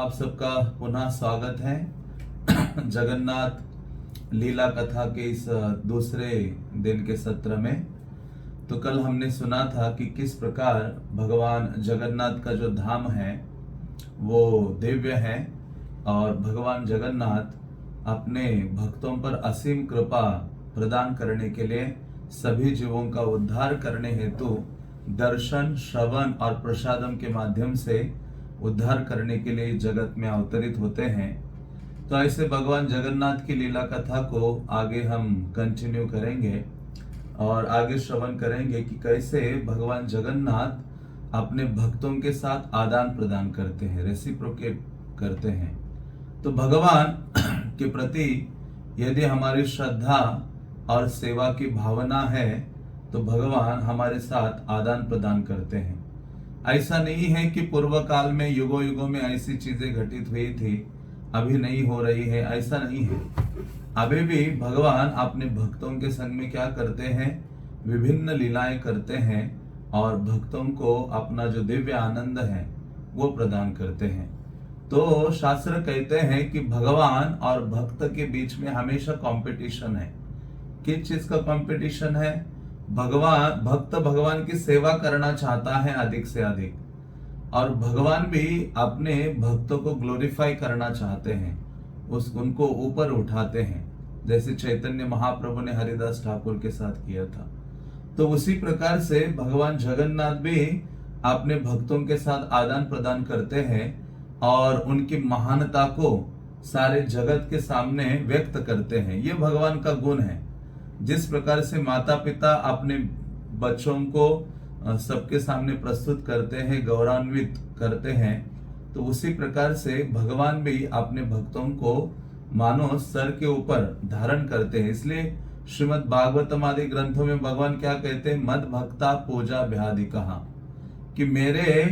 आप सबका पुनः स्वागत है जगन्नाथ लीला कथा के इस दूसरे दिन के सत्र में। तो कल हमने सुना था कि किस प्रकार भगवान जगन्नाथ का जो धाम है वो दिव्य है और भगवान जगन्नाथ अपने भक्तों पर असीम कृपा प्रदान करने के लिए सभी जीवों का उद्धार करने हेतु दर्शन, श्रवण और प्रसादम के माध्यम से उद्धार करने के लिए जगत में अवतरित होते हैं। तो ऐसे भगवान जगन्नाथ की लीला कथा को आगे हम कंटिन्यू करेंगे और आगे श्रवण करेंगे कि कैसे भगवान जगन्नाथ अपने भक्तों के साथ आदान प्रदान करते हैं, रेसिप्रोकेट करते हैं। तो भगवान के प्रति यदि हमारी श्रद्धा और सेवा की भावना है तो भगवान हमारे साथ आदान प्रदान करते हैं। ऐसा नहीं है कि पूर्व काल में युगों युगों में ऐसी चीजें घटित हुई थी, अभी नहीं हो रही है, ऐसा नहीं है। अभी भी भगवान अपने भक्तों के संग में क्या करते हैं, विभिन्न लीलाएं करते हैं और भक्तों को अपना जो दिव्य आनंद है वो प्रदान करते हैं। तो शास्त्र कहते हैं कि भगवान और भक्त के बीच में हमेशा कंपटीशन है। किस चीज का कंपटीशन है? भक्त भगवान की सेवा करना चाहता है अधिक से अधिक, और भगवान भी अपने भक्तों को ग्लोरीफाई करना चाहते हैं, उनको ऊपर उठाते हैं, जैसे चैतन्य महाप्रभु ने हरिदास ठाकुर के साथ किया था। तो उसी प्रकार से भगवान जगन्नाथ भी अपने भक्तों के साथ आदान प्रदान करते हैं और उनकी महानता को सारे जगत के सामने व्यक्त करते हैं। ये भगवान का गुण है। जिस प्रकार से माता पिता अपने बच्चों को सबके सामने प्रस्तुत करते हैं, गौरवान्वित करते हैं, तो उसी प्रकार से भगवान भी अपने भक्तों को मानो सर के ऊपर धारण करते हैं। इसलिए श्रीमद् भागवतम आदि ग्रंथों में भगवान क्या कहते हैं, मद भक्ता पूजा व्याधि कहा, कि मेरे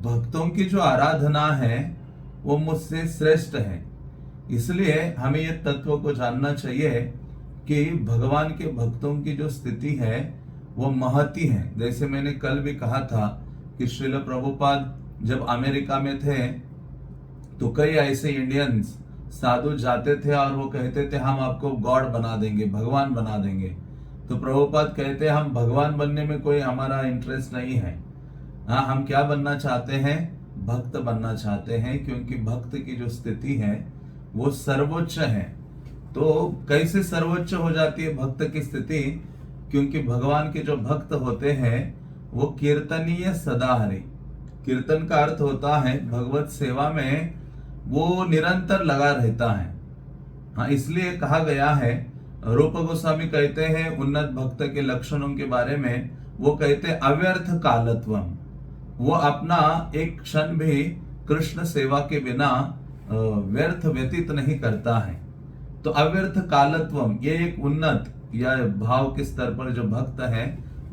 भक्तों की जो आराधना है वो मुझसे श्रेष्ठ है। इसलिए हमें ये तत्व को जानना चाहिए कि भगवान के भक्तों की जो स्थिति है वो महती है। जैसे मैंने कल भी कहा था कि श्रील प्रभुपाद जब अमेरिका में थे तो कई ऐसे इंडियंस साधु जाते थे और वो कहते थे हम आपको गॉड बना देंगे, भगवान बना देंगे। तो प्रभुपाद कहते हैं हम भगवान बनने में कोई हमारा इंटरेस्ट नहीं है। हाँ, हम क्या बनना चाहते हैं, भक्त बनना चाहते हैं, क्योंकि भक्त की जो स्थिति है वो सर्वोच्च है। तो कैसे सर्वोच्च हो जाती है भक्त की स्थिति? क्योंकि भगवान के जो भक्त होते हैं वो कीर्तनीय सदा हरि। कीर्तन का अर्थ होता है भगवत सेवा में वो निरंतर लगा रहता है। हाँ, इसलिए कहा गया है, रूप गोस्वामी कहते हैं उन्नत भक्त के लक्षणों के बारे में, वो कहते हैं अव्यर्थ कालत्वम। वो अपना एक क्षण भी कृष्ण सेवा के बिना व्यर्थ व्यतीत नहीं करता है। तो अव्यर्थ कालत्वम ये एक उन्नत या भाव के स्तर पर जो भक्त है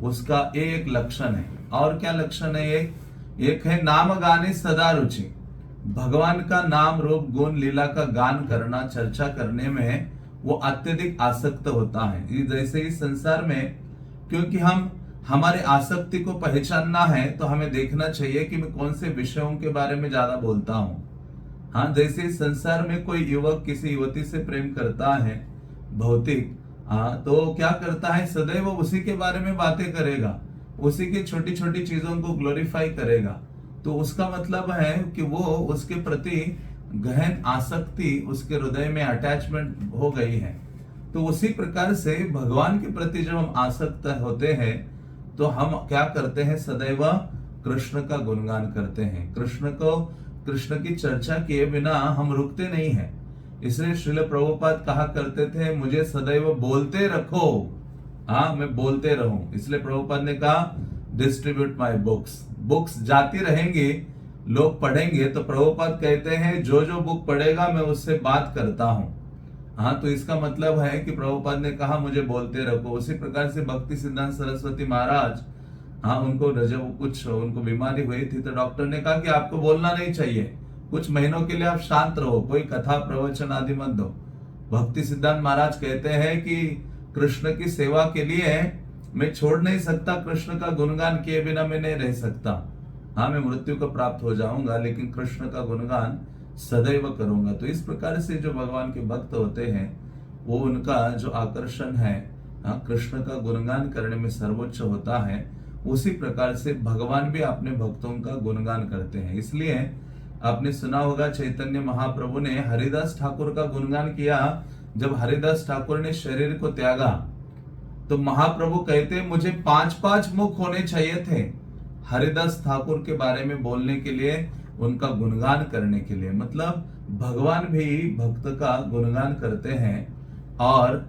उसका एक लक्षण है। और क्या लक्षण है? एक है नाम गाने सदा रुचि। भगवान का नाम रूप गुण लीला का गान करना, चर्चा करने में वो अत्यधिक आसक्त होता है। जैसे इस संसार में, क्योंकि हम हमारे आसक्ति को पहचानना है तो हमें देखना चाहिए कि मैं कौन से विषयों के बारे में ज्यादा बोलता हूँ। हाँ, जैसे इस संसार में कोई युवक किसी युवती से प्रेम करता है भौतिक, हाँ, तो क्या करता है, सदैव उसी के बारे में बातें करेगा, उसी की छोटी छोटी चीजों को ग्लोरीफाई करेगा। तो उसका मतलब है कि वो उसके प्रति गहन आसक्ति, उसके हृदय में अटैचमेंट हो गई है। तो उसी प्रकार से भगवान के प्रति जब हम आसक्त होते हैं तो हम क्या करते हैं, सदैव कृष्ण का गुणगान करते हैं। कृष्ण की चर्चा किए बिना हम रुकते नहीं हैं। इसलिए श्रील प्रभुपाद कहा करते थे मुझे सदैव बोलते रखो। हाँ, मैं बोलते रहूं। इसलिए प्रभुपाद ने कहा डिस्ट्रीब्यूट माय बुक्स जाती रहेंगी, लोग पढ़ेंगे। तो प्रभुपाद कहते हैं जो जो बुक पढ़ेगा मैं उससे बात करता हूँ। हाँ, तो इसका मतलब है कि प्रभुपाद ने कहा मुझे बोलते रखो। उसी प्रकार से भक्ति सिद्धांत सरस्वती महाराज, हाँ, उनको जब उनको बीमारी हुई थी तो डॉक्टर ने कहा कि आपको बोलना नहीं चाहिए, कुछ महीनों के लिए आप शांत रहो, कोई कथा प्रवचन आदि मत दो। भक्ति सिद्धांत महाराज कहते हैं कि कृष्ण की सेवा के लिए मैं छोड़ नहीं सकता, कृष्ण का गुणगान किए बिना मैं नहीं रह सकता। हाँ, मैं मृत्यु को प्राप्त हो जाऊंगा लेकिन कृष्ण का गुणगान सदैव करूंगा। तो इस प्रकार से जो भगवान के भक्त होते हैं वो उनका जो आकर्षण है कृष्ण का गुणगान करने में सर्वोच्च होता है। उसी प्रकार से भगवान भी अपने भक्तों का गुणगान करते हैं। इसलिए आपने सुना होगा चैतन्य महाप्रभु ने हरिदास ठाकुर का गुणगान किया। जब हरिदास ठाकुर ने शरीर को त्यागा तो महाप्रभु कहते मुझे 5-5 मुख होने चाहिए थे हरिदास ठाकुर के बारे में बोलने के लिए, उनका गुणगान करने के लिए। मतलब भगवान भी भक्त का गुणगान करते हैं और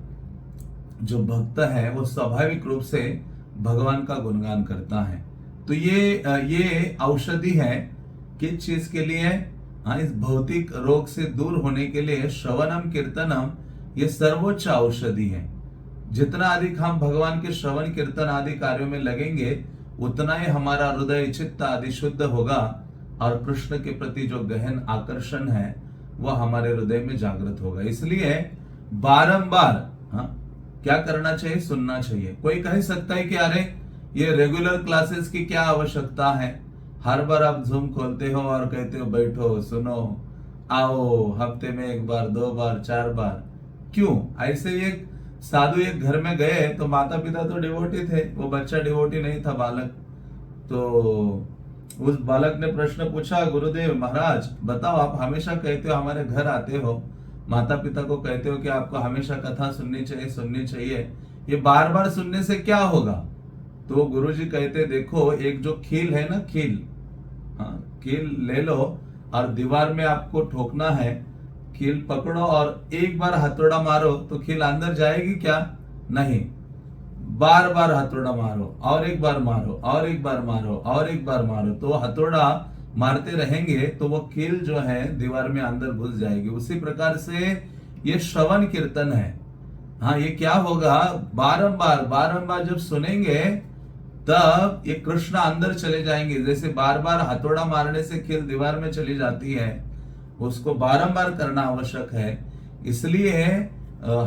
जो भक्त है वो स्वाभाविक रूप से भगवान का गुणगान करता है। तो ये औषधि है किस चीज के लिए? इस भौतिक रोग से दूर होने के लिए श्रवणम कीर्तनम ये सर्वोच्च औषधि है। जितना अधिक हम भगवान के श्रवण कीर्तन आदि कार्यों में लगेंगे उतना ही हमारा हृदय चित्त आदि शुद्ध होगा और कृष्ण के प्रति जो गहन आकर्षण है वह हमारे हृदय में जागृत होगा। इसलिए बारंबार क्या करना चाहिए? सुनना चाहिए। कोई कह सकता है कि अरे ये रेगुलर क्लासेस की क्या आवश्यकता है, हर बार आप जूम खोलते हो और कहते हो बैठो सुनो आओ, हफ्ते में 1 बार 2 बार 4 बार, क्यों? ऐसे एक साधु एक घर में गए तो माता पिता तो डिवोटी थे, वो बच्चा डिवोटी नहीं था, बालक। तो उस बालक ने प्रश्न पूछा, गुरुदेव महाराज बताओ, आप हमेशा कहते हो हमारे घर आते हो, माता पिता को कहते हो कि आपको हमेशा कथा सुननी चाहिए, ये बार बार सुनने से क्या होगा? तो गुरुजी कहते देखो, एक जो खील है ना, कील ले लो और दीवार में आपको ठोकना है, कील पकड़ो और एक बार हथौड़ा मारो तो कील अंदर जाएगी क्या? नहीं। बार बार हथौड़ा मारो और एक बार मारो और एक बार मारो और एक बार मारो, तो हथौड़ा मारते रहेंगे तो वो कील जो है दीवार में अंदर घुस जाएगी। उसी प्रकार से ये श्रवण कीर्तन है। ये क्या होगा? बारंबार जब सुनेंगे तब ये कृष्ण अंदर चले जाएंगे। जैसे बार बार हथौड़ा मारने से कील दीवार में चली जाती है, उसको बारंबार करना आवश्यक है। इसलिए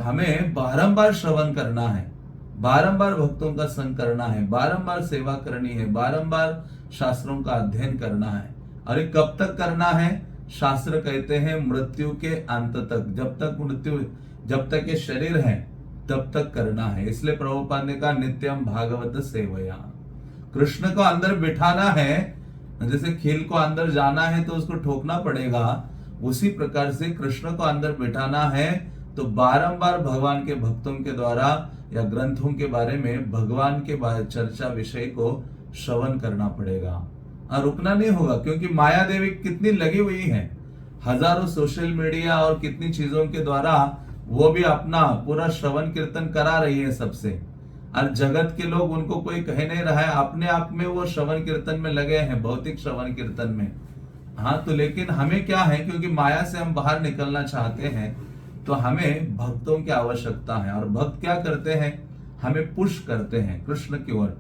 हमें बारंबार श्रवण करना है, बारंबार भक्तों का संग करना है, बारंबार सेवा करनी है, बारंबार शास्त्रों का अध्ययन करना है। और ये कब तक करना है? शास्त्र कहते हैं मृत्यु के अंत तक, जब तक ये शरीर है तब तक करना है। इसलिए प्रभुपाद ने कहा नित्यम भागवत सेवया। कृष्ण को अंदर बिठाना है, जैसे खील को अंदर जाना है तो उसको ठोकना पड़ेगा, उसी प्रकार से कृष्ण को अंदर बिठाना है तो बारंबार भगवान के भक्तों के द्वारा या ग्रंथों के बारे में भगवान के चर्चा विषय को श्रवण करना पड़ेगा। और रुकना नहीं होगा, क्योंकि माया देवी कितनी लगी हुई है, हजारों सोशल मीडिया और कितनी चीजों के द्वारा वो भी अपना पूरा श्रवण कीर्तन करा रही है सबसे। और जगत के लोग उनको कोई कह नहीं रहा है, अपने आप में वो श्रवण कीर्तन में लगे हैं, भौतिक श्रवण कीर्तन में। तो लेकिन हमें क्या है, क्योंकि माया से हम बाहर निकलना चाहते हैं तो हमें भक्तों की आवश्यकता है। और भक्त क्या करते हैं? हमें पुश करते हैं कृष्ण की ओर।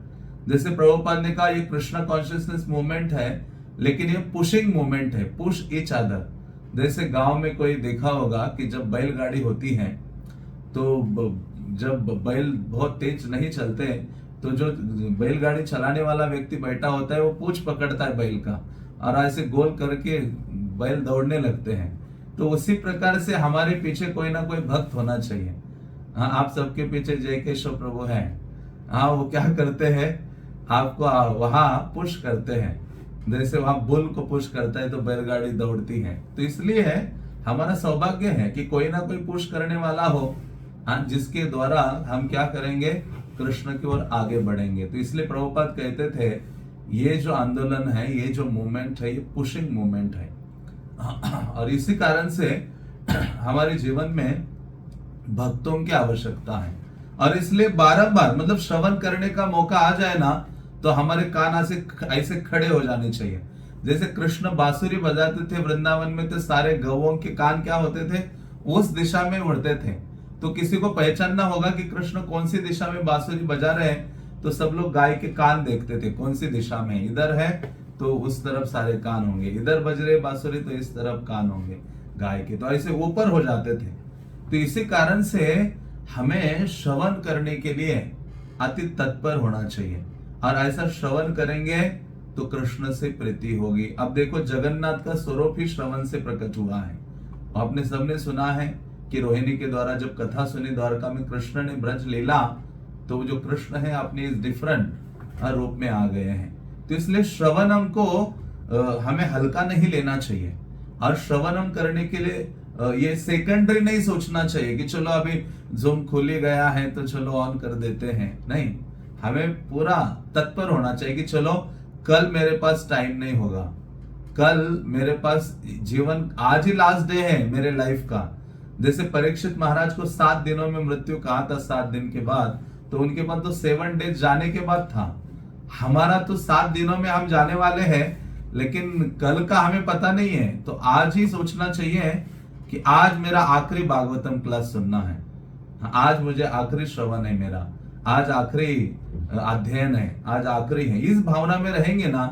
जैसे प्रभुपाद ने कहा ये कृष्ण कॉन्शियसनेस मूवमेंट है, लेकिन ये पुशिंग मूवमेंट है, पुश ईच अदर। जैसे गांव में कोई देखा होगा कि जब बैलगाड़ी होती है तो जब बैल बहुत तेज नहीं चलते तो जो बैलगाड़ी चलाने वाला व्यक्ति बैठा होता है वो पूंछ पकड़ता है बैल का और ऐसे गोल करके बैल दौड़ने लगते हैं। तो उसी प्रकार से हमारे पीछे कोई ना कोई भक्त होना चाहिए। आप सबके पीछे जय केशव प्रभु हैं। वो क्या करते हैं? आपको वहां पुश करते हैं, जैसे वहां बुल को पुश करता है तो बैलगाड़ी दौड़ती है। तो इसलिए हमारा सौभाग्य है कि कोई ना कोई पुश करने वाला हो, जिसके द्वारा हम क्या करेंगे? कृष्ण की ओर आगे बढ़ेंगे। तो इसलिए प्रभुपाद कहते थे ये जो आंदोलन है, ये जो मूवमेंट है, ये पुशिंग मूवमेंट है। और इसी कारण से हमारे जीवन में भक्तों की आवश्यकता है। और इसलिए बारंबार, मतलब श्रवण करने का मौका आ जाए ना तो हमारे कान ऐसे खड़े हो जाने चाहिए। जैसे कृष्ण बांसुरी बजाते थे वृंदावन में तो सारे गौओं के कान क्या होते थे? उस दिशा में उड़ते थे। तो किसी को पहचानना होगा कि कृष्ण कौन सी दिशा में बांसुरी बजा रहे हैं, तो सब लोग गाय के कान देखते थे, कौन सी दिशा में, इधर है तो उस तरफ सारे कान होंगे, इधर बज रहे बांसुरी तो इस तरफ कान होंगे गाय के, तो ऐसे ऊपर हो जाते थे। तो इसी कारण से हमें श्रवण करने के लिए अति तत्पर होना चाहिए। और ऐसा श्रवण करेंगे तो कृष्ण से प्रीति होगी। अब देखो जगन्नाथ का स्वरूप ही श्रवण से प्रकट हुआ है। आपने सबने सुना है कि रोहिणी के द्वारा जब कथा सुनी द्वारका में कृष्ण ने ब्रज लीला, तो जो कृष्ण है अपने इस डिफरेंट रूप में आ गए हैं। तो इसलिए श्रवणम को हमें हल्का नहीं लेना चाहिए, और श्रवणम करने के लिए ये सेकेंडरी नहीं सोचना चाहिए कि चलो अभी जूम खुल ही गया है तो चलो ऑन कर देते हैं। नहीं, हमें पूरा तत्पर होना चाहिए कि चलो कल मेरे पास टाइम नहीं होगा, कल मेरे पास जीवन, आज ही लास्ट डे है मेरे लाइफ का। जैसे परीक्षित महाराज को 7 दिनों में मृत्यु कहा था, 7 दिन के बाद, तो उनके पास तो 7 डेज जाने के बाद था। हमारा तो 7 दिनों में हम जाने वाले हैं, लेकिन कल का हमें पता नहीं है। तो आज ही सोचना चाहिए कि आज मेरा आखिरी भागवतम क्लास सुनना है, आज मुझे आखिरी श्रवण है मेरा, आज आखिरी अध्ययन है, आज आखिरी है। इस भावना में रहेंगे ना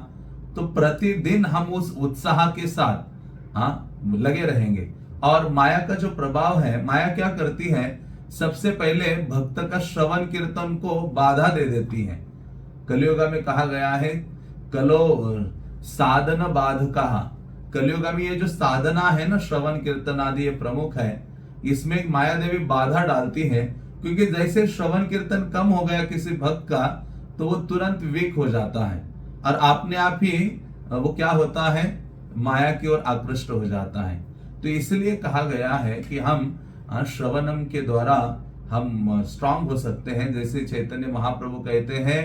तो प्रतिदिन हम उस उत्साह के साथ लगे रहेंगे। और माया का जो प्रभाव है, माया क्या करती है, सबसे पहले भक्त का श्रवण कीर्तन को बाधा दे देती है। कलियुगा में कहा गया है कलो साधन बाधका। कलियुगा में ये जो साधना है ना, श्रवण कीर्तन आदि, ये प्रमुख है। इसमें एक माया देवी बाधा डालती है, क्योंकि जैसे श्रवण कीर्तन कम हो गया किसी भक्त का, तो वो तुरंत वीक हो जाता है और अपने आप ही वो क्या होता है, माया की ओर आकृष्ट हो जाता है। तो इसलिए कहा गया है कि हम श्रवणम के द्वारा हम स्ट्रांग हो सकते हैं। जैसे चैतन्य महाप्रभु कहते हैं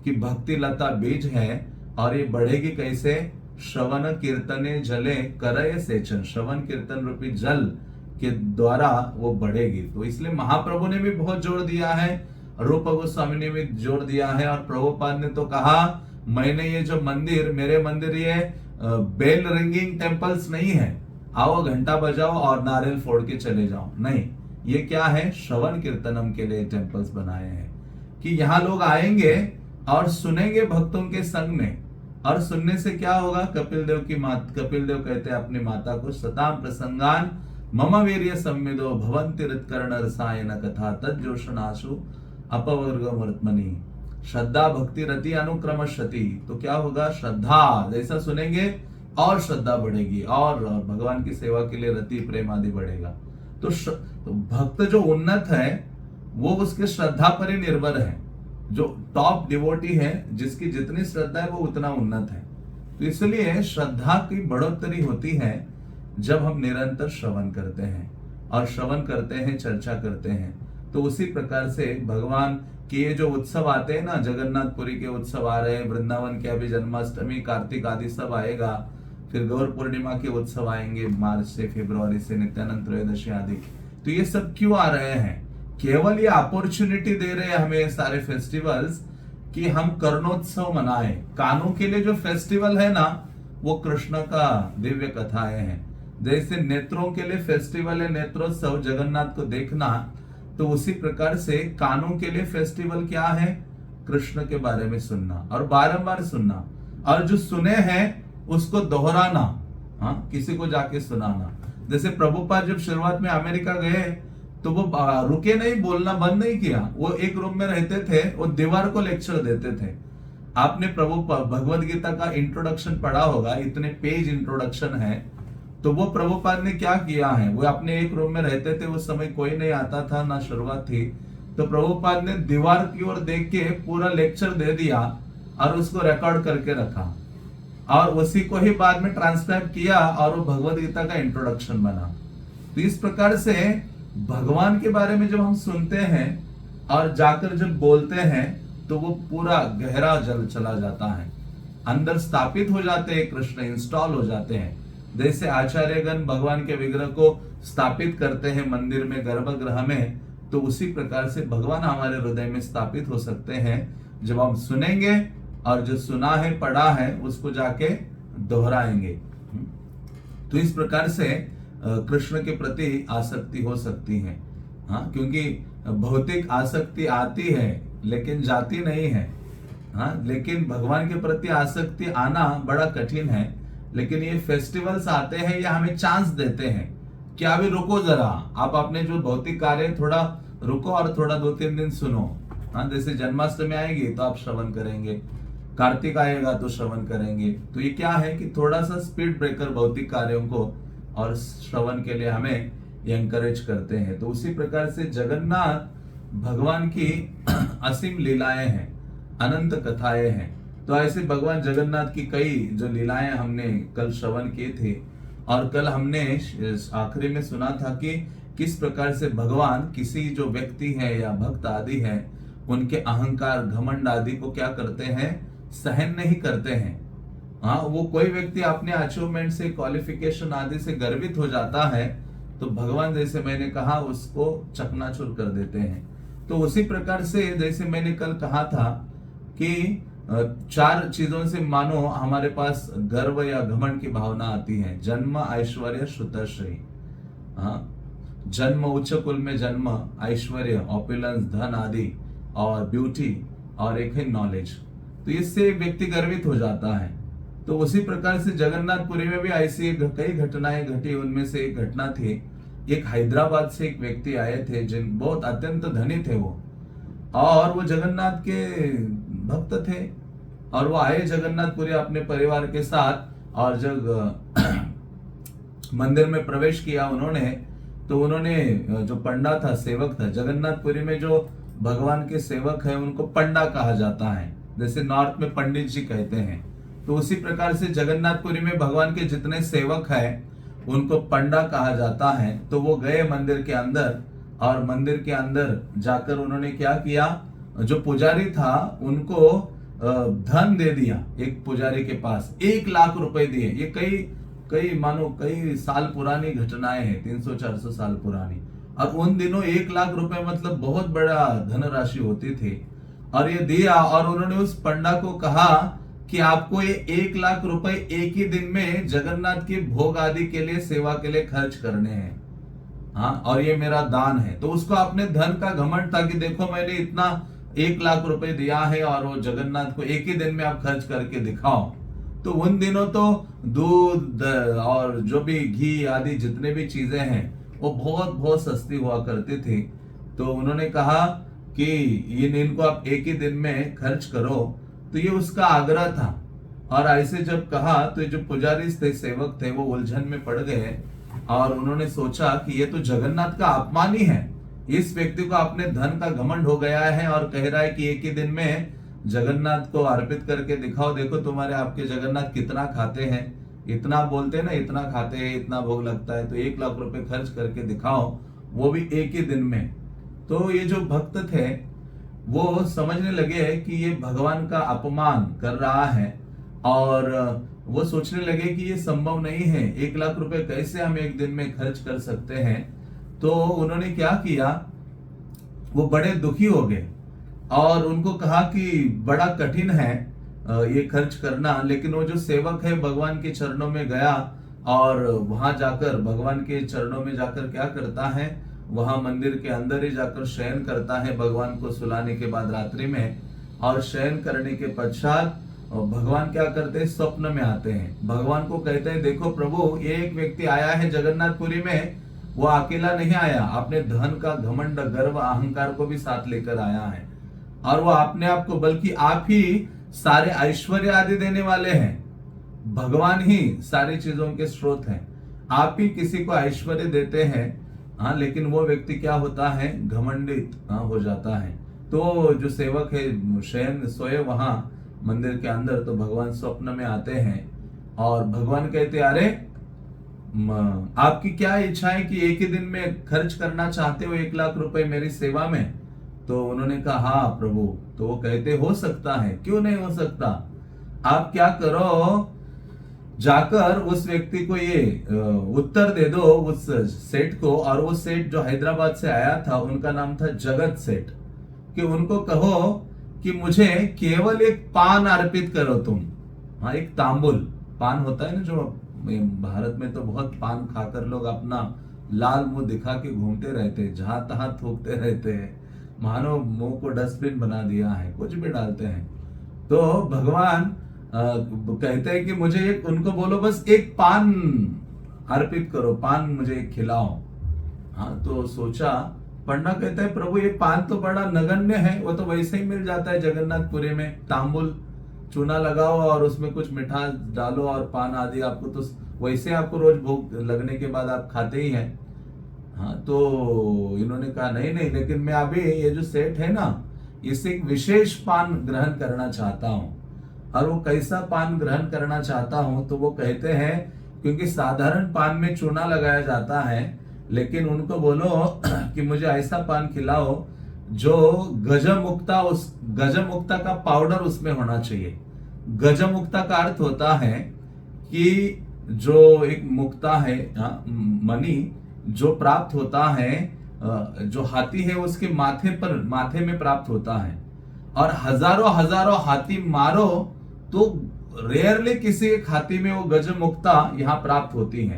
कि भक्ति लता बीज है और ये बढ़ेगी कैसे, श्रवण कीर्तने जले करय सेचन। श्रवण कीर्तन रूपी जल के द्वारा वो बढ़ेगी। तो इसलिए महाप्रभु ने भी बहुत जोर दिया है, रूप गोस्वामी ने भी जोर दिया है, और प्रभुपाद ने तो कहा मैंने ये जो मंदिर, मेरे मंदिर ये बेल रिंगिंग टेम्पल्स नहीं है, आओ घंटा बजाओ और नारियल फोड़ के चले जाओ, नहीं, ये क्या है, श्रवण कीर्तनम के लिए टेम्पल्स बनाए हैं कि यहाँ लोग आएंगे और सुनेंगे भक्तों के संग में। और सुनने से क्या होगा, कपिल देव कहते हैं अपनी माता को, सताम प्रसंगान मम वीर्य संविदो भवन्ति हृत्कर्ण रसायन कथा तज्जोषणाशु अपवर्गमर्त्मनि। श्रद्धा भक्ति रति अनुक्रमशति। तो क्या होगा, श्रद्धा जैसा सुनेंगे और श्रद्धा बढ़ेगी, और भगवान की सेवा के लिए रति प्रेम आदि बढ़ेगा। तो भक्त जो उन्नत है वो उसके श्रद्धा पर ही निर्भर है। जो टॉप डिवोटी है, जिसकी जितनी श्रद्धा है वो उतना उन्नत है। तो इसलिए श्रद्धा की बढ़ोतरी होती है जब हम निरंतर श्रवण करते हैं, और श्रवण करते हैं, चर्चा करते हैं। तो उसी प्रकार से भगवान के ये जो उत्सव आते हैं ना, जगन्नाथपुरी के उत्सव आ रहे हैं, वृंदावन के अभी जन्माष्टमी, कार्तिक आदि सब आएगा, फिर गौर पूर्णिमा के उत्सव आएंगे मार्च से, फरवरी से, नित्यानंद त्रयोदशी आदि। तो ये सब क्यों आ रहे हैं, केवल ये अपॉर्चुनिटी दे रहे हैं हमें सारे फेस्टिवल्स कि हम कर्णोत्सव मनाएं। कानों के लिए जो फेस्टिवल है ना, वो कृष्ण का दिव्य कथाएं हैं। जैसे नेत्रों के लिए फेस्टिवल है नेत्रोत्सव, जगन्नाथ को देखना, तो उसी प्रकार से कानों के लिए फेस्टिवल क्या है, कृष्ण के बारे में सुनना और बारंबार सुनना, और जो सुने हैं उसको दोहराना, किसी को जाके सुनाना। जैसे प्रभुपाद जब शुरुआत में अमेरिका गए तो वो रुके नहीं, बोलना बंद नहीं किया। वो एक रूम में रहते थे, वो दीवार को लेक्चर देते थे। आपने भगवद गीता का इंट्रोडक्शन पढ़ा होगा, इतने पेज इंट्रोडक्शन है। तो वो प्रभुपाद ने क्या किया है, वो अपने एक रूम में रहते थे, उस समय कोई नहीं आता था, ना शुरुआत थी। तो प्रभुपाद ने दीवार की ओर देख के पूरा लेक्चर दे दिया और उसको रिकॉर्ड करके रखा, और उसी को ही बाद में ट्रांसक्राइब किया, और वो भगवद गीता का इंट्रोडक्शन बना। तो इस प्रकार से भगवान के बारे में जब हम सुनते हैं और जाकर जब बोलते हैं, तो वो पूरा गहरा जल चला जाता है, अंदर स्थापित हो जाते हैं, कृष्ण इंस्टॉल हो जाते हैं। जैसे आचार्यगण भगवान के विग्रह को स्थापित करते हैं मंदिर में, गर्भगृह में, तो उसी प्रकार से भगवान हमारे हृदय में स्थापित हो सकते हैं जब हम सुनेंगे और जो सुना है, पढ़ा है, उसको जाके दोहराएंगे। तो इस प्रकार से कृष्ण के प्रति आसक्ति हो सकती है। क्योंकि भौतिक आसक्ति आती है लेकिन जाती नहीं है। लेकिन भगवान के प्रति आसक्ति आना बड़ा कठिन है। लेकिन ये फेस्टिवल्स आते हैं, ये हमें चांस देते हैं कि अभी रुको जरा, आप अपने जो भौतिक कार्य थोड़ा रुको और थोड़ा 2-3 दिन सुनो। जैसे जन्माष्टमी आएगी तो आप श्रवण करेंगे, कार्तिक आएगा तो श्रवण करेंगे। तो ये क्या है कि थोड़ा सा स्पीड ब्रेकर भौतिक कार्यों को और श्रवण के लिए हमें एनकरेज करते हैं। तो उसी प्रकार से जगन्नाथ भगवान की असीम लीलाएं हैं, अनंत कथाएं हैं। तो ऐसे भगवान जगन्नाथ की कई जो लीलाएं हमने कल श्रवण किए थे, और कल हमने आखिरी में सुना था कि किस प्रकार से भगवान किसी जो व्यक्ति है या भक्त आदि है उनके अहंकार घमंड आदि को क्या करते हैं, सहन नहीं करते हैं। हाँ, वो कोई व्यक्ति अपने अचीवमेंट से, क्वालिफिकेशन आदि से गर्वित हो जाता है तो भगवान, जैसे मैंने कहा, उसको चकनाचूर कर देते हैं। तो उसी प्रकार से जैसे मैंने कल कहा था कि 4 चीजों से मानो हमारे पास गर्व या घमंड की भावना आती है। जन्म, ऐश्वर्य, श्रुतश्री। हाँ, जन्म, उच्च कुल में जन्म, ऐश्वर्य, ऑपुलेंस, धन आदि, और ब्यूटी, और एक है नॉलेज। तो इससे व्यक्ति गर्वित हो जाता है। तो उसी प्रकार से जगन्नाथपुरी में भी ऐसी कई घटनाएं घटी। उनमें से एक घटना थी, एक हैदराबाद से एक व्यक्ति आए थे जिन बहुत अत्यंत धनी थे वो, और वो जगन्नाथ के भक्त थे। और वो आए जगन्नाथपुरी अपने परिवार के साथ, और जब मंदिर में प्रवेश किया उन्होंने, तो उन्होंने जो पंडा था, सेवक था, जगन्नाथपुरी में जो भगवान के सेवक है उनको पंडा कहा जाता है, जैसे नॉर्थ में पंडित जी कहते हैं। तो उसी प्रकार से जगन्नाथपुरी में भगवान के जितने सेवक हैं उनको पंडा कहा जाता है। तो वो गए मंदिर के अंदर, और मंदिर के अंदर जाकर उन्होंने क्या किया, जो पुजारी था उनको धन दे दिया। एक पुजारी के पास 1 लाख रुपए दिए। ये कई साल पुरानी घटनाएं हैं, 300-400 साल पुरानी। और उन दिनों 1 लाख रुपए मतलब बहुत बड़ा धनराशि होती थी। और ये दिया, और उन्होंने उस पंडा को कहा कि आपको ये 1 लाख रुपए एक ही दिन में जगन्नाथ के भोग आदि के लिए, सेवा के लिए खर्च करने हैं। हाँ, और ये मेरा दान है। तो उसको अपने धन का घमंड था कि देखो मैंने इतना 1 लाख रुपए दिया है, और वो जगन्नाथ को एक ही दिन में आप खर्च करके दिखाओ। तो उन दिनों तो दूध और जो भी घी आदि जितने भी चीजें हैं वो बहुत बहुत सस्ती हुआ करती थी। तो उन्होंने कहा कि इनको आप एक ही दिन में खर्च करो। तो ये उसका आग्रह था। और ऐसे जब कहा तो जो पुजारी थे, सेवक थे, वो उलझन में पड़ गए, और उन्होंने सोचा कि ये तो जगन्नाथ का अपमान ही है। इस व्यक्ति को अपने धन का घमंड हो गया है और कह रहा है कि एक ही दिन में जगन्नाथ को अर्पित करके दिखाओ, देखो तुम्हारे आपके जगन्नाथ कितना खाते हैं। इतना बोलते हैं ना, इतना खाते हैं, इतना भोग लगता है, तो 1 लाख रुपए खर्च करके दिखाओ, वो भी एक ही दिन में। तो ये जो भक्त थे वो समझने लगे कि ये भगवान का अपमान कर रहा है, और वो सोचने लगे कि ये संभव नहीं है, 1 लाख रुपए कैसे हम एक दिन में खर्च कर सकते हैं। तो उन्होंने क्या किया, वो बड़े दुखी हो गए, और उनको कहा कि बड़ा कठिन है ये खर्च करना। लेकिन वो जो सेवक है भगवान के चरणों में गया, और वहां जाकर भगवान के चरणों में जाकर क्या करता है, वहां मंदिर के अंदर ही जाकर शयन करता है भगवान को सुलाने के बाद रात्रि में। और शयन करने के पश्चात भगवान क्या करते हैं, स्वप्न में आते हैं। भगवान को कहते हैं, देखो प्रभु, ये एक व्यक्ति आया है जगन्नाथपुरी में, वो अकेला नहीं आया, अपने धन का घमंड, गर्व, अहंकार को भी साथ लेकर आया है। और वो अपने आप को, बल्कि आप ही सारे ऐश्वर्य आदि देने वाले हैं। भगवान ही सारी चीजों के स्रोत हैं। आप ही किसी को ऐश्वर्य देते हैं। हाँ, लेकिन वो व्यक्ति क्या होता है, घमंडित हो जाता है। तो जो सेवक है शयन सोए वहां मंदिर के अंदर, तो भगवान स्वप्न में आते हैं, और भगवान कहते, अरे आपकी क्या इच्छा है कि एक ही दिन में खर्च करना चाहते हो 1 लाख रुपए मेरी सेवा में। तो उन्होंने कहा, हाँ प्रभु। तो वो कहते, हो सकता है, क्यों नहीं हो सकता। आप क्या करो, जाकर उस व्यक्ति को ये उत्तर दे दो, उस सेठ को। और वो सेठ जो हैदराबाद से आया था, उनका नाम था जगत सेठ, कि उनको कहो कि मुझे केवल एक पान अर्पित करो तुम। हाँ, एक तांबुल पान होता है ना, जो भारत में तो बहुत पान खाकर लोग अपना लाल मुंह दिखा के घूमते रहते हैं, जहां तहां थूकते रहते हैं, मानो मुंह को डस्टबिन बना दिया है, कुछ भी डालते हैं। तो भगवान कहते हैं कि मुझे एक, उनको बोलो बस एक पान अर्पित करो, पान मुझे एक खिलाओ। हाँ, तो सोचा, पंडा कहता है, प्रभु ये पान तो बड़ा नगण्य है, वो तो वैसे ही मिल जाता है जगन्नाथपुरी में, तांबुल चूना लगाओ और उसमें कुछ मिठास डालो और पान आदि, आपको तो वैसे आपको रोज भूख लगने के बाद आप खाते ही हैं। हाँ, तो इन्होंने कहा नहीं नहीं, लेकिन मैं अभी ये जो सेठ है ना, इससे एक विशेष पान ग्रहण करना चाहता हूँ। और वो कैसा पान ग्रहण करना चाहता हूँ, तो वो कहते हैं क्योंकि साधारण पान में चूना लगाया जाता है, लेकिन उनको बोलो कि मुझे ऐसा पान खिलाओ जो गजमुक्ता, उस गजमुक्ता का पाउडर उसमें होना चाहिए। गजमुक्ता का अर्थ होता है कि जो एक मुक्ता है, मणि जो प्राप्त होता है, जो हाथी है उसके माथे में प्राप्त होता है। और हजारों हजारों हाथी मारो तो रेयरली किसी एक हाथी में वो गजमुक्ता यहाँ प्राप्त होती है।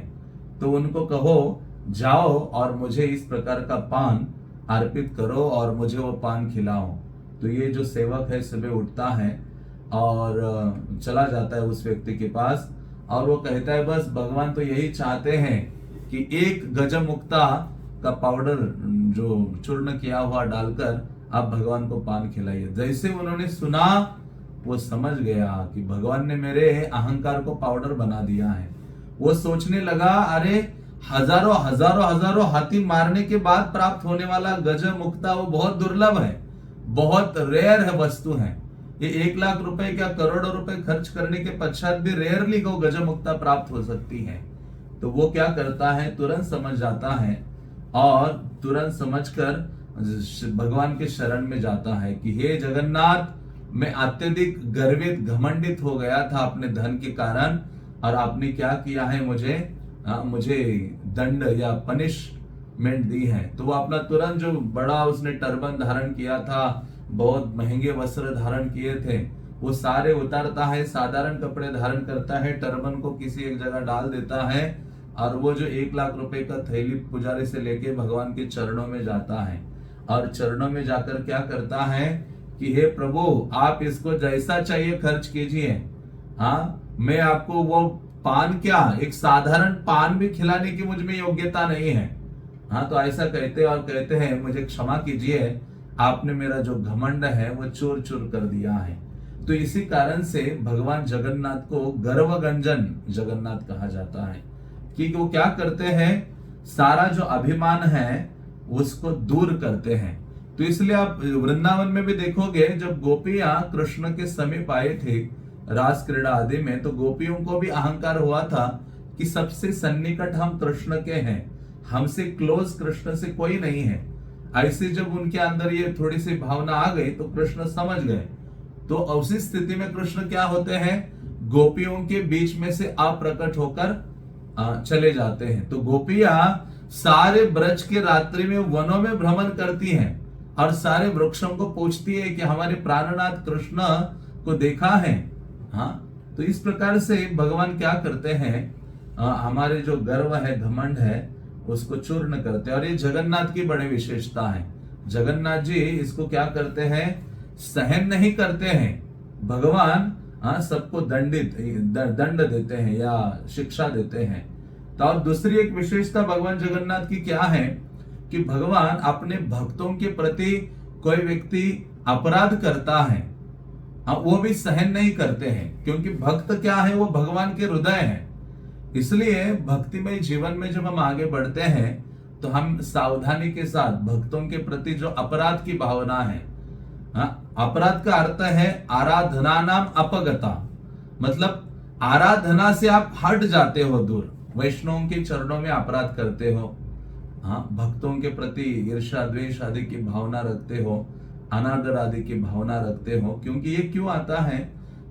तो उनको कहो जाओ और मुझे इस प्रकार का पान अर्पित करो और मुझे वो पान खिलाओ। तो ये जो सेवक है सुबह उठता है और चला जाता है उस व्यक्ति के पास, और वो कहता है बस भगवान तो यही चाहते हैं कि एक गजमुक्ता का पाउडर जो चूर्ण किया हुआ डालकर आप भगवान को पान खिलाइए। जैसे उन्होंने सुना वो समझ गया कि भगवान ने मेरे अहंकार को पाउडर बना दिया है। वो सोचने लगा अरे हजारों हजारों हजारों हाथी मारने के बाद प्राप्त होने वाला गजमुक्ता वो बहुत दुर्लभ है, बहुत रेयर है वस्तु है। ये 1 लाख रुपए क्या करोड़ों रुपए खर्च करने के पश्चात भी रेयरली को गजमुक्ता प्राप्त हो सकती है। तो वो क्या करता है, तुरंत समझ जाता है और तुरंत समझकर भगवान के शरण में जाता है कि हे जगन्नाथ, मैं अत्यधिक गर्वित घमंडित हो गया था अपने धन के कारण, और आपने क्या किया है, मुझे दंड या पनिशमेंट दी है। तो वो अपना तुरंत जो बड़ा उसने टर्बन धारण किया था, बहुत महंगे वस्त्र धारण किए थे, वो सारे उतारता है, साधारण कपड़े धारण करता है, टर्बन को किसी एक जगह डाल देता है, और वो जो 1 लाख रुपए का थैली पुजारी से लेके भगवान के चरणों में जाता है। और चरणों में जाकर क्या करता है कि हे प्रभु, आप इसको जैसा चाहिए खर्च कीजिए। हाँ, मैं आपको वो पान क्या, एक साधारण पान भी खिलाने की मुझ में योग्यता नहीं है। हाँ, तो ऐसा कहते और कहते हैं मुझे क्षमा कीजिए, आपने मेरा जो घमंड है वो चूर चूर कर दिया है। तो इसी कारण से भगवान जगन्नाथ को गर्वगंजन जगन्नाथ कहा जाता है कि वो क्या करते हैं, सारा जो अभिमान है उसको दूर करते हैं। तो इसलिए आप वृंदावन में भी देखोगे, जब गोपियां कृष्ण के समीप आए थे रास क्रीड़ा आदि में, तो गोपियों को भी अहंकार हुआ था कि सबसे सन्निकट हम कृष्ण के हैं, हमसे क्लोज कृष्ण से कोई नहीं है। ऐसे जब उनके अंदर ये थोड़ी सी भावना आ गई तो कृष्ण समझ गए। तो उसी स्थिति में कृष्ण क्या होते हैं, गोपियों के बीच में से अप्रकट होकर चले जाते हैं। तो गोपियां सारे ब्रज के रात्रि में वनों में भ्रमण करती हैं और सारे वृक्षों को पूछती है कि हमारे प्राणनाथ कृष्ण को देखा है। हाँ, तो इस प्रकार से भगवान क्या करते हैं, हमारे जो गर्व है, घमंड है, उसको चूर्ण करते हैं। और ये जगन्नाथ की बड़ी विशेषता है। जगन्नाथ जी इसको क्या करते हैं, सहन नहीं करते हैं। भगवान सबको दंड देते हैं या शिक्षा देते हैं। तो और दूसरी एक विशेषता भगवान जगन्नाथ की क्या है कि भगवान अपने भक्तों के प्रति कोई व्यक्ति अपराध करता है, वो भी सहन नहीं करते हैं, क्योंकि भक्त क्या है, वो भगवान के हृदय है। इसलिए भक्तिमय जीवन में जब हम आगे बढ़ते हैं तो हम सावधानी के साथ भक्तों के प्रति जो अपराध की भावना है, अपराध का अर्थ है आराधना नाम अपगता, मतलब आराधना से आप हट जाते हो दूर, वैष्णवों के चरणों में अपराध करते हो, भक्तों के प्रति ईर्ष्या द्वेष आदि की भावना रखते हो, अनादर आदि की भावना रखते हो। क्योंकि ये क्यों आता है,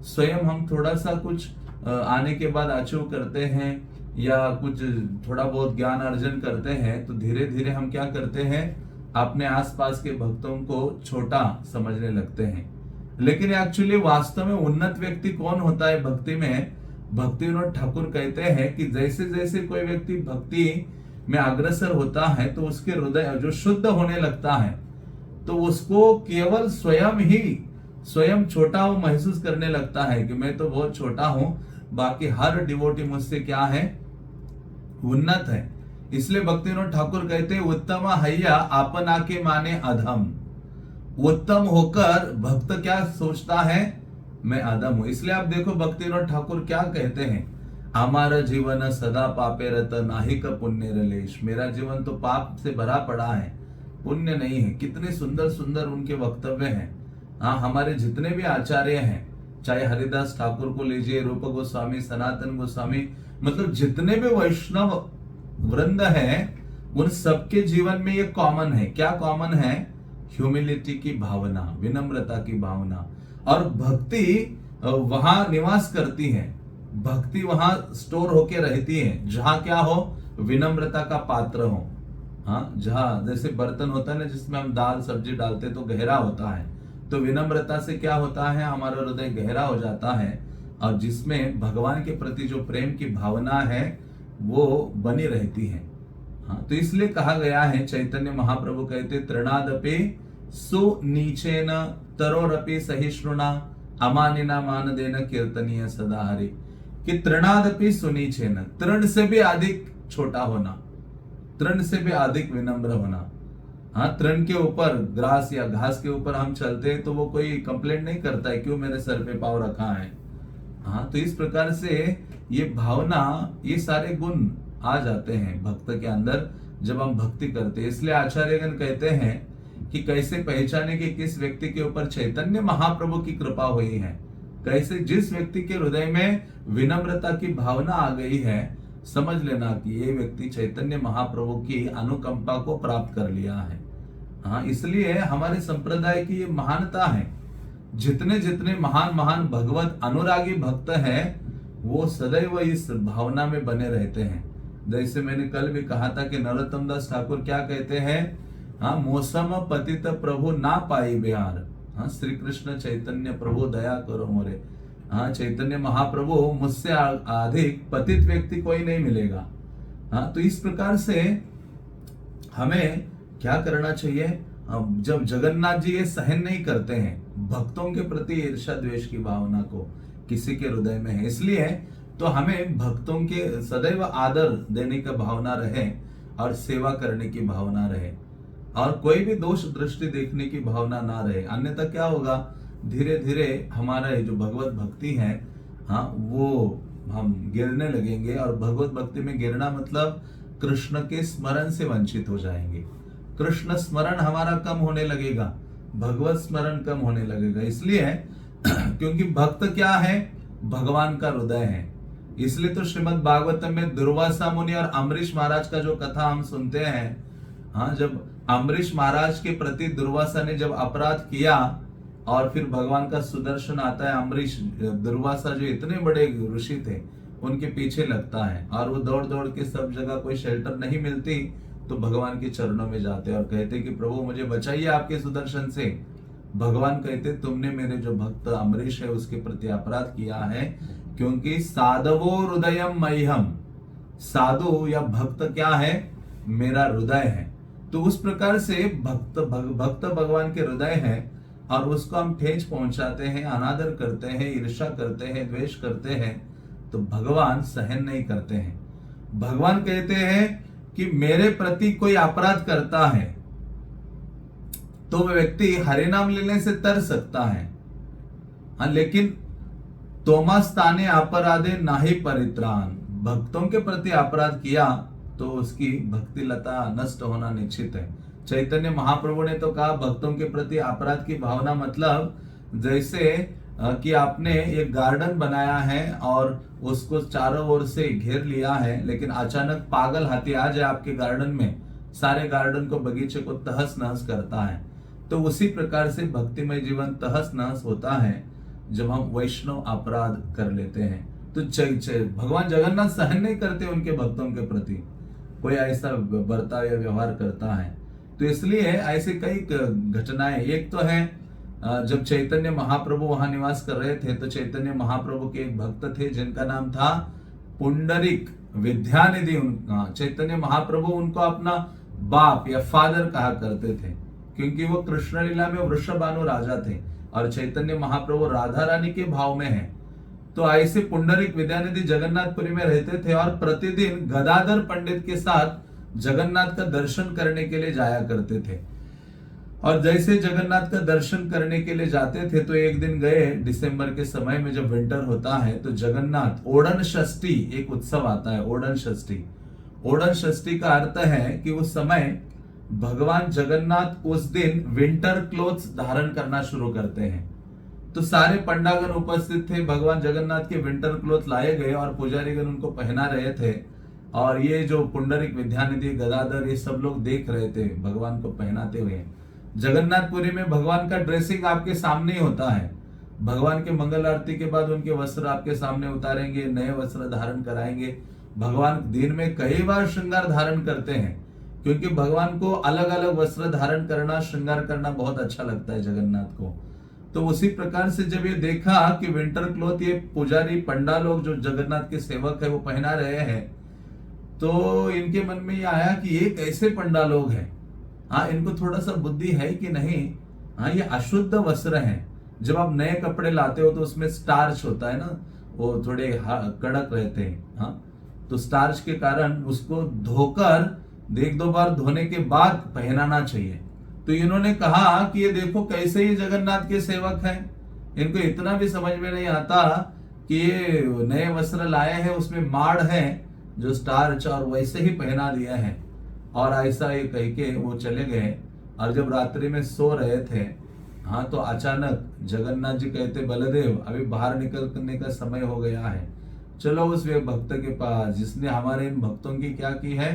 स्वयं हम थोड़ा सा कुछ आने के बाद अचीव करते हैं या कुछ थोड़ा बहुत ज्ञान अर्जन करते हैं, तो धीरे धीरे हम क्या करते हैं, अपने आसपास के भक्तों को छोटा समझने लगते हैं। लेकिन एक्चुअली वास्तव में उन्नत व्यक्ति कौन होता है भक्ति में, भक्ति विनोद ठाकुर कहते हैं कि जैसे जैसे कोई व्यक्ति भक्ति में अग्रसर होता है तो उसके हृदय जो शुद्ध होने लगता है, तो उसको केवल स्वयं छोटा वो महसूस करने लगता है कि मैं तो बहुत छोटा हूं, बाकी हर डिवोटी मुझसे क्या है, उन्नत है। इसलिए भक्ति विनोद ठाकुर कहते हैं उत्तम हैया अपना के माने अधम। उत्तम होकर भक्त क्या सोचता है, मैं आदम हूं। इसलिए आप देखो भक्ति विनोद ठाकुर क्या कहते हैं, हमारा जीवन सदा पापे रत नाही का पुण्य रलेश। मेरा जीवन तो पाप से भरा पड़ा है, पुण्य नहीं है। कितने सुंदर सुंदर उनके वक्तव्य हैं। हाँ, हमारे जितने भी आचार्य हैं, चाहे हरिदास ठाकुर को लीजिए, रूप गोस्वामी, सनातन गोस्वामी, मतलब जितने भी वैष्णव वृंद है, उन सबके जीवन में ये कॉमन है। क्या कॉमन है? ह्यूमिलिटी की भावना, विनम्रता की भावना। और भक्ति वहां निवास करती है, भक्ति वहां स्टोर होके रहती है जहां क्या हो, विनम्रता का पात्र हो। हाँ, जहां जैसे बर्तन होता है ना जिसमें हम दाल सब्जी डालते तो गहरा होता है, तो विनम्रता से क्या होता है, हमारा हृदय गहरा हो जाता है, और जिसमें भगवान के प्रति जो प्रेम की भावना है वो बनी रहती है। हाँ, तो इसलिए कहा गया है, चैतन्य महाप्रभु कहते, तृणादपि सुनीचेन तरोरपि सहिष्णुना अमानिना मान देना कीर्तनीय सदा हरि। कि तृणादपि सुनीचेन, तृण से भी अधिक छोटा होना, तृण से भी अधिक विनम्र होना। हाँ, तृण के ऊपर, ग्रास या घास के ऊपर हम चलते हैं तो वो कोई कंप्लेंट नहीं करता है, क्यों मेरे सर पे पाँव रखा है। हाँ, तो इस प्रकार से ये भावना, ये सारे गुण आ जाते हैं भक्त के अंदर जब हम भक्ति करते हैं। इसलिए आचार्यगण कहते हैं कि कैसे पहचाने कि किस व्यक्ति के ऊपर चैतन्य महाप्रभु की कृपा हुई है। कैसे जिस व्यक्ति के हृदय में विनम्रता की भावना आ गई है, समझ लेना कि ये व्यक्ति चैतन्य महाप्रभु की अनुकंपा को प्राप्त कर लिया है। हाँ, इसलिए हमारे संप्रदाय की ये महानता है। जितने जितने महान महान भगवत अनुरागी भक्त हैं, वो सदैव इस भावना में बने रहते हैं। जैसे मैंने कल भी कहा था कि नरोत्तम दास ठाकुर क्या कहते हैं, हाँ, मौसम पतित प्रभु ना पाई बिहार। हाँ, श्री कृष्ण चैतन्य प्रभु दया करो मोरे। हाँ, चैतन्य महाप्रभु मुझसे अधिक पतित व्यक्ति कोई नहीं मिलेगा। हाँ, तो इस प्रकार से हमें क्या करना चाहिए, जब जगन्नाथ जी ये सहन नहीं करते हैं भक्तों के प्रति ईर्ष्या द्वेष की भावना को किसी के हृदय में है, इसलिए तो हमें भक्तों के सदैव आदर देने का भावना रहे और सेवा करने की भावना रहे, और कोई भी दोष दृष्टि देखने की भावना ना रहे। अन्यथा क्या होगा, धीरे धीरे हमारा जो भगवत भक्ति है, हाँ, वो हम गिरने लगेंगे। और भगवत भक्ति में गिरना मतलब कृष्ण के स्मरण से वंचित हो जाएंगे। कृष्ण स्मरण हमारा कम होने लगेगा, भगवत स्मरण कम होने लगेगा। इसलिए क्योंकि भक्त क्या है, भगवान का हृदय है। इसलिए तो श्रीमद् भागवतम में दुर्वासा मुनि और अम्बरीश महाराज का जो कथा हम सुनते हैं, हाँ, जब अम्बरीश महाराज के प्रति दुर्वासा ने जब अपराध किया और फिर भगवान का सुदर्शन आता है, अम्बरीश, दुर्वासा जो इतने बड़े ऋषि थे उनके पीछे लगता है, और वो दौड़ दौड़ के सब जगह कोई शेल्टर नहीं मिलती तो भगवान के चरणों में जाते और कहते कि प्रभु मुझे बचाइए आपके सुदर्शन से। भगवान कहते तुमने मेरे जो भक्त अम्बरीश है उसके प्रति अपराध किया है, क्योंकि साधवो हृदयम मह्यम, साधु या भक्त क्या है, मेरा हृदय है। तो उस प्रकार से भक्त भगवान के हृदय है, और उसको हम ठेस पहुंचाते हैं, अनादर करते हैं, ईर्ष्या करते हैं, द्वेष करते हैं, तो भगवान सहन नहीं करते हैं। भगवान कहते हैं कि मेरे प्रति कोई अपराध करता है तो वह व्यक्ति हरि नाम लेने से तर सकता है, हाँ, लेकिन तोमा स्थाने अपराधे नाही परित्राण, भक्तों के प्रति अपराध किया तो उसकी भक्ति लता नष्ट होना निश्चित है। चैतन्य महाप्रभु ने तो कहा भक्तों के प्रति अपराध की भावना मतलब जैसे कि आपने एक गार्डन बनाया है और उसको चारों ओर से घेर लिया है, लेकिन अचानक पागल हाथी आ जाए आपके गार्डन में, सारे गार्डन को, बगीचे को तहस नहस करता है। तो उसी प्रकार से भक्तिमय जीवन तहस नहस होता है जब हम वैष्णव अपराध कर लेते हैं। तो भगवान जगन्नाथ सहन नहीं करते उनके भक्तों के प्रति कोई ऐसा बर्ताव या व्यवहार करता है। तो इसलिए ऐसे कई घटनाएं, एक तो है जब चैतन्य महाप्रभु वहां निवास कर रहे थे तो चैतन्य महाप्रभु के एक भक्त थे जिनका नाम था पुंडरिक विद्यानिधि। उनका चैतन्य महाप्रभु उनको अपना बाप या फादर कहा करते थे, क्योंकि वो कृष्ण लीला में वृषभानु राजा थे और चैतन्य महाप्रभु राधा रानी के भाव में है। तो ऐसे पुंडरिक विद्यानिधि जगन्नाथपुरी में रहते थे और प्रतिदिन गदाधर पंडित के साथ जगन्नाथ का दर्शन करने के लिए जाया करते थे। और जैसे जगन्नाथ का दर्शन करने के लिए जाते थे तो एक दिन गए, दिसंबर के समय में जब विंटर होता है तो जगन्नाथ ओड़न षष्ठी एक उत्सव आता है। ओड़न षष्ठी, ओड़न षष्ठी का अर्थ है कि उस समय भगवान जगन्नाथ उस दिन विंटर क्लोथ्स धारण करना शुरू करते हैं। तो सारे पंडागण उपस्थित थे, भगवान जगन्नाथ के विंटर क्लोथ लाए गए और पुजारीगण उनको पहना रहे थे। और ये जो पुंडरीक, विद्यानिधि, गदाधर, ये सब लोग देख रहे थे भगवान को पहनाते हुए। जगन्नाथपुरी में भगवान का ड्रेसिंग आपके सामने ही होता है। भगवान के मंगल आरती के बाद उनके वस्त्र आपके सामने उतारेंगे, नए वस्त्र धारण कराएंगे। भगवान दिन में कई बार श्रृंगार धारण करते हैं, क्योंकि भगवान को अलग अलग वस्त्र धारण करना, श्रृंगार करना बहुत अच्छा लगता है जगन्नाथ को। तो उसी प्रकार से जब ये देखा कि विंटर क्लोथ ये पुजारी, पंडा लोग जो जगन्नाथ के सेवक है वो पहना रहे हैं, तो इनके मन में ये आया कि ये कैसे पंडा लोग हैं। हाँ, इनको थोड़ा सा बुद्धि है कि नहीं। हाँ, ये अशुद्ध वस्त्र हैं। जब आप नए कपड़े लाते हो तो उसमें स्टार्च होता है ना, वो थोड़े कड़क रहते हैं। हाँ, तो स्टार्च के कारण उसको धोकर एक दो बार धोने के बाद पहनाना चाहिए। तो इन्होंने कहा कि ये देखो कैसे ये जगन्नाथ के सेवक हैं, इनको इतना भी समझ में नहीं आता कि ये नए वस्त्र लाए हैं उसमें माड़ है जो स्टार्च, और वैसे ही पहना दिया है। और ऐसा ये कह के वो चले गए। और जब रात्रि में सो रहे थे, हाँ, तो अचानक जगन्नाथ जी कहते, बलदेव अभी बाहर निकलने का समय हो गया है, चलो उस वे भक्त के पास जिसने हमारे इन भक्तों की क्या की है,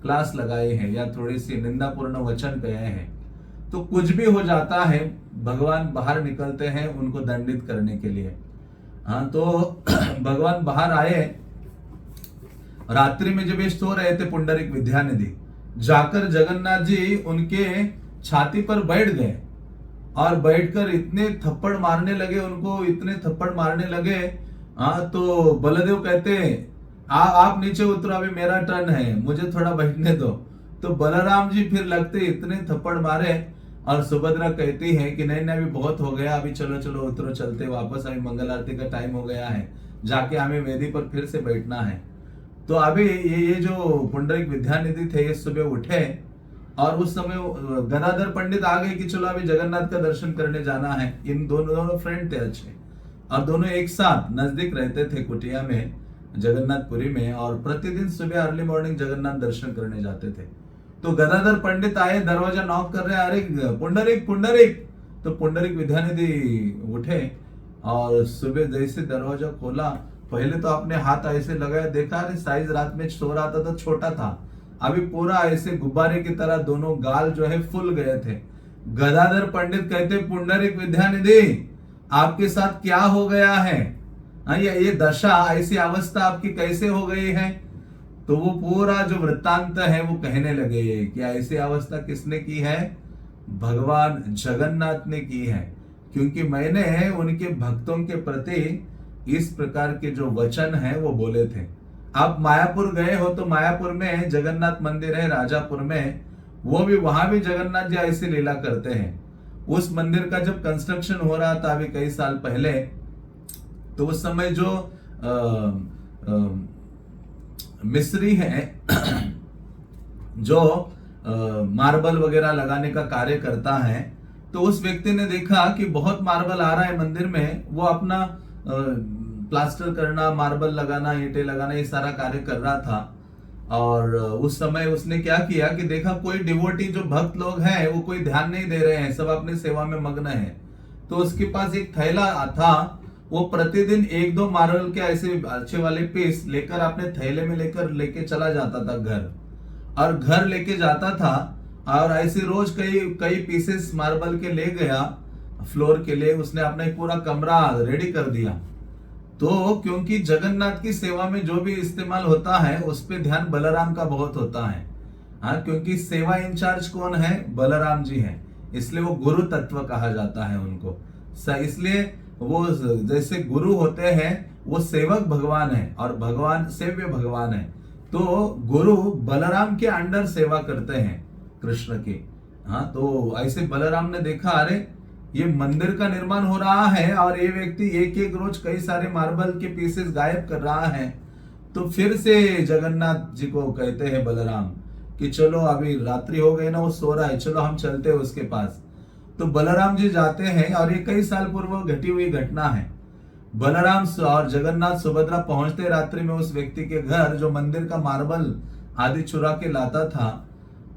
क्लास लगाई है या थोड़ी सी निंदापूर्ण वचन कहे हैं। तो कुछ भी हो जाता है, भगवान बाहर निकलते हैं उनको दंडित करने के लिए। हाँ, तो भगवान बाहर आए। रात्रि में जब ये सो रहे थे पुंडरीक, विद्यानिधि, जाकर जगन्नाथ जी उनके छाती पर बैठ गए और बैठकर इतने थप्पड़ मारने लगे उनको, इतने थप्पड़ मारने लगे। हाँ, तो बलदेव कहते आप नीचे उतरो, अभी मेरा टर्न है, मुझे थोड़ा बैठने दो। तो बलराम जी फिर लगते इतने थप्पड़ मारे। और सुभद्रा कहती है कि नहीं अभी बहुत हो गया, अभी चलो चलो उतरो, चलते वापस, अभी मंगल आरती का टाइम हो गया है, जाके हमें वेदी पर फिर से बैठना है। तो अभी ये जो पुंडरीक विद्यानिधि थे ये सुबह उठे और उस समय गदाधर पंडित आ गए कि चलो अभी जगन्नाथ का दर्शन करने जाना है। इन दोनों फ्रेंड थे अच्छे, और दोनों एक साथ नजदीक रहते थे कुटिया में, जगन्नाथपुरी में, और प्रतिदिन सुबह अर्ली मॉर्निंग जगन्नाथ दर्शन करने जाते थे। तो गदाधर पंडित आए, दरवाजा नॉक कर रहे, अरे पुंडरीक पुंडरीक। तो पुंडरीक विद्यानिधि उठे और सुबह जैसे दरवाजा खोला, पहले तो अपने हाथ ऐसे लगाया, देखा अरे साइज रात में सो रहा था तो छोटा था, अभी पूरा ऐसे गुब्बारे की तरह दोनों गाल जो है फूल गए थे। गदाधर पंडित कहते, पुंडरीक विद्यानिधि आपके साथ क्या हो गया है, ये दशा, ऐसी अवस्था आपकी कैसे हो गई है। तो वो पूरा जो वृत्तांत है वो कहने लगे कि ऐसी अवस्था किसने की है, भगवान जगन्नाथ ने की है, क्योंकि मैंने उनके भक्तों के प्रति इस प्रकार के जो वचन है वो बोले थे। आप मायापुर गए हो तो मायापुर में जगन्नाथ मंदिर है, राजापुर में, वो भी, वहां भी जगन्नाथ जी ऐसी लीला करते हैं। उस मंदिर का जब कंस्ट्रक्शन हो रहा था अभी कई साल पहले, तो उस समय जो मिस्त्री है जो मार्बल वगैरह लगाने का कार्य करता है, तो उस व्यक्ति ने देखा कि बहुत मार्बल आ रहा है मंदिर में, वो अपना प्लास्टर करना, मार्बल लगाना, ईंटें लगाना, ये सारा कार्य कर रहा था। और उस समय उसने क्या किया कि देखा कोई डिवोटी जो भक्त लोग हैं वो कोई ध्यान नहीं दे रहे हैं, सब अपनी सेवा में मग्न हैं। तो उसके पास एक थैला था, वो प्रतिदिन एक दो मार्बल के ऐसे अच्छे वाले पीस लेकर अपने थैले में लेके चला जाता था घर, और घर लेके जाता था, और ऐसे रोज कई पीसेस मार्बल के ले गया फ्लोर के लिए। उसने अपना एक पूरा कमरा रेडी कर दिया। तो क्योंकि जगन्नाथ की सेवा में जो भी इस्तेमाल होता है उस पे ध्यान बलराम का बहुत होता है। हाँ, क्योंकि सेवा इंचार्ज कौन है, बलराम जी हैं, इसलिए वो गुरु तत्व कहा जाता है उनको। इसलिए वो जैसे गुरु होते हैं, वो सेवक भगवान है और भगवान सेव्य भगवान है। तो गुरु बलराम के अंडर सेवा करते हैं कृष्ण की। हाँ, तो ऐसे बलराम ने देखा, अरे ये मंदिर का निर्माण हो रहा है और ये व्यक्ति एक एक रोज कई सारे मार्बल के पीसेस गायब कर रहा है। तो फिर से जगन्नाथ जी को कहते हैं बलराम कि चलो अभी रात्रि हो गई ना, वो सो रहा है, चलो हम चलते हैं उसके पास। तो बलराम जी जाते हैं, और ये कई साल पूर्व घटी हुई घटना है। बलराम और जगन्नाथ सुभद्रा पहुंचते रात्रि में उस व्यक्ति के घर जो मंदिर का मार्बल आदि चुरा के लाता था।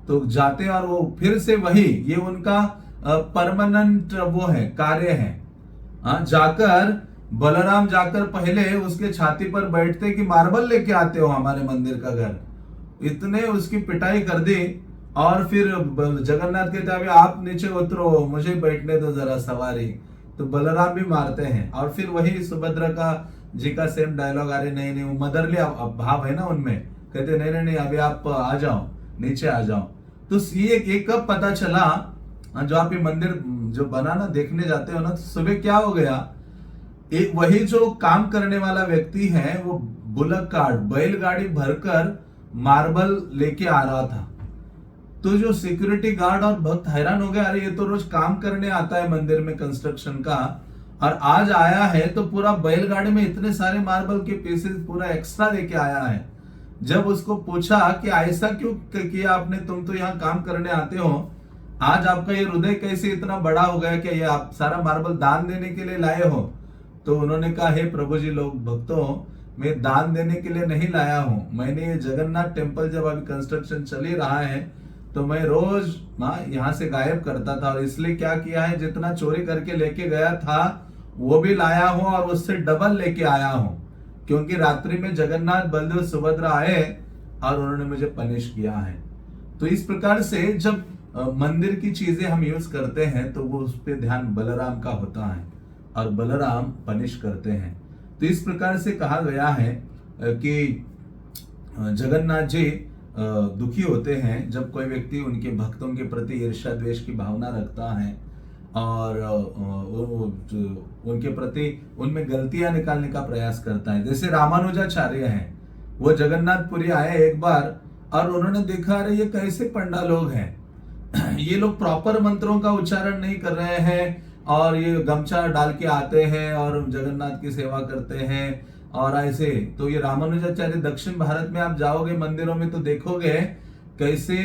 तो जाते, और वो फिर से वही, ये उनका परमानेंट वो है, कार्य है। जाकर बलराम जाकर पहले उसके छाती पर बैठते कि मार्बल लेके आते हो हमारे मंदिर का घर। इतने उसकी पिटाई कर दी, और फिर जगन्नाथ कहते अभी आप नीचे उतरो, मुझे बैठने दो जरा सवारी। तो बलराम भी मारते हैं, और फिर वही सुभद्रा का जी का सेम डायलॉग, अरे नहीं नहीं, वो मदरली भाव है ना उनमें, कहते नहीं नहीं नहीं, अभी आप आ जाओ, नीचे आ जाओ। तो ये कब पता चला, जो आप ये मंदिर जो बनाना देखने जाते हो ना, तो सुबह क्या हो गया, एक वही जो काम करने वाला व्यक्ति है, वो बुलक कार्ट, बैलगाड़ी भरकर मार्बल लेके आ रहा था। तो जो सिक्योरिटी गार्ड और भक्त हैरान हो गए, अरे ये तो रोज काम करने आता है मंदिर में कंस्ट्रक्शन का, और आज आया है तो पूरा बैलगाड़ी में इतने सारे मार्बल के पीसेस पूरा एक्स्ट्रा लेके आया है। जब उसको पूछा कि ऐसा क्यों किया आपने, तुम तो यहाँ काम करने आते हो, आज आपका ये हृदय कैसे इतना बड़ा हो गया कि ये आप सारा मार्बल दान देने के लिए लाए हो। तो उन्होंने कहा, हे प्रभु जी, लोग भक्तों, मैं दान देने के लिए नहीं लाया हूं, मैंने ये जगन्नाथ टेम्पल जब अभी कंस्ट्रक्शन चल ही रहा है तो मैं रोज यहाँ से गायब करता था, और इसलिए क्या किया है, जितना चोरी करके लेके गया था वो भी लाया हूं, और उससे डबल लेके आया हूं, क्योंकि रात्रि में जगन्नाथ बलदेव सुभद्रा आए और उन्होंने मुझे पनिश किया है। तो इस प्रकार से जब मंदिर की चीजें हम यूज करते हैं तो वो उस पर ध्यान बलराम का होता है, और बलराम पनिश करते हैं। तो इस प्रकार से कहा गया है कि जगन्नाथ जी दुखी होते हैं जब कोई व्यक्ति उनके भक्तों के प्रति ईर्ष्या द्वेष की भावना रखता है, और उनके प्रति उनमें गलतियां निकालने का प्रयास करता है। जैसे रामानुजाचार्य हैं, वो जगन्नाथपुरी आए एक बार, और उन्होंने देखा, अरे ये कैसे पंडा लोग हैं, ये लोग प्रॉपर मंत्रों का उच्चारण नहीं कर रहे हैं, और ये गमछा डाल के आते हैं और जगन्नाथ की सेवा करते हैं, और ऐसे। तो ये रामानुजाचार्य, दक्षिण भारत में आप जाओगे मंदिरों में तो देखोगे कैसे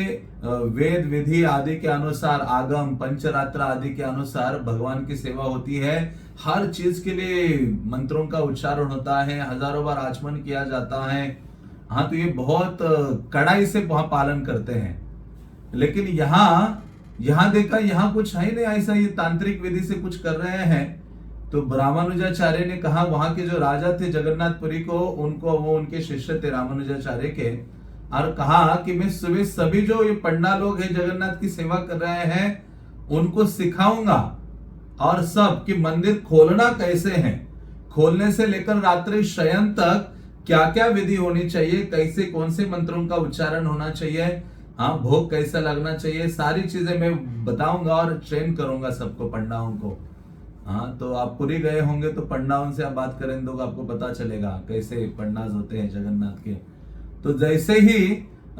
वेद विधि आदि के अनुसार, आगम पंचरात्र आदि के अनुसार भगवान की सेवा होती है। हर चीज के लिए मंत्रों का उच्चारण होता है, हजारों बार आचमन किया जाता है। हाँ, तो ये बहुत कड़ाई से वहां पालन करते हैं। लेकिन यहाँ देखा, यहाँ कुछ है नहीं ऐसा, ये तांत्रिक विधि से कुछ कर रहे हैं। तो रामानुजाचार्य ने कहा, वहां के जो राजा थे जगन्नाथपुरी को, उनको, वो उनके शिष्य थे रामानुजाचार्य के, और कहा कि मैं सुबह सभी जो ये पंडा लोग हैं जगन्नाथ की सेवा कर रहे हैं उनको सिखाऊंगा, और सब कि मंदिर खोलना कैसे है, खोलने से लेकर रात्रि शयन तक क्या क्या विधि होनी चाहिए, कैसे कौन से मंत्रों का उच्चारण होना चाहिए, हाँ, भोग कैसा लगना चाहिए, सारी चीजें मैं बताऊंगा और ट्रेन करूंगा सबको, पंडाओं को। हाँ, तो आप पुरी गए होंगे तो पंडाओं से आप बात करें तो आपको पता चलेगा कैसे पंडाज होते हैं जगन्नाथ के। तो जैसे ही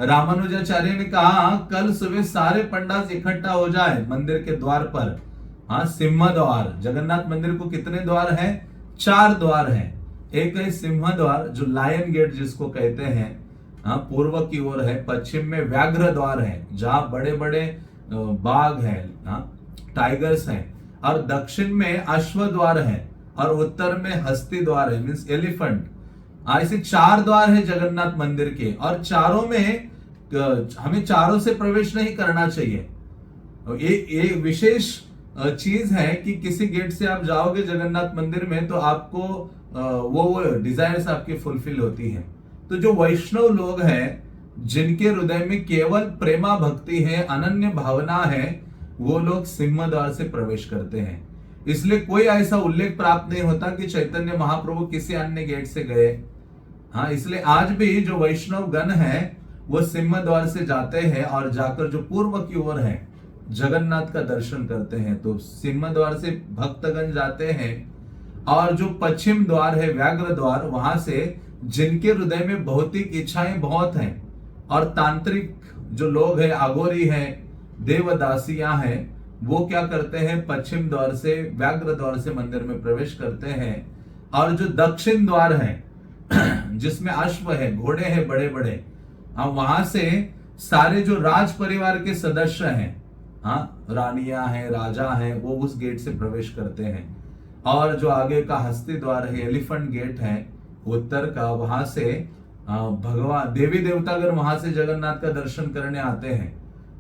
रामानुजाचार्य ने कहा, कल सुबह सारे पंडाज इकट्ठा हो जाए मंदिर के द्वार पर। हाँ, सिंह द्वार, जगन्नाथ मंदिर को कितने द्वार हैं? 4 द्वार हैं। एक है सिंह द्वार, जो लायन गेट जिसको कहते हैं, हाँ, पूर्व की ओर है। पश्चिम में व्याघ्र द्वार है, जहां बड़े बड़े बाघ हैं, हाँ, टाइगर्स हैं। और दक्षिण में अश्व द्वार है, और उत्तर में हस्ती द्वार है, मीन्स एलिफेंट। ऐसे 4 द्वार है जगन्नाथ मंदिर के, और चारों में हमें चारों से प्रवेश नहीं करना चाहिए। ये विशेष चीज है कि किसी गेट से आप जाओगे जगन्नाथ मंदिर में तो आपको वो डिजायर्स आपकी फुलफिल होती है। तो जो वैष्णव लोग हैं, जिनके हृदय में केवल प्रेमा भक्ति है, अनन्य भावना है, वो लोग सिंह द्वार से प्रवेश करते हैं। इसलिए कोई ऐसा उल्लेख प्राप्त नहीं होता कि चैतन्य महाप्रभु किसी अन्य गेट से गए। हाँ, इसलिए आज भी जो वैष्णव गण है वो सिंह द्वार से जाते हैं, और जाकर जो पूर्व की ओर है जगन्नाथ का दर्शन करते हैं। तो सिंह द्वार से भक्तगण जाते हैं, और जो पश्चिम द्वार है व्याघ्र द्वार, वहां से जिनके हृदय में भौतिक इच्छाएं बहुत हैं, और तांत्रिक जो लोग हैं, अघोरी हैं, देवदासियां हैं, वो क्या करते हैं, पश्चिम द्वार से, व्याघ्र द्वार से मंदिर में प्रवेश करते हैं। और जो दक्षिण द्वार है जिसमें अश्व है, घोड़े हैं बड़े बड़े, वहां से सारे जो राज परिवार के सदस्य हैं, हाँ, रानियां हैं, राजा हैं, वो उस गेट से प्रवेश करते हैं। और जो आगे का हस्ती द्वार है, एलिफेंट गेट है उत्तर का, वहां से भगवान देवी देवता अगर वहां से जगन्नाथ का दर्शन करने आते हैं।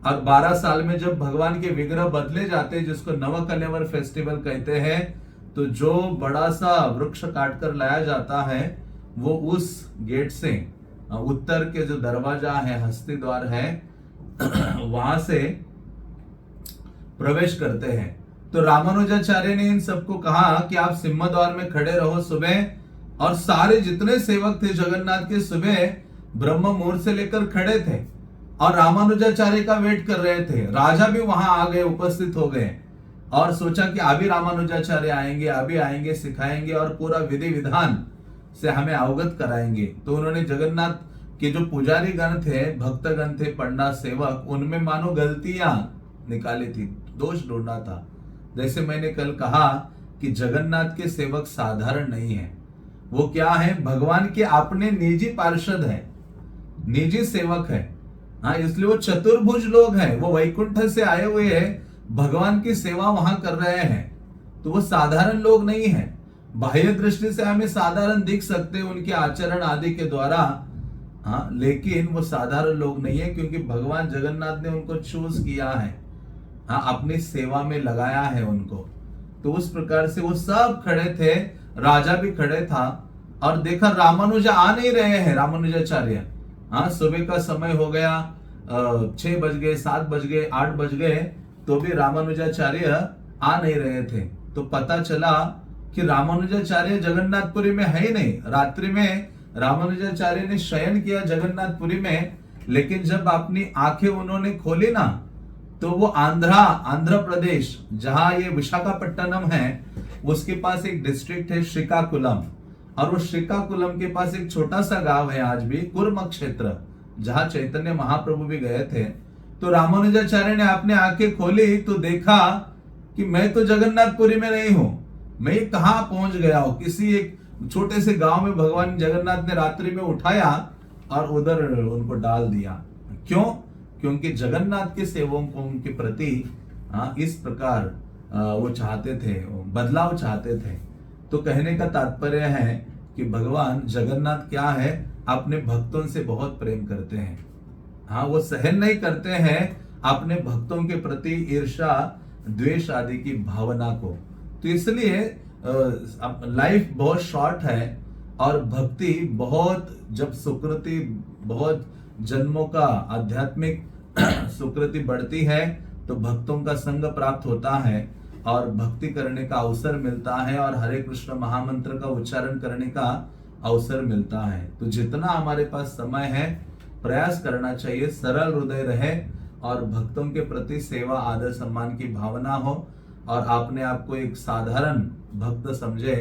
और 12 साल में जब भगवान के विग्रह बदले जाते हैं, जिसको नवकलेवर फेस्टिवल कहते हैं, तो जो बड़ा सा वृक्ष काट कर लाया जाता है वो उस गेट से, उत्तर के जो दरवाजा है, हस्ती द्वार है, वहां से प्रवेश करते हैं। तो रामानुजाचार्य ने इन सबको कहा कि आप सिंह द्वार में खड़े रहो सुबह, और सारे जितने सेवक थे जगन्नाथ के सुबह ब्रह्म मुहूर्त से लेकर खड़े थे और रामानुजाचार्य का वेट कर रहे थे। राजा भी वहां आ गए, उपस्थित हो गए, और सोचा कि अभी रामानुजाचार्य आएंगे, अभी आएंगे, सिखाएंगे और पूरा विधि विधान से हमें अवगत कराएंगे। तो उन्होंने जगन्नाथ के जो पुजारी गण थे, भक्तगण थे, पंडा सेवक, उनमें मानो गलतियां निकाली थी, दोष ढूंढा था। जैसे मैंने कल कहा कि जगन्नाथ के सेवक साधारण नहीं है, वो क्या है, भगवान के अपने निजी पार्षद है, निजी सेवक है। हाँ, इसलिए वो चतुर्भुज लोग हैं, वो वैकुंठ से आए हुए हैं, भगवान की सेवा वहां कर रहे हैं। तो वो साधारण लोग नहीं है। बाह्य दृष्टि से हमें साधारण दिख सकते हैं उनके आचरण आदि के द्वारा, हाँ, लेकिन वो साधारण लोग नहीं है, क्योंकि भगवान जगन्नाथ ने उनको चूज किया है, हाँ, अपनी सेवा में लगाया है उनको। तो उस प्रकार से वो सब खड़े थे, राजा भी खड़े था, और देखा रामानुजा आ नहीं रहे हैं, रामानुजाचार्य। हाँ, सुबह का समय हो गया, 6 बज गए, 7 बज गए, 8 बज गए, तो भी रामानुजाचार्य आ नहीं रहे थे। तो पता चला कि रामानुजाचार्य जगन्नाथपुरी में है ही नहीं। रात्रि में रामानुजाचार्य ने शयन किया जगन्नाथपुरी में, लेकिन जब अपनी आंखें उन्होंने खोली ना, तो वो आंध्र प्रदेश, जहां ये विशाखापट्टनम है, उसके पास एक डिस्ट्रिक्ट है श्रीकाकुलम, और वो श्रीकाकुलम के पास एक छोटा सा गांव है आज भी, कुर्म क्षेत्र, जहां चैतन्य महाप्रभु भी गए थे। तो रामानुजाचार्य ने अपने आंखें खोली तो देखा कि मैं तो जगन्नाथपुरी में नहीं हूं, मैं कहां पहुंच गया हूं। किसी एक छोटे से गांव में भगवान जगन्नाथ ने रात्रि में उठाया और उधर उनको डाल दिया। क्यों? क्योंकि जगन्नाथ के सेवकों के प्रति इस प्रकार वो चाहते थे, बदलाव चाहते थे। तो कहने का तात्पर्य है कि भगवान जगन्नाथ क्या है, अपने भक्तों से बहुत प्रेम करते हैं। हाँ, वो सहन नहीं करते हैं अपने भक्तों के प्रति ईर्ष्या, द्वेष आदि की भावना को। तो इसलिए लाइफ बहुत शॉर्ट है, और भक्ति बहुत, जब सुकृति बहुत जन्मों का आध्यात्मिक सुकृति बढ़ती है, तो भक्तों का संग प्राप्त होता है और भक्ति करने का अवसर मिलता है, और हरे कृष्ण महामंत्र का उच्चारण करने का अवसर मिलता है। तो जितना हमारे पास समय है, प्रयास करना चाहिए, सरल हृदय रहे और भक्तों के प्रति सेवा, आदर, सम्मान की भावना हो, और अपने आप को एक साधारण भक्त समझे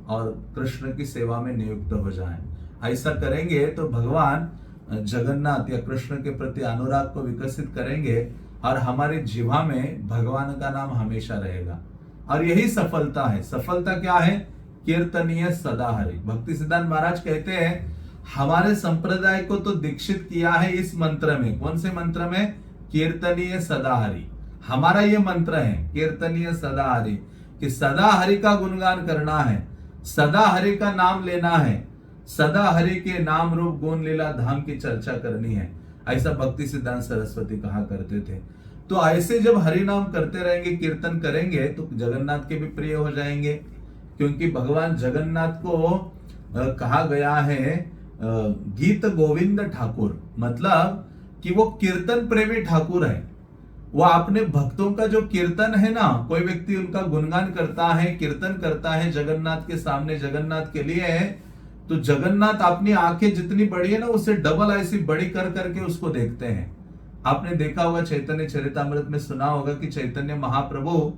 और कृष्ण की सेवा में नियुक्त हो जाए। ऐसा करेंगे तो भगवान जगन्नाथ या कृष्ण के प्रति अनुराग को विकसित करेंगे, और हमारे जीवा में भगवान का नाम हमेशा रहेगा। और यही सफलता है। सफलता क्या है? कीर्तनीय सदा हरि। भक्ति सिद्धांत महाराज कहते हैं, हमारे संप्रदाय को तो दीक्षित किया है इस मंत्र में। कौन से मंत्र में? कीर्तनीय सदा हरि। हमारा ये मंत्र है कीर्तनीय सदा हरि, कि सदा हरि का गुणगान करना है, सदा हरि का नाम लेना है, सदा हरि के नाम रूप गुण लीला धाम की चर्चा करनी है। ऐसा भक्ति सिद्धांत सरस्वती कहा करते थे। तो ऐसे जब हरि नाम करते रहेंगे, कीर्तन करेंगे, तो जगन्नाथ के भी प्रिय हो जाएंगे। क्योंकि भगवान जगन्नाथ को कहा गया है गीत गोविंद ठाकुर, मतलब कि वो कीर्तन प्रेमी ठाकुर है। वो अपने भक्तों का जो कीर्तन है ना, कोई व्यक्ति उनका गुणगान करता है, कीर्तन करता है जगन्नाथ के सामने, जगन्नाथ के लिए, तो जगन्नाथ अपनी आंखें जितनी बड़ी है ना, उससे डबल ऐसी बड़ी कर करके उसको देखते हैं। आपने देखा होगा, चैतन्य चरितामृत में सुना होगा कि चैतन्य महाप्रभु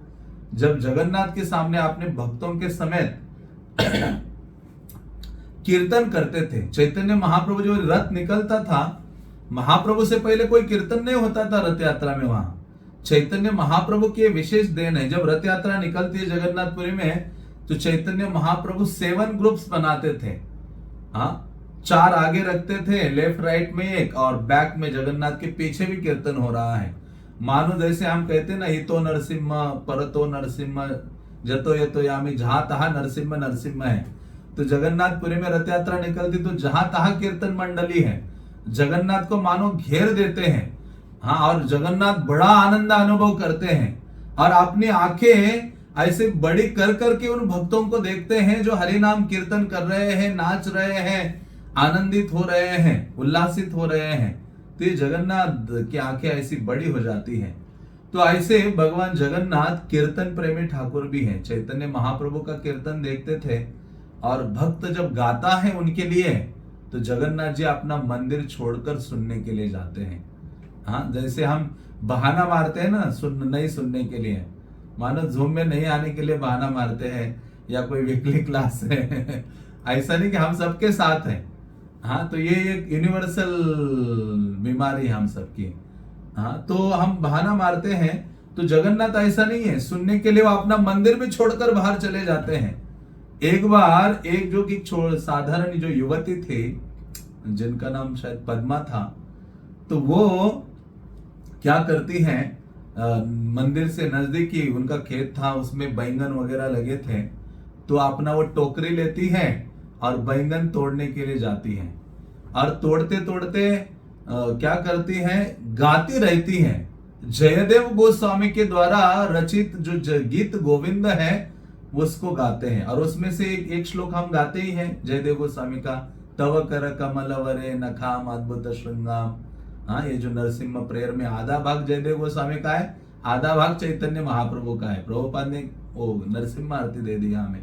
जब जगन्नाथ के सामने अपने भक्तों के समेत कीर्तन करते थे। चैतन्य महाप्रभु जो रथ निकलता था, महाप्रभु से पहले कोई कीर्तन नहीं होता था रथ यात्रा में। वहां चैतन्य महाप्रभु की विशेष देन है। जब रथ यात्रा निकलती है जगन्नाथपुरी में, तो चैतन्य महाप्रभु 7 ग्रुप्स बनाते थे। हाँ, चार आगे रखते थे, लेफ्ट राइट में एक, और बैक में जगन्नाथ के पीछे भी कीर्तन हो रहा है। मानो जैसे हम कहते हैं ना, हितो नरसिम्हा परतो नरसिम्हा जतो यतो यामी, जहां तहा नरसिम्हा नरसिम्हा है। तो जगन्नाथपुरी में रथ यात्रा निकलती तो जहां तहा कीर्तन मंडली है, जगन्नाथ को मानो घेर देते हैं। हाँ, और जगन्नाथ बड़ा आनंद अनुभव करते हैं और अपनी आंखें ऐसे बड़ी कर करके उन भक्तों को देखते हैं जो हरि नाम कीर्तन कर रहे हैं, नाच रहे हैं, आनंदित हो रहे हैं, उल्लासित हो रहे हैं। तो ये जगन्नाथ की आंखें ऐसी बड़ी हो जाती हैं। तो ऐसे भगवान जगन्नाथ कीर्तन प्रेमी ठाकुर भी हैं। चैतन्य महाप्रभु का कीर्तन देखते थे और भक्त जब गाता है उनके लिए, तो जगन्नाथ जी अपना मंदिर छोड़कर सुनने के लिए जाते हैं। हाँ, जैसे हम बहाना मारते हैं ना नहीं सुनने के लिए, मानो जूम में नहीं आने के लिए बहाना मारते हैं, या कोई वीकली क्लास है ऐसा नहीं कि हम सबके साथ हैं। हाँ, तो ये एक यूनिवर्सल बीमारी है हम सबकी। हाँ, तो हम बहाना मारते हैं, तो जगन्नाथ ऐसा नहीं है, सुनने के लिए वो अपना मंदिर भी छोड़कर बाहर चले जाते हैं। एक बार एक जो कि साधारण जो युवती थी जिनका नाम शायद पद्मा था, तो वो क्या करती हैं, मंदिर से नजदीकी उनका खेत था, उसमें बैंगन वगैरह लगे थे, तो अपना वो टोकरी लेती है और बैंगन तोड़ने के लिए जाती है। और तोड़ते तोड़ते क्या करती है, गाती रहती है। जयदेव गोस्वामी के द्वारा रचित जो गीत गोविंद है उसको गाते हैं, और उसमें से एक श्लोक हम गाते ही हैं जयदेव गोस्वामी का, तव कर कमल वरे नखाम अद्भुत श्रृंगाम। हाँ, ये जो नरसिम्हा प्रेयर में आधा भाग जयदेव गोस्वामी का है, आधा भाग चैतन्य महाप्रभु का है। प्रभुपाद ने वो नरसिम्हा आरती दे दिया हमें।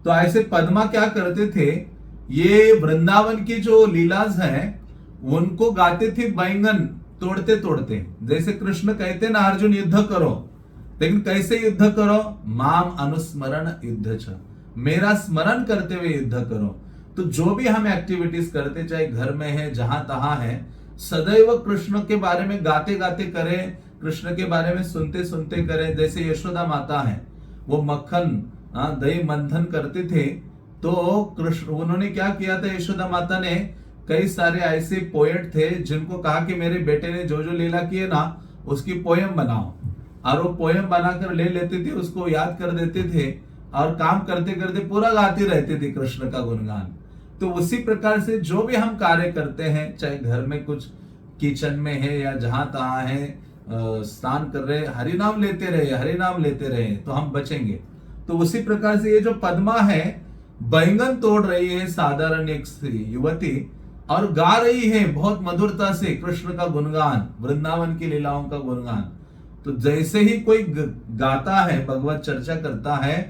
तो ऐसे पद्मा क्या करते थे, ये वृंदावन की जो लीलाज है उनको गाते थे बैंगन तोड़ते तोड़ते। जैसे कृष्ण कहते ना अर्जुन युद्ध करो, लेकिन कैसे युद्ध करो, माम अनुस्मरण युद्ध छ, मेरा स्मरण करते हुए युद्ध करो। तो जो भी हम एक्टिविटीज करते, चाहे घर में है जहां तहां है, सदैव कृष्ण के बारे में गाते गाते करें, कृष्ण के बारे में सुनते सुनते करें। जैसे यशोदा माता है, वो मक्खन दही मंथन करते थे, तो कृष्ण उन्होंने क्या किया था, यशोदा माता ने कई सारे ऐसे पोएट थे जिनको कहा कि मेरे बेटे ने जो जो लीला की है ना उसकी पोयम बनाओ, और वो पोयम बनाकर ले लेते थे, उसको याद कर देते थे और काम करते करते पूरा गाती रहते थे कृष्ण का गुणगान। तो उसी प्रकार से जो भी हम कार्य करते हैं, चाहे घर में कुछ किचन में है या जहां तहां है, स्नान कर रहे, हरि नाम लेते रहे, हरि नाम लेते रहे, तो हम बचेंगे। तो उसी प्रकार से ये जो पद्मा है, बैंगन तोड़ रही है साधारण एक युवती, और गा रही है बहुत मधुरता से कृष्ण का गुणगान, वृंदावन की लीलाओं का गुणगान। तो जैसे ही कोई गाता है, भगवत चर्चा करता है,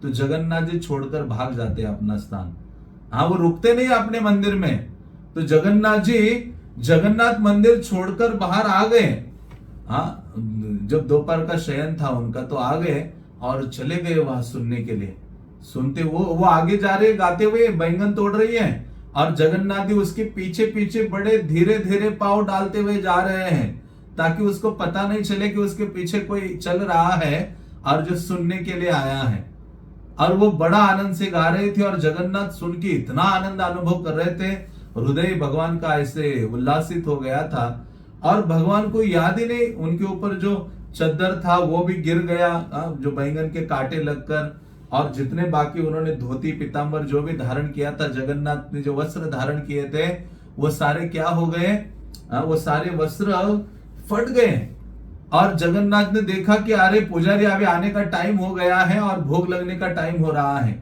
तो जगन्नाथ जी छोड़कर भाग जाते हैं अपना स्थान। हाँ, वो रुकते नहीं अपने मंदिर में। तो जगन्नाथ जी जगन्नाथ मंदिर छोड़कर बाहर आ गए। हाँ, जब दोपहर का शयन था उनका, तो आ गए और चले गए वहां सुनने के लिए। सुनते वो आगे जा रहे, गाते हुए बैंगन तोड़ रही है, और जगन्नाथ जी उसके पीछे पीछे बड़े धीरे धीरे पांव डालते हुए जा रहे हैं, ताकि उसको पता नहीं चले कि उसके पीछे कोई चल रहा है और जो सुनने के लिए आया है। और वो बड़ा आनंद से गा रहे थे, और जगन्नाथ सुन के इतना आनंद अनुभव कर रहे थे, हृदय भगवान का ऐसे उल्लासित हो गया था। और भगवान को याद ही नहीं, उनके ऊपर जो चद्दर था वो भी गिर गया, जो बैंगन के कांटे लगकर, और जितने बाकी उन्होंने धोती पीताम्बर जो भी धारण किया था, जगन्नाथ ने जो वस्त्र धारण किए थे, वो सारे क्या हो गए, वो सारे वस्त्र फट गए। और जगन्नाथ ने देखा कि अरे पुजारी अभी आने का टाइम हो गया है और भोग लगने का टाइम हो रहा है।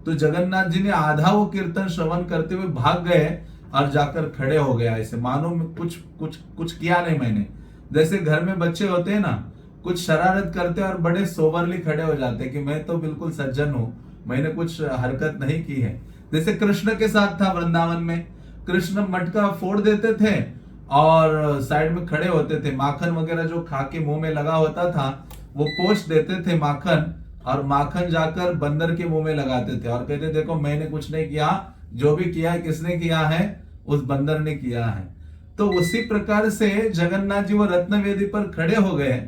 तो जगन्नाथ जी ने आधा वो कीर्तन श्रवण करते हुए भाग गए और जाकर खड़े हो गया, ऐसे मानो कुछ किया नहीं मैंने। जैसे घर में बच्चे होते हैं ना, कुछ शरारत करते और बड़े सोबरली खड़े हो जाते कि मैं तो बिल्कुल सज्जन हूं, मैंने कुछ हरकत नहीं की है। जैसे कृष्ण के साथ था वृंदावन में, कृष्ण मटका फोड़ देते थे और साइड में खड़े होते थे, माखन वगैरह जो खा के मुंह में लगा होता था वो पोंछ देते थे माखन, और माखन जाकर बंदर के मुंह में लगाते थे और कहते देखो मैंने कुछ नहीं किया, जो भी किया है किसने किया है, उस बंदर ने किया है। तो उसी प्रकार से जगन्नाथ जी वो रत्न वेदी पर खड़े हो गए,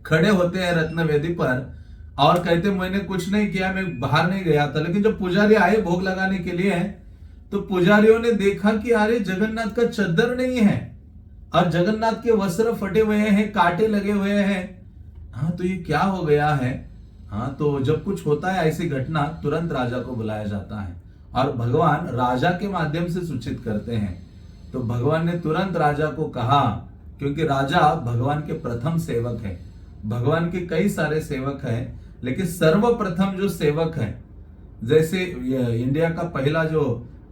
खड़े होते हैं रत्न वेदी पर और कहते मैंने कुछ नहीं किया, मैं बाहर नहीं गया था। लेकिन जब पुजारी आए भोग लगाने के लिए, तो पुजारियों ने देखा कि अरे जगन्नाथ का चद्दर नहीं है और जगन्नाथ के वस्त्र फटे हुए हैं, कांटे लगे हुए हैं। हाँ, तो ये क्या हो गया है। हाँ, तो जब कुछ होता है ऐसी घटना, तुरंत राजा को बुलाया जाता है और भगवान राजा के माध्यम से सूचित करते हैं। तो भगवान ने तुरंत राजा को कहा, क्योंकि राजा भगवान के प्रथम सेवक है। भगवान के कई सारे सेवक हैं, लेकिन सर्वप्रथम जो सेवक है, जैसे इंडिया का पहला जो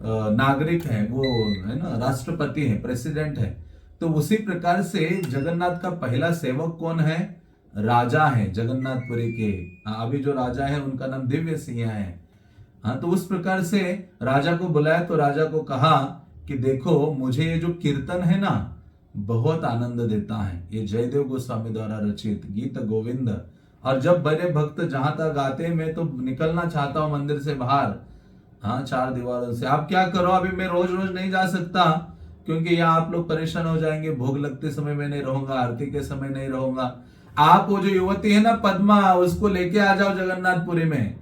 नागरिक है वो है ना राष्ट्रपति है, प्रेसिडेंट है, तो उसी प्रकार से जगन्नाथ का पहला सेवक कौन है? राजा है जगन्नाथपुरी के। अभी जो राजा है उनका नाम दिव्य सिंह है। हाँ, तो उस प्रकार से राजा को बुलाया तो राजा को कहा कि देखो, मुझे ये जो कीर्तन है ना बहुत आनंद देता है, ये जयदेव गोस्वामी द्वारा रचित गीत गोविंद। और जब बड़े भक्त जहां तक गाते, मैं तो निकलना चाहता हूं मंदिर से बाहर, हाँ, चार दीवारों से। आप क्या करो, अभी मैं रोज रोज नहीं जा सकता, क्योंकि यहाँ आप लोग परेशान हो जाएंगे। भोग लगते समय मैं नहीं रहूंगा, आरती के समय नहीं रहूंगा। आप वो जो युवती है ना पद्मा, उसको लेके आ जाओ जगन्नाथपुरी में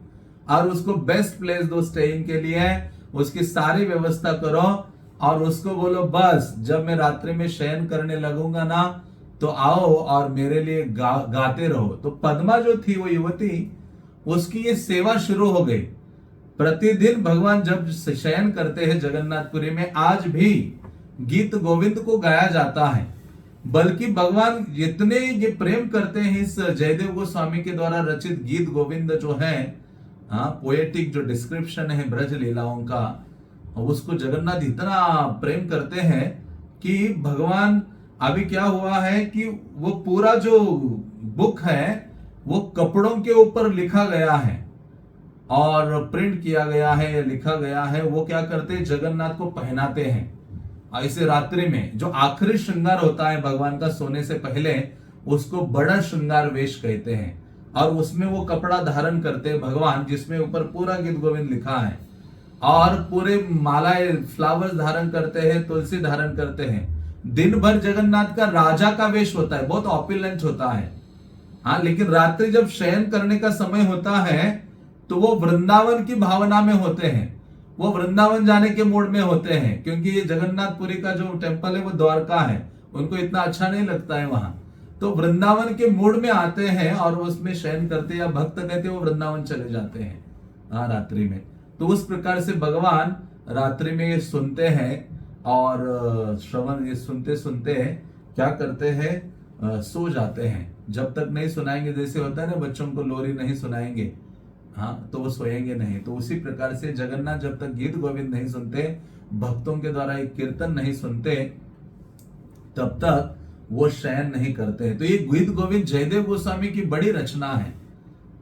और उसको बेस्ट प्लेस दो स्टेइंग के लिए, उसकी सारी व्यवस्था करो और उसको बोलो बस जब मैं रात्रि में शयन करने लगूंगा ना तो आओ और मेरे लिए गाते रहो। तो पद्मा जो थी वो युवती, उसकी ये सेवा शुरू हो गई। प्रतिदिन भगवान जब शयन करते हैं जगन्नाथपुरी में, आज भी गीत गोविंद को गाया जाता है। बल्कि भगवान इतने ये प्रेम करते हैं इस जयदेव गोस्वामी के द्वारा रचित गीत गोविंद जो है, हाँ, पोएटिक जो डिस्क्रिप्शन है ब्रज लीलाओं का, उसको जगन्नाथ इतना प्रेम करते हैं कि भगवान, अभी क्या हुआ है कि वो पूरा जो बुक है वो कपड़ों के ऊपर लिखा गया है और प्रिंट किया गया है, लिखा गया है। वो क्या करते हैं, जगन्नाथ को पहनाते हैं ऐसे रात्रि में। जो आखिरी श्रृंगार होता है भगवान का सोने से पहले, उसको बड़ा श्रृंगार वेश कहते हैं। और उसमें वो कपड़ा धारण करते हैं भगवान, जिसमें ऊपर पूरा गीत गोविंद लिखा है, और पूरे मालाएं फ्लावर्स धारण करते हैं, तुलसी धारण करते हैं। दिन भर जगन्नाथ का राजा का वेश होता है, बहुत ऑपुलेंट होता है। हाँ, लेकिन रात्रि जब शयन करने का समय होता है तो वो वृंदावन की भावना में होते हैं, वो वृंदावन जाने के मूड में होते हैं, क्योंकि ये जगन्नाथपुरी का जो टेम्पल है वो द्वारका है, उनको इतना अच्छा नहीं लगता है वहां। तो वृंदावन के मूड में आते हैं और उसमें शयन करते, या भक्त कहते वो वृंदावन चले जाते हैं हाँ रात्रि में। तो उस प्रकार से भगवान रात्रि में ये सुनते हैं और श्रवण ये सुनते सुनते क्या करते हैं, सो जाते हैं। जब तक नहीं सुनाएंगे, जैसे होता है ना बच्चों को लोरी नहीं सुनाएंगे, हाँ, तो वो सोएंगे नहीं। तो उसी प्रकार से जगन्नाथ जब तक गीत गोविंद नहीं सुनते, भक्तों के द्वारा एक कीर्तन नहीं सुनते, तब तक वो शयन नहीं करते हैं। तो ये गीत गोविंद जयदेव गोस्वामी की बड़ी रचना है।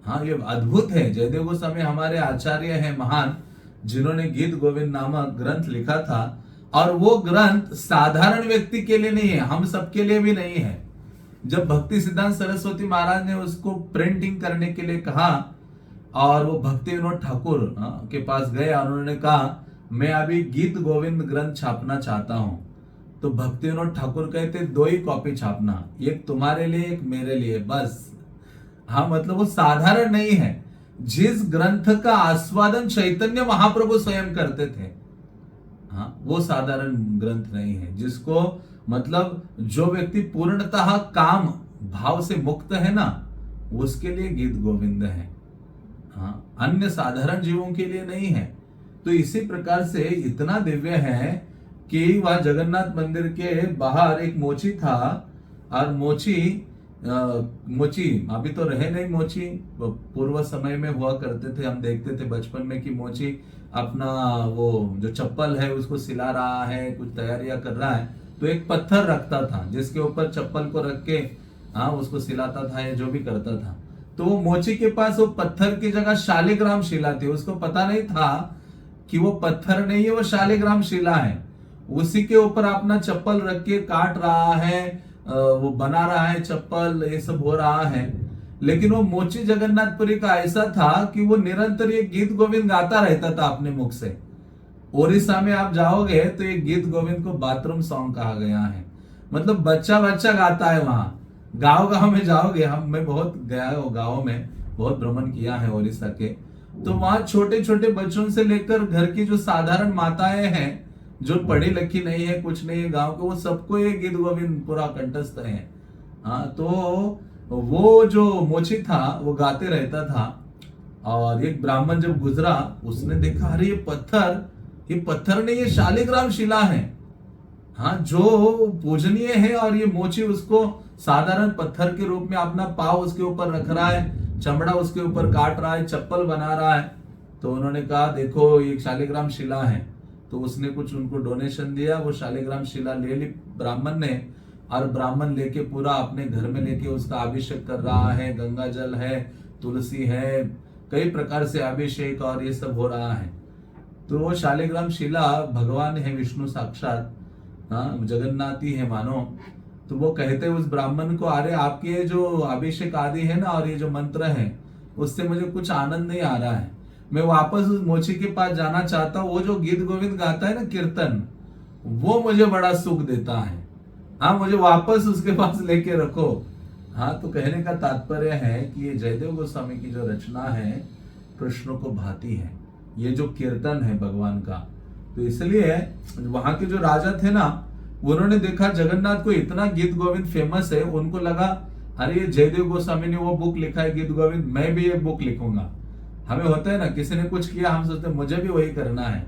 हाँ, ये अद्भुत है। जयदेव गोस्वामी हमारे आचार्य हैं महान, जिन्होंने गीत गोविंद नामक ग्रंथ लिखा था। और वो ग्रंथ साधारण व्यक्ति के लिए नहीं है, हम सबके लिए भी नहीं है। जब भक्ति सिद्धांत सरस्वती महाराज ने उसको प्रिंटिंग करने के लिए कहा और वो भक्ति विनोद ठाकुर के पास गए और उन्होंने कहा मैं अभी गीत गोविंद ग्रंथ छापना चाहता हूं। तो भक्ति विनोद ठाकुर कहते 2 ही कॉपी छापना, एक तुम्हारे लिए एक मेरे लिए, बस। हाँ, मतलब वो साधारण नहीं है। जिस ग्रंथ का आस्वादन चैतन्य महाप्रभु स्वयं करते थे, हाँ, वो साधारण ग्रंथ नहीं है। जिसको मतलब जो व्यक्ति पूर्णतः काम भाव से मुक्त है ना, उसके लिए गीत गोविंद है। हाँ, अन्य साधारण जीवों के लिए नहीं है। तो इसी प्रकार से इतना दिव्य है कि वह जगन्नाथ मंदिर के बाहर एक मोची था, और मोची अभी तो रहे नहीं, मोची पूर्व समय में हुआ करते थे। हम देखते थे बचपन में कि मोची अपना वो जो चप्पल है उसको सिला रहा है, कुछ तैयारियां कर रहा है, तो एक पत्थर रखता था जिसके ऊपर चप्पल को रख के हाँ उसको सिलाता था या जो भी करता था। तो वो मोची के पास वो पत्थर की जगह शालिग्राम शिला थी। उसको पता नहीं था कि वो पत्थर नहीं है, वो शालिग्राम शिला है। उसी के ऊपर अपना चप्पल रख के काट रहा है, वो बना रहा है चप्पल, ये सब हो रहा है। लेकिन वो मोची जगन्नाथपुरी का ऐसा था कि वो निरंतर ये गीत गोविंद गाता रहता था अपने मुख से। ओडिशा में आप जाओगे तो ये गीत गोविंद को बाथरूम सॉन्ग कहा गया है। मतलब बच्चा बच्चा गाता है वहां। गांव गांव में जाओगे, मैं बहुत गया हूँ गाँव में, बहुत भ्रमण किया है ओडिशा के। तो वहां छोटे छोटे बच्चों से लेकर घर की जो साधारण माताएं हैं, जो पढ़ी लिखी नहीं है, कुछ नहीं है गांव के, वो सबको ये गीत गोविंद पूरा कंठस्थ है। हाँ, तो वो जो मोची था वो गाते रहता था। और एक ब्राह्मण जब गुजरा, उसने देखा अरे ये पत्थर नहीं, ये शालिग्राम शिला है। हाँ, जो पूजनीय है, और ये मोची उसको साधारण पत्थर के रूप में अपना पाव उसके ऊपर रख रहा है, चमड़ा उसके ऊपर काट रहा है, चप्पल बना रहा है। तो उन्होंने कहा देखो ये शालिग्राम शिला है। तो उसने कुछ उनको डोनेशन दिया, वो शालिग्राम शिला ले ली ब्राह्मण ने, और ब्राह्मण लेके पूरा अपने घर में लेके उसका अभिषेक कर रहा है। गंगा जल है, तुलसी है, कई प्रकार से अभिषेक और ये सब हो रहा है। तो वो शालिग्राम शिला भगवान है, विष्णु साक्षात, हाँ, जगन्नाथ ही है मानो। तो वो कहते उस ब्राह्मण को, अरे आपके ये जो अभिषेक आदि है ना, और ये जो मंत्र है, उससे मुझे कुछ आनंद नहीं आ रहा है। मैं वापस उस मोची के पास जाना चाहता हूँ। वो जो गीत गोविंद गाता है ना, कीर्तन, वो मुझे बड़ा सुख देता है। हाँ, मुझे वापस उसके पास लेके रखो। हाँ, तो कहने का तात्पर्य है कि ये जयदेव गोस्वामी की जो रचना है कृष्ण को भाती है, ये जो कीर्तन है भगवान का। तो इसलिए वहां के जो राजा थे ना, उन्होंने देखा जगन्नाथ को इतना गीत गोविंद फेमस है, उनको लगा अरे ये जयदेव गोस्वामी ने वो बुक लिखा है गीत गोविंद, मैं भी ये बुक लिखूंगा। हमें होता है ना, किसी ने कुछ किया, हम सोचते मुझे भी वही करना है।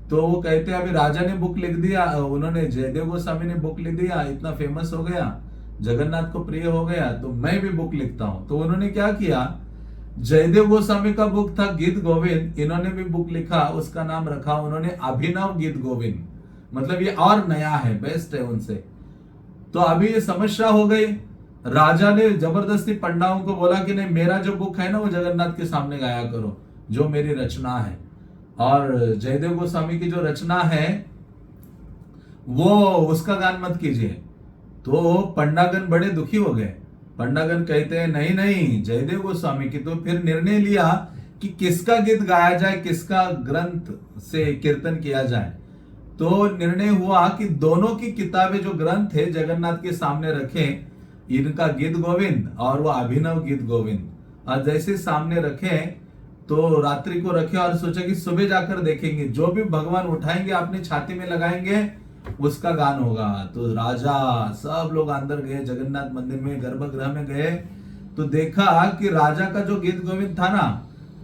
तो वो कहते हैं अभी राजा ने बुक लिख दिया, उन्होंने जयदेव गोस्वामी ने बुक लिख दिया, इतना फेमस हो गया, जगन्नाथ को प्रिय हो गया, तो मैं भी बुक लिखता हूं। तो उन्होंने क्या किया, जयदेव गोस्वामी का बुक था गीत गोविंद, इन्होंने भी बुक लिखा, उसका नाम रखा उन्होंने अभिनव गीत गोविंद। मतलब ये और नया है, बेस्ट है उनसे। तो अभी ये समस्या हो गई, राजा ने जबरदस्ती पंडाओं को बोला कि नहीं, मेरा जो बुक है ना वो जगन्नाथ के सामने गाया करो, जो मेरी रचना है। और जयदेव गोस्वामी की जो रचना है वो उसका गान मत कीजिए। तो पंडागण बड़े दुखी हो गए। पंडागण कहते हैं नहीं नहीं, जयदेव गोस्वामी की। तो फिर निर्णय लिया कि किसका गीत गाया जाए, किसका ग्रंथ से कीर्तन किया जाए। तो निर्णय हुआ कि दोनों की किताबें जो ग्रंथ है जगन्नाथ के सामने रखें, इनका गीत गोविंद और वो अभिनव गीत गोविंद। और जैसे सामने रखे तो रात्रि को रखे और सोचा कि सुबह जाकर देखेंगे, जो भी भगवान उठाएंगे अपने छाती में लगाएंगे उसका गान होगा। तो राजा सब लोग अंदर गए, जगन्नाथ मंदिर में गर्भगृह में गए, तो देखा कि राजा का जो गीत गोविंद था ना,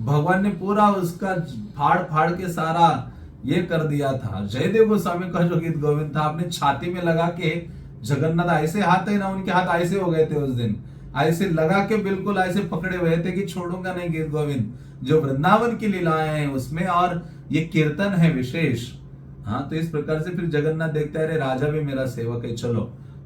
भगवान ने पूरा उसका फाड़ फाड़ के सारा ये कर दिया था। जयदेव गोस्वामी का जो गीत गोविंद था अपने छाती में लगा के, जगन्नाथ ऐसे हाथ है ना, उनके हाथ ऐसे हो गए थे उस दिन, ऐसे लगा के बिल्कुल ऐसे पकड़े हुए थे कि छोड़ूंगा नहीं गीत गोविंद, जो वृंदावन की लीलाएं हैं उसमें, और ये कीर्तन है विशेष। हाँ, तो इस प्रकार से फिर जगन्नाथ देखता है अरे राजा भी मेरा सेवक है, चलो।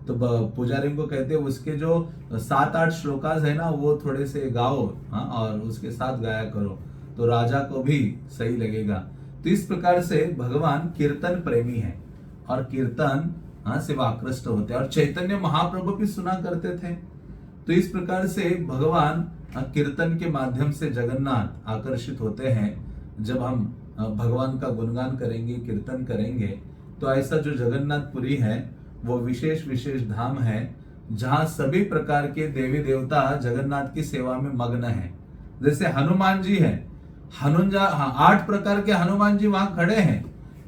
तो पुजारी को कहते हैं उसके जो 7-8 श्लोकास है ना वो थोड़े से गाओ, हाँ, और उसके साथ गाया करो, तो राजा को भी सही लगेगा। तो इस प्रकार से भगवान कीर्तन प्रेमी है, और कीर्तन हाँ से आकृष्ट होते हैं, और चैतन्य महाप्रभु भी सुना करते थे। तो इस प्रकार से भगवान कीर्तन के माध्यम से जगन्नाथ आकर्षित होते हैं। जब हम भगवान का गुणगान करेंगे, कीर्तन करेंगे, तो ऐसा जो जगन्नाथपुरी है वो विशेष विशेष धाम है, जहां सभी प्रकार के देवी देवता जगन्नाथ की सेवा में मग्न हैं। जैसे हनुमान जी है, 8 प्रकार के हनुमान जी वहां खड़े हैं,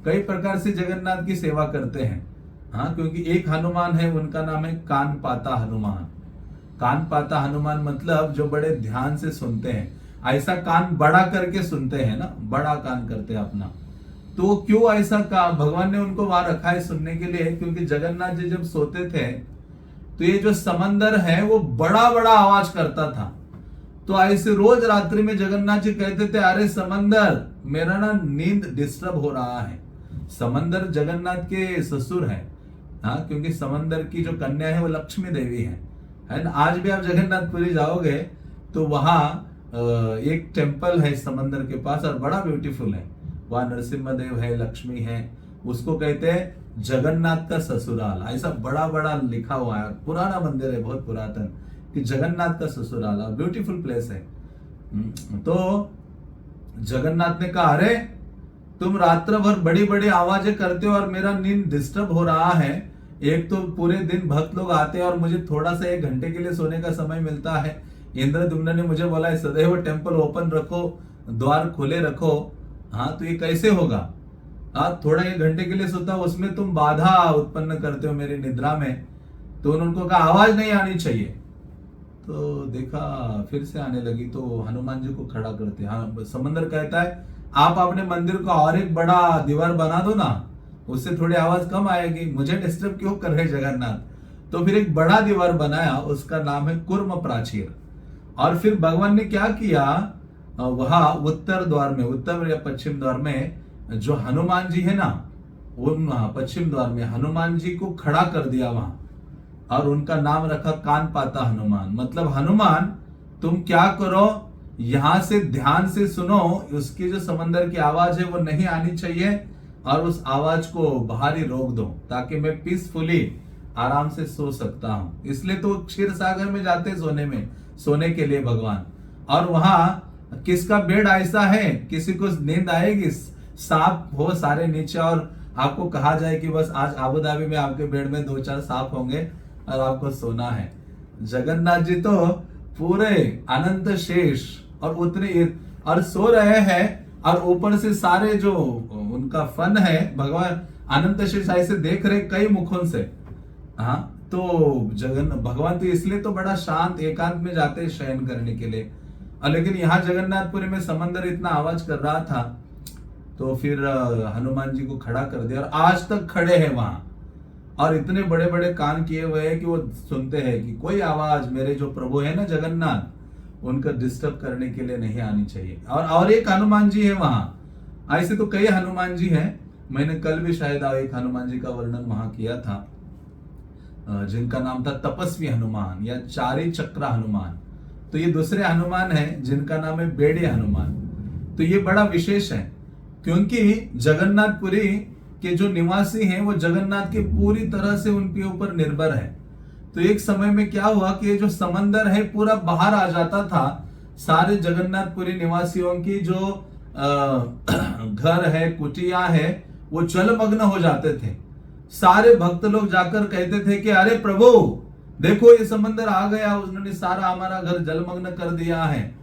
कई प्रकार से जगन्नाथ की सेवा करते हैं। हाँ, क्योंकि एक हनुमान है, उनका नाम है कान पाता हनुमान। कान पाता हनुमान मतलब जो बड़े ध्यान से सुनते हैं, ऐसा कान बड़ा करके सुनते हैं ना, बड़ा कान करते हैं अपना। तो क्यों ऐसा भगवान ने उनको वहां रखा है सुनने के लिए, क्योंकि जगन्नाथ जी जब सोते थे तो ये जो समंदर है वो बड़ा बड़ा आवाज करता था। तो ऐसे रोज रात्रि में जगन्नाथ जी कहते थे अरे समंदर, मेरा ना नींद डिस्टर्ब हो रहा है। समंदर जगन्नाथ के ससुर है, हाँ, क्योंकि समंदर की जो कन्या है वो लक्ष्मी देवी है ना। आज भी आप जगन्नाथपुरी जाओगे तो वहां एक टेम्पल है समंदर के पास, और बड़ा ब्यूटीफुल है। वहां नरसिम्हा देव है, लक्ष्मी है, उसको कहते हैं जगन्नाथ का ससुराल। ऐसा बड़ा बड़ा लिखा हुआ है, पुराना मंदिर है, बहुत पुरातन, कि जगन्नाथ का ससुराल, ब्यूटीफुल प्लेस है। तो जगन्नाथ ने कहा अरे तुम रात्र भर बड़ी बड़ी आवाजें करते हो और मेरा नींद डिस्टर्ब हो रहा है। एक तो पूरे दिन भक्त लोग आते हैं और मुझे थोड़ा सा 1 घंटे के लिए सोने का समय मिलता है। इंद्रद्युम्न ने मुझे बोला है सदैव टेम्पल ओपन रखो, द्वार खोले रखो, हाँ तो ये कैसे होगा? हाँ, थोड़ा 1 घंटे के लिए सोता, उसमें तुम बाधा उत्पन्न करते हो मेरी निद्रा में। तो उनको कहा आवाज नहीं आनी चाहिए। तो देखा फिर से आने लगी, तो हनुमान जी को खड़ा करते। हाँ, समंदर कहता है आप अपने मंदिर को और एक बड़ा दीवार बना दो ना, उससे थोड़ी आवाज कम आएगी, मुझे डिस्टर्ब क्यों कर रहे जगन्नाथ। तो फिर एक बड़ा दीवार बनाया, उसका नाम है कुर्म प्राचीर। और फिर भगवान ने क्या किया, वहां उत्तर द्वार में, उत्तर या पश्चिम द्वार में जो हनुमान जी है ना, उन पश्चिम द्वार में हनुमान जी को खड़ा कर दिया वहां, और उनका नाम रखा कान पाता हनुमान। मतलब हनुमान तुम क्या करो, यहां से ध्यान से सुनो, उसकी जो समंदर की आवाज है वो नहीं आनी चाहिए, और उस आवाज को बाहर ही रोक दो, ताकि मैं पीसफुली आराम से सो सकता हूं। इसलिए तो क्षीर सागर में जाते सोने के लिए भगवान। और वहां किसका बेड ऐसा है, किसी को नींद आएगी, सांप हो सारे नीचे, और आपको कहा जाए कि बस आज आबू धाबी में आपके बेड में 2-4 सांप होंगे और आपको सोना है। जगन्नाथ जी तो पूरे अनंत शेष और उतने और सो रहे हैं, और ऊपर से सारे जो उनका फन है, भगवान अनंत शेष ऐसे देख रहे कई मुखों से। हाँ, तो भगवान तो इसलिए तो बड़ा शांत एकांत में जाते हैं शयन करने के लिए। लेकिन यहाँ जगन्नाथपुरी में समंदर इतना आवाज कर रहा था, तो फिर हनुमान जी को खड़ा कर दिया, और आज तक खड़े हैं वहां, और इतने बड़े बड़े कान किए हुए हैं कि वो सुनते हैं कि कोई आवाज मेरे जो प्रभु है ना जगन्नाथ, उनका डिस्टर्ब करने के लिए नहीं आनी चाहिए। और एक हनुमान जी है वहां, ऐसे तो कई हनुमान जी हैं। मैंने कल भी शायद एक हनुमान जी का वर्णन वहां किया था, जिनका नाम था तपस्वी हनुमान या चारी चक्र हनुमान। तो ये दूसरे हनुमान हैं जिनका नाम है बेड़े हनुमान। तो ये बड़ा विशेष है, क्योंकि जगन्नाथपुरी के जो निवासी हैं वो जगन्नाथ के पूरी तरह से उनके ऊपर निर्भर है। तो एक समय में क्या हुआ कि ये जो समंदर है पूरा बाहर आ जाता था, सारे जगन्नाथपुरी निवासियों की जो घर है, कुटिया है, वो जलमग्न हो जाते थे। सारे भक्त लोग जाकर कहते थे कि अरे प्रभु देखो ये समंदर आ गया, उन्होंने सारा हमारा घर जलमग्न कर दिया है।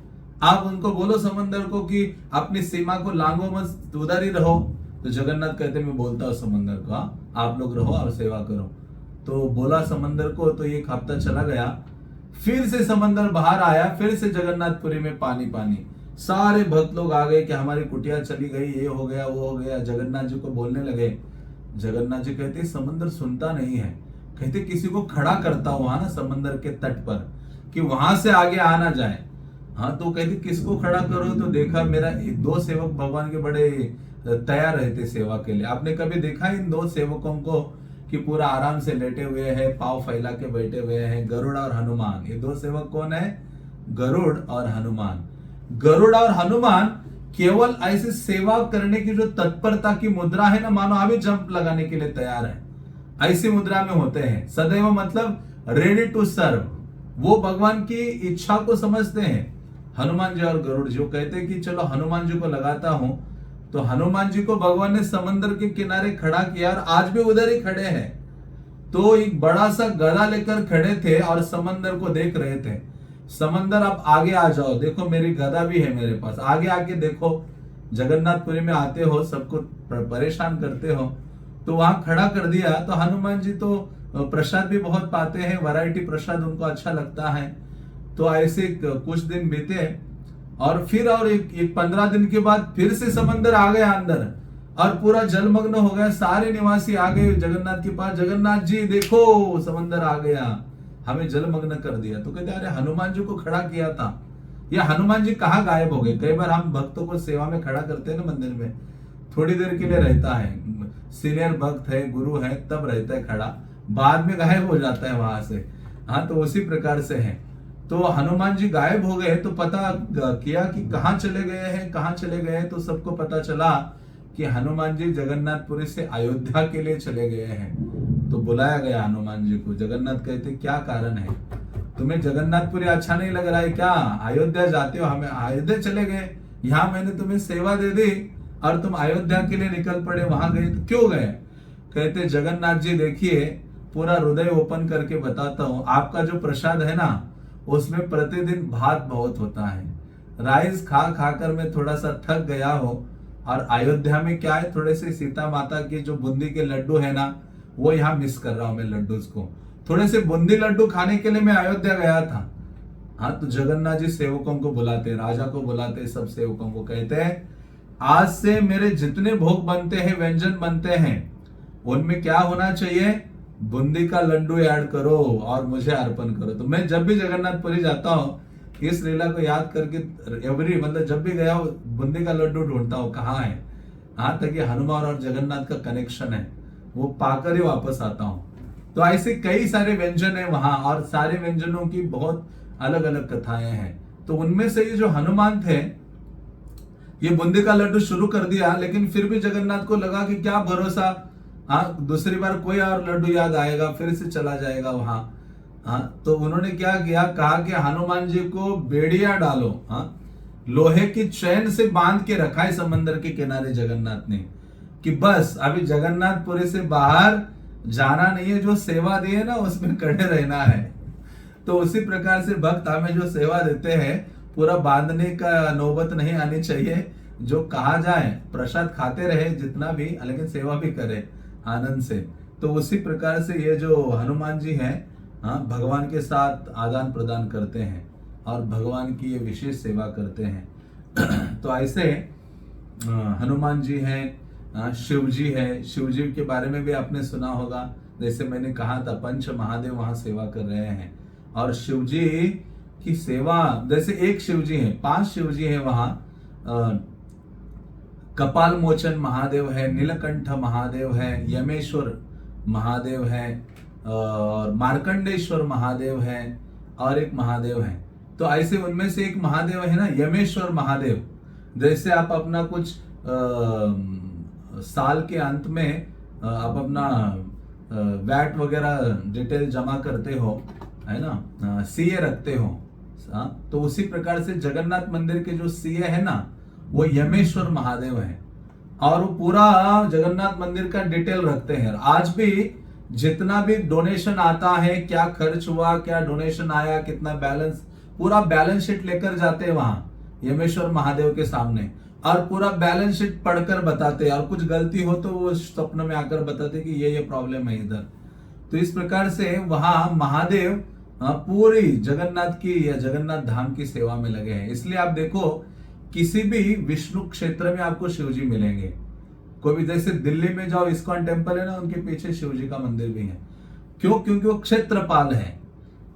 आप उनको बोलो समंदर को कि अपनी सीमा को लांघो मत, उधर ही रहो। तो जगन्नाथ कहते मैं बोलता हूँ समंदर को, आप लोग रहो और सेवा करो। तो बोला समंदर को, तो 1 हफ्ता चला गया, फिर से समंदर बाहर आया, फिर से जगन्नाथपुरी में पानी पानी। सारे भक्त लोग आ गए कि हमारी कुटिया चली गई, ये हो गया वो हो गया। जगन्नाथ जी को बोलने लगे। जगन्नाथ जी कहते समंदर सुनता नहीं है, कहते किसी को खड़ा करता हूं ना समंदर के तट पर, कि वहां से आगे आ ना जाए। हाँ, तो कहते किसको खड़ा करो, तो देखा मेरा 2 सेवक भगवान के बड़े तैयार रहते सेवा के लिए। आपने कभी देखा इन 2 सेवकों को कि पूरा आराम से लेटे हुए हैं, पांव फैला के बैठे हुए हैं, गरुड़ और हनुमान। ये 2 सेवक कौन है? गरुड़ और हनुमान। गरुड़ और हनुमान केवल ऐसे सेवा करने की जो तत्परता की मुद्रा है ना, मानो अभी जंप लगाने के लिए तैयार है, ऐसी मुद्रा में होते हैं सदैव, मतलब रेडी टू सर्व। वो भगवान की इच्छा को समझते हैं। हनुमान जी और गरुड़ जी कहते हैं कि चलो हनुमान जी को लगाता हूं। तो हनुमान जी को भगवान ने समंदर के किनारे खड़ा किया, और आज भी उधर ही खड़े हैं। तो एक बड़ा सा गदा लेकर खड़े थे और समंदर को देख रहे थे। समंदर आप आगे आ जाओ, देखो मेरी गदा भी है मेरे पास, आगे आके देखो। जगन्नाथपुरी में आते हो, सबको परेशान करते हो, तो वहां खड़ा कर दिया। तो हनुमान जी तो प्रसाद भी बहुत पाते हैं, वैरायटी प्रसाद उनको अच्छा लगता है। तो ऐसे कुछ दिन बीते, और फिर और एक 15 दिन के बाद फिर से समंदर आ गया अंदर, और पूरा जलमग्न हो गया। सारे निवासी आ गए जगन्नाथ के पास, जगन्नाथ जी देखो समंदर आ गया, हमें जलमग्न कर दिया। तो कहते अरे हनुमान जी को खड़ा किया था, या हनुमान जी कहाँ गायब हो गए। कई बार हम भक्तों को सेवा में खड़ा करते हैं ना मंदिर में, थोड़ी देर के लिए रहता है, सीनियर भक्त है, गुरु है, तब रहता है खड़ा, बाद में गायब हो जाता है वहां से। हाँ, तो उसी प्रकार से है। तो हनुमान जी गायब हो गए, तो पता किया कि कहाँ चले गए हैं, कहाँ चले गए हैं। तो सबको पता चला कि हनुमान जी जगन्नाथपुरी से अयोध्या के लिए चले गए हैं। तो बुलाया गया हनुमान जी को। जगन्नाथ कहते क्या कारण है, तुम्हें जगन्नाथपुरी अच्छा नहीं लग रहा है क्या? अयोध्या जाते हो, हमें अयोध्या चले गए, यहाँ मैंने तुम्हें सेवा दे दी और तुम अयोध्या के लिए निकल पड़े, वहां गए। तो क्यों गए? कहते जगन्नाथ जी देखिए, पूरा हृदय ओपन करके बताता हूँ, आपका जो प्रसाद है ना, उसमें प्रतिदिन भात बहुत होता है, राइस खा खाकर मैं थोड़ा सा थक गया हूँ। और अयोध्या में क्या है, थोड़े से सीता माता के जो बूंदी के लड्डू है ना, वो यहाँ मिस कर रहा हूँ मैं लड्डू को। थोड़े से बूंदी लड्डू खाने के लिए मैं अयोध्या गया था। हाँ, तो जगन्नाथ जी सेवकों को बुलाते, राजा को बुलाते, सब सेवकों को कहते हैं आज से मेरे जितने भोग बनते हैं, व्यंजन बनते हैं, उनमें क्या होना चाहिए, बूंदी का लड्डू ऐड करो और मुझे अर्पण करो। तो मैं जब भी जगन्नाथपुरी जाता हूँ इस लीला को याद करके मतलब जब भी गया बूंदी का लड्डू ढूंढता हूँ कहाँ है। हाँ, तक ये हनुमान और जगन्नाथ का कनेक्शन है, वो पाकर ही वापस आता हूँ। तो ऐसे कई सारे व्यंजन है वहां, और सारे व्यंजनों की बहुत अलग अलग कथाएं हैं। तो उनमें से ये जो हनुमान थे, ये बूंदी का लड्डू शुरू कर दिया, लेकिन फिर भी जगन्नाथ को लगा कि क्या भरोसा, हाँ दूसरी बार कोई और लड्डू याद आएगा, फिर से चला जाएगा वहां। हाँ, तो उन्होंने क्या किया, कहा कि हनुमान जी को बेड़िया डालो। हाँ, लोहे की चैन से बांध के रखा है समंदर के किनारे जगन्नाथ ने, कि बस अभी जगन्नाथपुरी से बाहर जाना नहीं है, जो सेवा दी है ना उसमें खड़े रहना है। तो उसी प्रकार से भक्त हमें जो सेवा देते हैं, पूरा बांधने का नौबत नहीं आनी चाहिए। जो कहा जाए प्रसाद खाते रहे जितना भी, लेकिन सेवा भी करे आनंद से। तो उसी प्रकार से ये जो हनुमान जी हैं, हाँ, भगवान के साथ आदान प्रदान करते हैं और भगवान की ये विशेष सेवा करते हैं। तो ऐसे हनुमान जी हैं, शिव जी है। शिव जी के बारे में भी आपने सुना होगा, जैसे मैंने कहा था पंच महादेव वहां सेवा कर रहे हैं। और शिव जी की सेवा, जैसे एक शिव जी है, 5 शिव जी है वहां। कपाल मोचन महादेव है, नीलकंठ महादेव है, यमेश्वर महादेव है, और मार्कंडेश्वर महादेव है, और एक महादेव है। तो ऐसे उनमें से एक महादेव है ना यमेश्वर महादेव। जैसे आप अपना कुछ साल के अंत में आप अपना वैट वगैरह डिटेल जमा करते हो, है ना, सीए रखते हो। तो उसी प्रकार से जगन्नाथ मंदिर के जो सीए है ना, वो यमेश्वर महादेव है, और वो पूरा जगन्नाथ मंदिर का डिटेल रखते हैं। आज भी जितना भी डोनेशन आता है, क्या खर्च हुआ, क्या डोनेशन आया, कितना बैलेंस, पूरा बैलेंस शीट लेकर जाते हैं वहां यमेश्वर महादेव के सामने, और पूरा बैलेंस शीट पढ़कर बताते हैं। और कुछ गलती हो तो वो स्वप्न में आकर बताते कि ये प्रॉब्लम है इधर। तो इस प्रकार से वहां महादेव पूरी जगन्नाथ की या जगन्नाथ धाम की सेवा में लगे हैं। इसलिए आप देखो किसी भी विष्णु क्षेत्र में आपको शिवजी मिलेंगे। कोई भी, जैसे दिल्ली में जाओ इस्कॉन टेम्पल है ना, उनके पीछे शिवजी का मंदिर भी है। क्यों? क्योंकि वो क्षेत्रपाल है।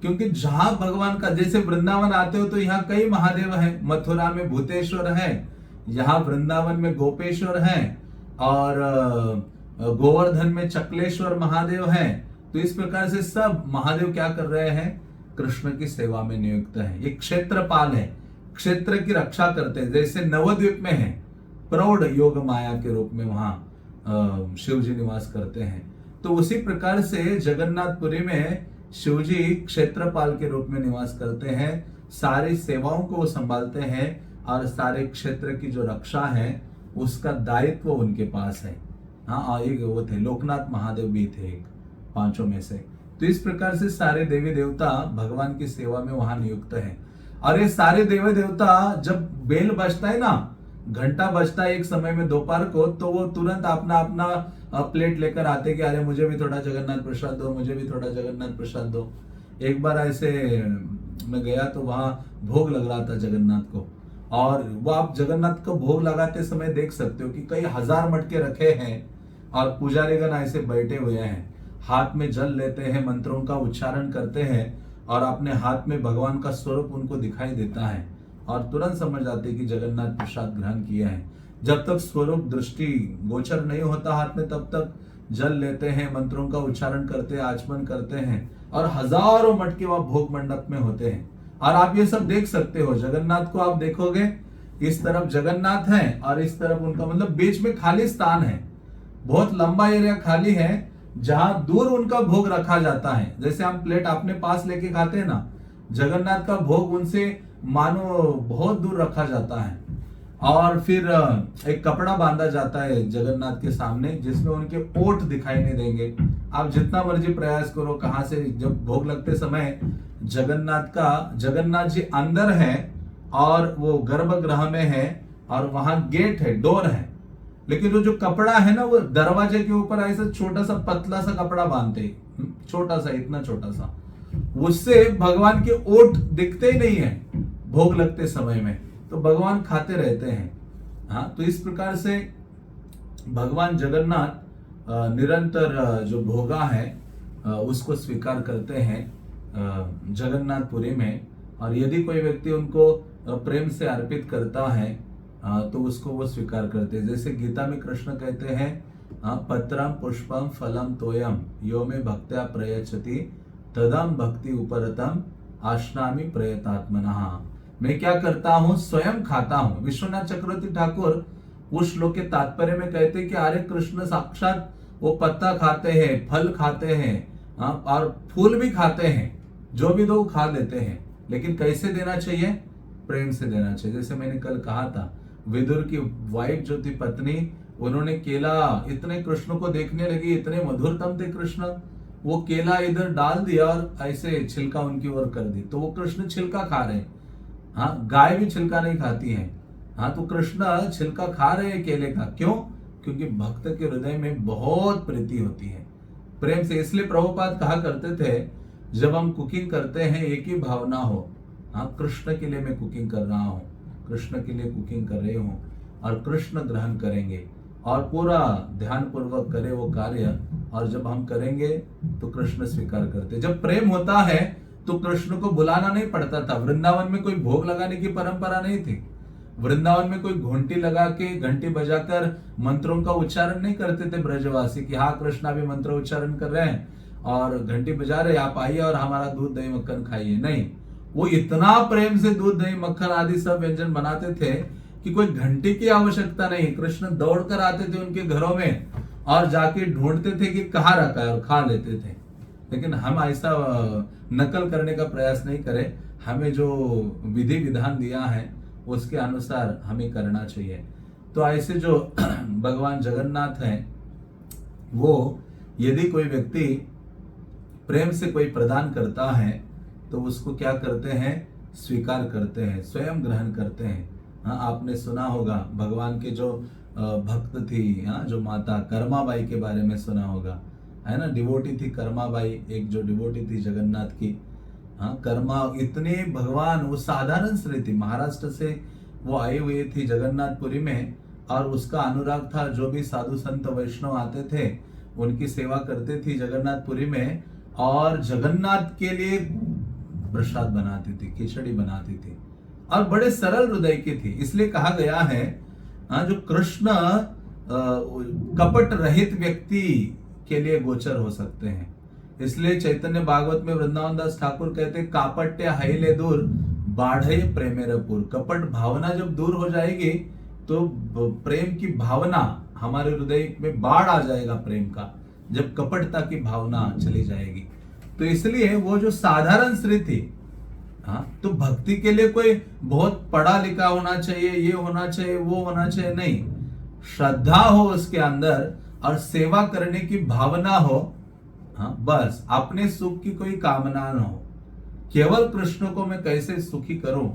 क्योंकि जहां भगवान का, जैसे वृंदावन आते हो तो यहाँ कई महादेव हैं। मथुरा में भूतेश्वर है, यहाँ वृंदावन में गोपेश्वर है, और गोवर्धन में चकलेश्वर महादेव है। तो इस प्रकार से सब महादेव क्या कर रहे हैं, कृष्ण की सेवा में नियुक्त है। ये क्षेत्रपाल है, क्षेत्र की रक्षा करते हैं। जैसे नवद्वीप में है, प्रौढ़ योग माया के रूप में वहां शिव जी निवास करते हैं। तो उसी प्रकार से जगन्नाथपुरी में शिव जी क्षेत्रपाल के रूप में निवास करते हैं। सारी सेवाओं को वो संभालते हैं, और सारे क्षेत्र की जो रक्षा है उसका दायित्व उनके पास है। हाँ, एक वो थे लोकनाथ महादेव भी थे, एक 5 में से। तो इस प्रकार से सारे देवी देवता भगवान की सेवा में वहां नियुक्त हैं। और ये सारे देवी देवता, जब बेल बजता है ना, घंटा बजता है एक समय में दोपहर को, तो वो तुरंत अपना अपना प्लेट लेकर आते कि अरे मुझे भी थोड़ा जगन्नाथ प्रसाद दो, मुझे भी थोड़ा जगन्नाथ प्रसाद दो। एक बार ऐसे मैं गया तो वहां भोग लग रहा था जगन्नाथ को, और वो आप जगन्नाथ को भोग लगाते समय देख सकते हो कि कई हजार मटके रखे हैं, और पुजारीगण ऐसे बैठे हुए हैं, हाथ में जल लेते हैं, मंत्रों का उच्चारण करते हैं, और अपने हाथ में भगवान का स्वरूप उनको दिखाई देता है, और तुरंत समझ जाते कि जगन्नाथ प्रसाद ग्रहण किया है। जब तक स्वरूप दृष्टि गोचर नहीं होता हाथ में, तब तक जल लेते हैं, मंत्रों का उच्चारण करते हैं, आचमन करते हैं, और हजारों मटके वहां भोग मंडप में होते हैं। और आप ये सब देख सकते हो। जगन्नाथ को आप देखोगे, इस तरफ जगन्नाथ है और इस तरफ उनका, मतलब बीच में खाली स्थान है, बहुत लंबा एरिया खाली है, जहां दूर उनका भोग रखा जाता है। जैसे हम प्लेट अपने पास लेके खाते हैं ना, जगन्नाथ का भोग उनसे मानो बहुत दूर रखा जाता है। और फिर एक कपड़ा बांधा जाता है जगन्नाथ के सामने, जिसमें उनके ओठ दिखाई नहीं देंगे। आप जितना मर्जी प्रयास करो, कहां से, जब भोग लगते समय जगन्नाथ जी अंदर है, और वो गर्भगृह में है और वहां गेट है, डोर है, लेकिन वो जो कपड़ा है ना वो दरवाजे के ऊपर ऐसा छोटा सा पतला सा कपड़ा बांधते हैं, छोटा सा, इतना छोटा सा, उससे भगवान के ओठ दिखते ही नहीं है भोग लगते समय में, तो भगवान खाते रहते हैं। हाँ, तो इस प्रकार से भगवान जगन्नाथ निरंतर जो भोगा है उसको स्वीकार करते हैं जगन्नाथपुरी में। और यदि कोई व्यक्ति उनको प्रेम से अर्पित करता है तो उसको वो स्वीकार करते हैं। जैसे गीता में कृष्ण कहते हैं, पत्रम पुष्पम फलम तोयम यो में भक्त्या प्रयच्छति तदम भक्ति उपरतम आश्नामि प्रयतात्मनः। मैं क्या करता हूं, स्वयं खाता हूं। विश्वनाथ चक्रवर्ती ठाकुर उस श्लोक के तात्पर्य में कहते हैं कि अरे कृष्ण साक्षात वो पत्ता खाते हैं, फल खाते हैं और फूल भी खाते हैं, जो भी दो खा लेते हैं, लेकिन कैसे देना चाहिए, प्रेम से देना चाहिए। जैसे मैंने कल कहा था, विदुर की वाइफ जो थी पत्नी, उन्होंने केला, इतने कृष्ण को देखने लगी, इतने मधुरतम थे कृष्ण, वो केला इधर डाल दिया और ऐसे छिलका उनकी ओर कर दी, तो वो कृष्ण छिलका खा रहे हैं। हाँ, गाय भी छिलका नहीं खाती है। हाँ, तो कृष्ण छिलका खा रहे हैं केले का, क्यों? क्योंकि भक्त के हृदय में बहुत प्रीति होती है प्रेम से। इसलिए प्रभुपाद कहा करते थे, जब हम कुकिंग करते हैं एक ही भावना हो, हाँ कृष्ण के लिए मैं कुकिंग कर रहा हूँ, कृष्ण के लिए कुकिंग कर रहे हूँ और कृष्ण ग्रहण करेंगे और पूरा ध्यान पूर्वक करे वो कार्य, और जब हम करेंगे तो कृष्ण स्वीकार करते। जब प्रेम होता है तो कृष्ण को बुलाना नहीं पड़ता था। वृंदावन में कोई भोग लगाने की परंपरा नहीं थी। वृंदावन में कोई घंटी लगा के, घंटी बजाकर मंत्रों का उच्चारण नहीं करते थे ब्रजवासी कि हाँ कृष्णा भी मंत्र उच्चारण कर रहे हैं और घंटी बजा रहे, आप आइए और हमारा दूध दही मक्खन खाइए। नहीं, वो इतना प्रेम से दूध दही मक्खन आदि सब व्यंजन बनाते थे कि कोई घंटी की आवश्यकता नहीं। कृष्ण दौड़कर आते थे उनके घरों में और जाके ढूंढते थे कि कहाँ रखा है और खा लेते थे। लेकिन हम ऐसा नकल करने का प्रयास नहीं करें। हमें जो विधि विधान दिया है उसके अनुसार हमें करना चाहिए। तो ऐसे जो भगवान जगन्नाथ हैं, वो यदि कोई व्यक्ति प्रेम से कोई प्रदान करता है तो उसको क्या करते हैं, स्वीकार करते हैं, स्वयं ग्रहण करते हैं। हाँ, आपने सुना होगा भगवान के जो भक्त थी, हाँ, जो माता कर्माबाई के बारे में सुना होगा, है ना, डिवोटी थी कर्माबाई, एक जो डिवोटी थी जगन्नाथ की। हाँ, कर्मा इतने भगवान, वो साधारण स्त्री थी, महाराष्ट्र से वो आई हुई थी जगन्नाथपुरी में, और उसका अनुराग था, जो भी साधु संत वैष्णव आते थे उनकी सेवा करते थी जगन्नाथपुरी में, और जगन्नाथ के लिए प्रसाद बनाती थी, खिचड़ी बनाती थी, और बड़े सरल हृदय की थी। इसलिए कहा गया है, हाँ, जो कृष्ण कपट रहित व्यक्ति के लिए गोचर हो सकते हैं। इसलिए चैतन्य भागवत में वृंदावन दास ठाकुर कहते, कापट्य हाइले दूर बाढ़े प्रेमेरपुर। कपट भावना जब दूर हो जाएगी तो प्रेम की भावना हमारे हृदय में बाढ़ आ जाएगा प्रेम का, जब कपटता की भावना चली जाएगी। तो इसलिए वो जो साधारण स्त्री थी, हाँ, तो भक्ति के लिए कोई बहुत पढ़ा लिखा होना चाहिए, ये होना चाहिए, वो होना चाहिए, नहीं। श्रद्धा हो उसके अंदर और सेवा करने की भावना हो, हाँ, बस अपने सुख की कोई कामना न हो, केवल कृष्ण को मैं कैसे सुखी करूं,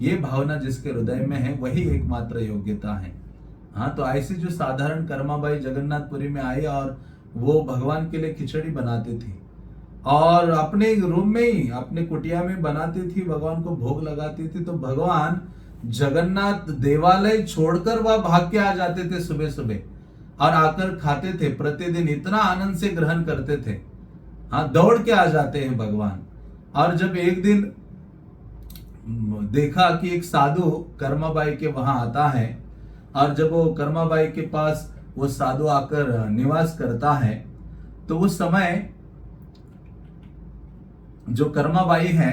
ये भावना जिसके हृदय में है वही एकमात्र योग्यता है। हाँ, तो ऐसी जो साधारण कर्माबाई जगन्नाथपुरी में आई और वो भगवान के लिए खिचड़ी बनाती थी और अपने रूम में ही, अपने कुटिया में बनाती थी, भगवान को भोग लगाती थी। तो भगवान जगन्नाथ देवालय छोड़कर वह भाग के आ जाते थे सुबह सुबह और आकर खाते थे प्रतिदिन, इतना आनंद से ग्रहण करते थे। हाँ, दौड़ के आ जाते हैं भगवान। और जब एक दिन देखा कि एक साधु कर्माबाई के वहां आता है, और जब वो कर्माबाई के पास वो साधु आकर निवास करता है, तो उस समय जो कर्माबाई है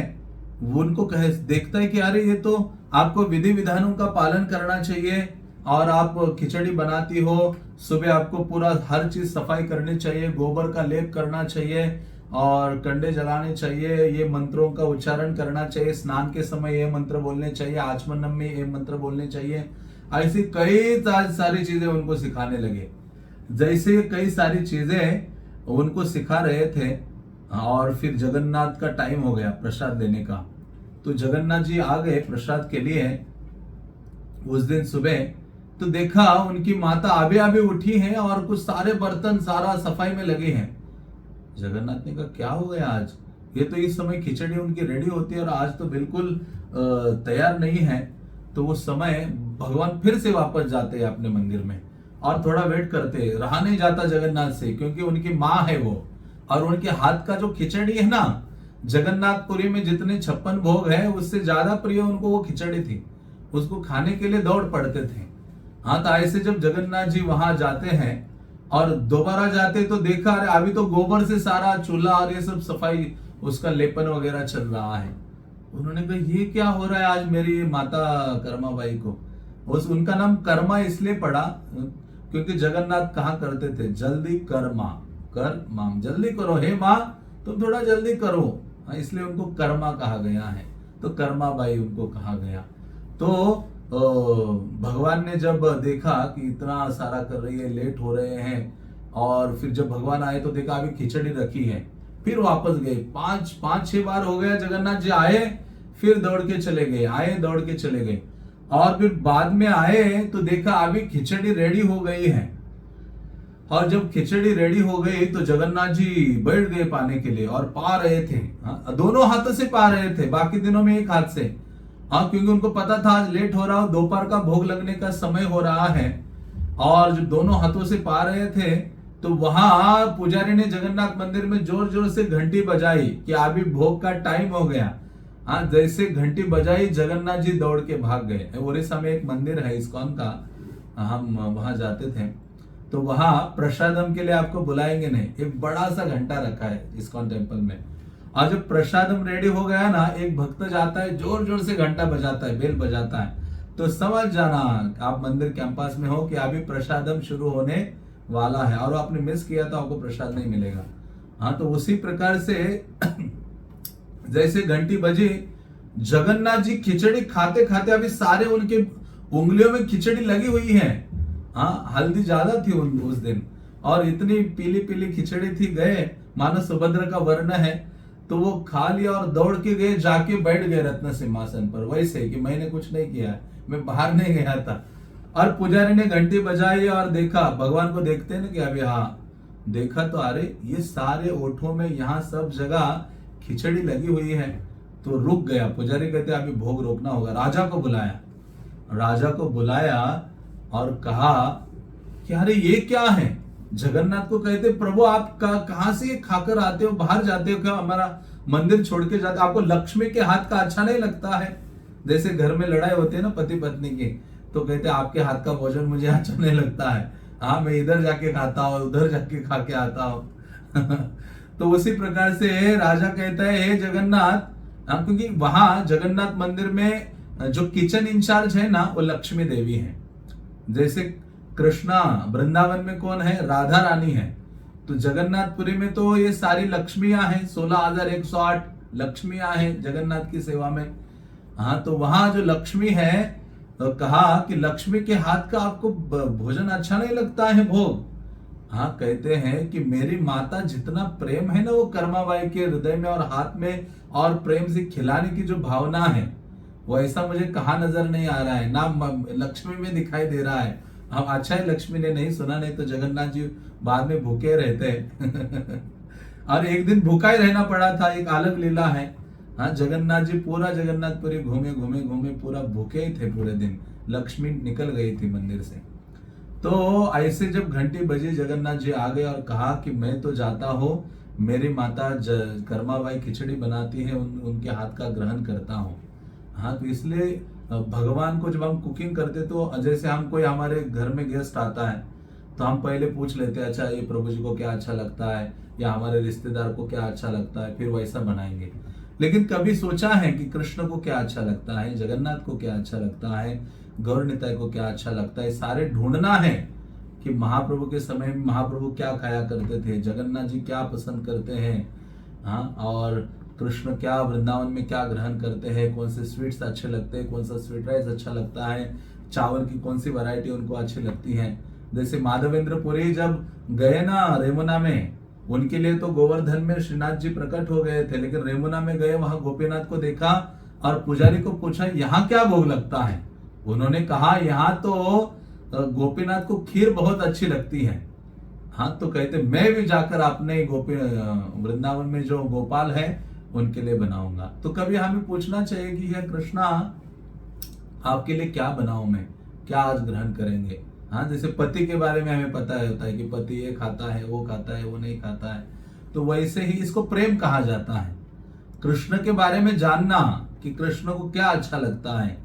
वो उनको देखता है कि अरे ये तो आपको विधि विधानों का पालन करना चाहिए, और आप खिचड़ी बनाती हो, सुबह आपको पूरा हर चीज सफाई करनी चाहिए, गोबर का लेप करना चाहिए और कंडे जलाने चाहिए, ये मंत्रों का उच्चारण करना चाहिए, स्नान के समय ये मंत्र बोलने चाहिए, आचमनम में ये मंत्र बोलने चाहिए। ऐसी कई सारी चीजें उनको सिखाने लगे। जैसे कई सारी चीजें उनको सिखा रहे थे, और फिर जगन्नाथ का टाइम हो गया प्रसाद लेने का। तो जगन्नाथ जी आ गए प्रसाद के लिए उस दिन सुबह। तो देखा उनकी माता आबे आबे उठी हैं और कुछ सारे बर्तन सारा सफाई में लगे हैं। जगन्नाथ ने कहा क्या हो गया आज, ये तो इस समय खिचड़ी उनकी रेडी होती है और आज तो बिल्कुल तैयार नहीं है। तो वो समय भगवान फिर से वापस जाते हैं अपने मंदिर में और थोड़ा वेट करते, रहा नहीं जाता जगन्नाथ से, क्योंकि उनकी माँ है वो, और उनके हाथ का जो खिचड़ी है ना, जगन्नाथपुरी में जितने 56 भोग है उससे ज्यादा प्रिय उनको वो खिचड़ी थी, उसको खाने के लिए दौड़ पड़ते थे। हाँ, तो ऐसे जब जगन्नाथ जी वहां जाते हैं और दोबारा जाते तो देखा अरे अभी तो गोबर से सारा चूल्हा और ये सब सफाई उसका लेपन वगैरह चल रहा है। उन्होंने कहा ये क्या हो रहा है आज मेरी माता कर्माबाई को। उनका नाम कर्मा इसलिए पड़ा क्योंकि जगन्नाथ कहा करते थे जल्दी कर्मा, कर माम, जल्दी करो हे माँ तुम थोड़ा जल्दी करो, इसलिए उनको कर्मा कहा गया है। तो कर्माबाई उनको कहा गया। तो भगवान ने जब देखा कि इतना सारा कर रही है, लेट हो रहे हैं, और फिर जब भगवान आए तो देखा अभी खिचड़ी रखी है, फिर वापस गए। पांच छह बार हो गया, जगन्नाथ जी आए फिर दौड़ के चले गए, आए दौड़ के चले गए, और फिर बाद में आए तो देखा अभी खिचड़ी रेडी हो गई है। और जब खिचड़ी रेडी हो गई तो जगन्नाथ जी बैठ गए पाने के लिए और पा रहे थे। दोनों हाथों से पा रहे थे, बाकी दिनों में एक हाथ से। क्योंकि उनको पता था आज लेट हो रहा हो, दोपहर का भोग लगने का समय हो रहा है, और जब दोनों हाथों से पा रहे थे तो वहां पुजारी ने जगन्नाथ मंदिर में जोर जोर से घंटी बजाई कि अभी भोग का टाइम हो गया। जैसे घंटी बजाई जगन्नाथ जी दौड़ के भाग गए। ओडिशा में एक मंदिर है इस्कॉन का, हम वहां जाते थे, तो वहां प्रसादम के लिए आपको बुलाएंगे नहीं, एक बड़ा सा घंटा रखा है इस्कॉन टेम्पल में, और जब प्रसादम रेडी हो गया ना, एक भक्त जाता है जोर जोर से घंटा बजाता है, बेल बजाता है, तो समझ जाना आप मंदिर कैंपस में हो कि अभी प्रसादम शुरू होने वाला है, और आपने मिस किया तो आपको प्रसाद नहीं मिलेगा। तो उसी प्रकार से जैसे घंटी बजी, जगन्नाथ जी खिचड़ी खाते खाते अभी सारे उनके उंगलियों में खिचड़ी लगी हुई है। हल्दी ज्यादा थी उस दिन, और इतनी पीली पीली खिचड़ी थी, गए मानो सुभद्रा का वर्ण है, तो वो खा लिया और दौड़ के गए, जाके बैठ गए रत्न सिंहासन पर, वैसे कि मैंने कुछ नहीं किया, मैं बाहर नहीं गया था। और पुजारी ने घंटी बजाई और देखा, भगवान को देखते हैं ना कि अभी देखा तो अरे ये सारे ओठों में यहाँ सब जगह खिचड़ी लगी हुई है। तो रुक गया, पुजारी कहते अभी भोग रोकना होगा। राजा को बुलाया और कहा कि अरे ये क्या है। जगन्नाथ को कहते प्रभु आप कहां से खाकर आते हो, बाहर जाते हो क्या, हमारा मंदिर छोड़ के जाते, आपको लक्ष्मी के हाथ का अच्छा नहीं लगता है। जैसे घर में लड़ाई होती है ना पति पत्नी की, तो कहते आपके हाथ का भोजन मुझे अच्छा नहीं लगता है, मैं इधर जाके खाता हूँ, उधर जाके खा के आता हूँ। तो उसी प्रकार से राजा कहता है हे जगन्नाथ, क्योंकि वहां जगन्नाथ मंदिर में जो किचन इंचार्ज है ना, वो लक्ष्मी देवी है। जैसे कृष्णा वृंदावन में कौन है, राधा रानी है, तो जगन्नाथपुरी में तो ये सारी लक्ष्मियां हैं, 16,108 लक्ष्मियां हैं जगन्नाथ की सेवा में। तो वहां जो लक्ष्मी है, तो कहा कि लक्ष्मी के हाथ का आपको भोजन अच्छा नहीं लगता है भोग। कहते हैं कि मेरी माता जितना प्रेम है ना वो कर्माबाई के हृदय में और हाथ में, और प्रेम से खिलाने की जो भावना है, वो ऐसा मुझे कहा नजर नहीं आ रहा है, ना लक्ष्मी में दिखाई दे रहा है। हम अच्छा है लक्ष्मी ने नहीं सुना, नहीं तो जगन्नाथ जी बाद में भूखे रहते और एक दिन भूखा ही रहना पड़ा था, एक अलग लीला है। जगन्नाथ जी पूरा जगन्नाथपुरी घूमे पूरा भूखे ही थे पूरे दिन, लक्ष्मी निकल गई थी मंदिर से। तो ऐसे जब घंटी बजी, जगन्नाथ जी आ गए और कहा कि मैं तो जाता हूँ, मेरी माता कर्माबाई खिचड़ी बनाती है, उनके हाथ का ग्रहण करता हूँ। तो इसलिए भगवान को जब हम कुकिंग करते तो जैसे हम कोई हमारे घर में गेस्ट आता है तो हम पहले पूछ लेते हैं अच्छा ये प्रभु जी को क्या अच्छा लगता है, या हमारे रिश्तेदार को क्या अच्छा लगता है, फिर वैसा बनाएंगे। लेकिन कभी सोचा है कि कृष्ण को क्या अच्छा लगता है, जगन्नाथ को क्या अच्छा लगता है, गौर निताई को क्या अच्छा लगता है, सारे ढूंढना है कि महाप्रभु के समय में महाप्रभु क्या खाया करते थे, जगन्नाथ जी क्या पसंद करते हैं, और कृष्ण क्या वृंदावन में क्या ग्रहण करते हैं, कौन से स्वीट्स अच्छे लगते हैं, कौन सा स्वीट राइस अच्छा लगता है, चावल की कौन सी वैरायटी उनको अच्छी लगती है। जैसे माधवेंद्र पुरी जब गए ना रेमुना में, उनके लिए तो गोवर्धन में श्रीनाथ जी प्रकट हो गए थे, लेकिन रेमुना में गए, वहां गोपीनाथ को देखा, और पुजारी को पूछा यहाँ क्या भोग लगता है। उन्होंने कहा यहाँ तो गोपीनाथ को खीर बहुत अच्छी लगती है। हाँ, तो कहते मैं भी जाकर अपने वृंदावन में जो गोपाल है उनके लिए बनाऊंगा। तो कभी हमें पूछना चाहिए कि यह कृष्णा आपके लिए क्या बनाऊं, मैं क्या आज ग्रहण करेंगे। हाँ, जैसे पति के बारे में हमें पता होता है कि पति ये खाता है, वो खाता है, वो नहीं खाता है, तो वैसे ही इसको प्रेम कहा जाता है। कृष्ण के बारे में जानना कि कृष्ण को क्या अच्छा लगता है,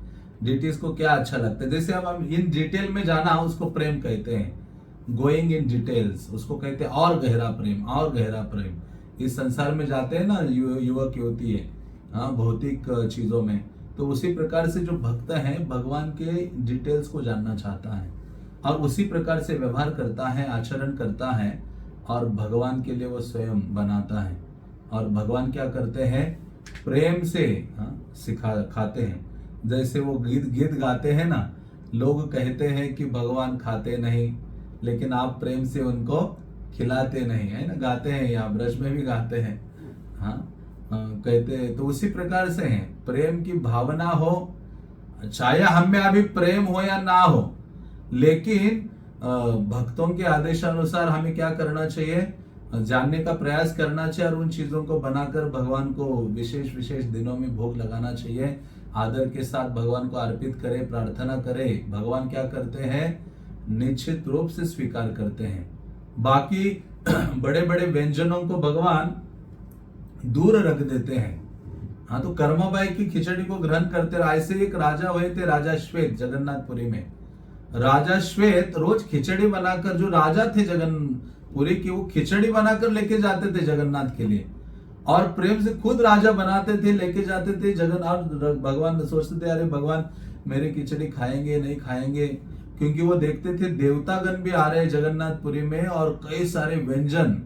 डिटीज को क्या अच्छा लगता है, जैसे अब हम इन डिटेल में जाना उसको प्रेम कहते हैं। गोइंग इन डिटेल्स उसको कहते हैं और गहरा प्रेम, और गहरा प्रेम। इस संसार में जाते हैं ना युवक युवती है, हाँ, भौतिक चीजों में, तो उसी प्रकार से जो भक्त है भगवान के डिटेल्स को जानना चाहता है और उसी प्रकार से व्यवहार करता है, आचरण करता है और भगवान के लिए वो स्वयं बनाता है। और भगवान क्या करते हैं, प्रेम से खाते हैं। जैसे वो गीत गाते हैं ना, लोग कहते हैं कि भगवान खाते नहीं, लेकिन आप प्रेम से उनको खिलाते नहीं, है ना, गाते हैं, यहाँ ब्रज में भी गाते हैं। हाँ, कहते हैं। तो उसी प्रकार से है, प्रेम की भावना हो, चाहे हम में अभी प्रेम हो या ना हो, लेकिन भक्तों के आदेशानुसार हमें क्या करना चाहिए, जानने का प्रयास करना चाहिए और उन चीजों को बनाकर भगवान को विशेष विशेष दिनों में भोग लगाना चाहिए। आदर के साथ भगवान को अर्पित करे, प्रार्थना करे। भगवान क्या करते हैं, निश्चित रूप से स्वीकार करते हैं। बाकी बड़े बड़े व्यंजनों को भगवान दूर रख देते हैं। हाँ, तो कर्माबाई की खिचड़ी को ग्रहण करते रहे। ऐसे एक राजा हुए थे, राजा श्वेत, जगन्नाथपुरी में। राजा श्वेत रोज खिचड़ी बनाकर, जो राजा थे जगन्नाथपुरी की, वो खिचड़ी बनाकर लेके जाते थे जगन्नाथ के लिए और प्रेम से खुद राजा बनाते थे, लेके जाते थे जगन्नाथ। भगवान सोचते थे अरे भगवान मेरी खिचड़ी खाएंगे नहीं खाएंगे, क्योंकि वो देखते थे देवतागण भी आ रहे हैं जगन्नाथपुरी में और कई सारे व्यंजन,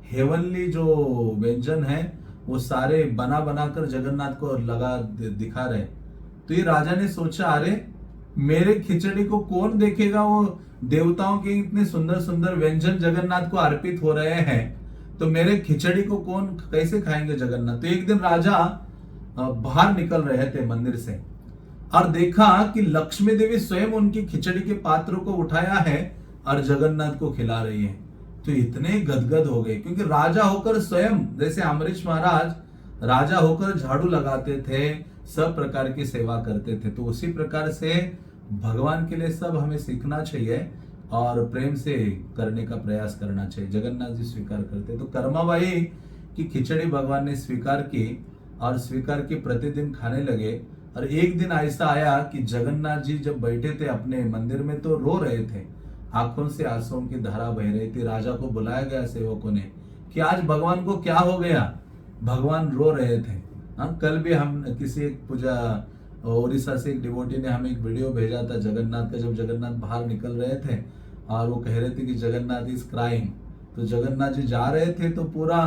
हेवनली जो व्यंजन है वो सारे बना बनाकर जगन्नाथ को लगा दिखा रहे। तो ये राजा ने सोचा अरे मेरे खिचड़ी को कौन देखेगा, वो देवताओं के इतने सुंदर सुंदर व्यंजन जगन्नाथ को अर्पित हो रहे हैं, तो मेरे खिचड़ी को कौन कैसे खाएंगे जगन्नाथ। तो एक दिन राजा बाहर निकल रहे थे मंदिर से और देखा कि लक्ष्मी देवी स्वयं उनकी खिचड़ी के पात्रों को उठाया है और जगन्नाथ को खिला रही है। तो इतने गदगद हो गए, क्योंकि राजा होकर स्वयं, जैसे अमरीश महाराज राजा होकर झाड़ू लगाते थे, सब प्रकार की सेवा करते थे, तो उसी प्रकार से भगवान के लिए सब हमें सीखना चाहिए और प्रेम से करने का प्रयास करना चाहिए। जगन्नाथ जी स्वीकार करते, तो कर्माबाई की खिचड़ी भगवान ने स्वीकार की और स्वीकार की प्रतिदिन खाने लगे। और एक दिन ऐसा आया कि जगन्नाथ जी जब बैठे थे अपने मंदिर में तो रो रहे थे, आंखों से आंसुओं की धारा बह रही थी। राजा को बुलाया गया सेवकों ने कि आज भगवान को क्या हो गया, भगवान रो रहे थे। हाँ, कल भी हम किसी एक पूजा उड़ीसा से एक डिवोटी ने हमें एक वीडियो भेजा था जगन्नाथ का, जब जगन्नाथ बाहर निकल रहे थे और वो कह रहे थे कि जगन्नाथ इज क्राइंग। तो जगन्नाथ जी जा रहे थे तो पूरा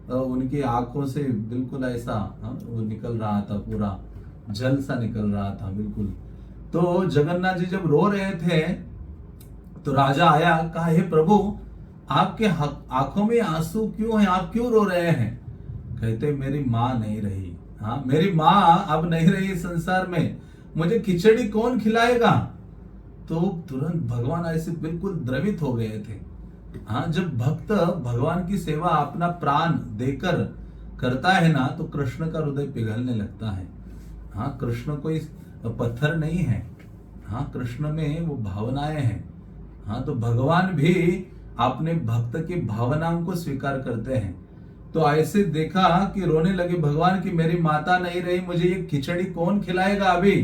उनकी आंखों से बिल्कुल ऐसा वो निकल रहा था, पूरा जल सा निकल रहा था बिल्कुल। तो जगन्नाथ जी जब रो रहे थे तो राजा आया, कहा हे प्रभु आपके आंखों में आंसू क्यों हैं, आप क्यों रो रहे हैं। कहते मेरी माँ नहीं रही, हाँ मेरी माँ अब नहीं रही संसार में, मुझे खिचड़ी कौन खिलाएगा। तो तुरंत भगवान ऐसे बिल्कुल द्रवित हो गए थे। हाँ, जब भक्त भगवान की सेवा अपना प्राण देकर करता है ना, तो कृष्ण का हृदय पिघलने लगता है। हाँ, कृष्ण कोई पत्थर नहीं है। हाँ, कृष्ण में वो भावनाएं हैं। हाँ, तो भगवान भी अपने भक्त की भावनाओं को स्वीकार करते हैं। तो ऐसे देखा कि रोने लगे भगवान की मेरी माता नहीं रही, मुझे ये खिचड़ी कौन खिलाएगा अभी।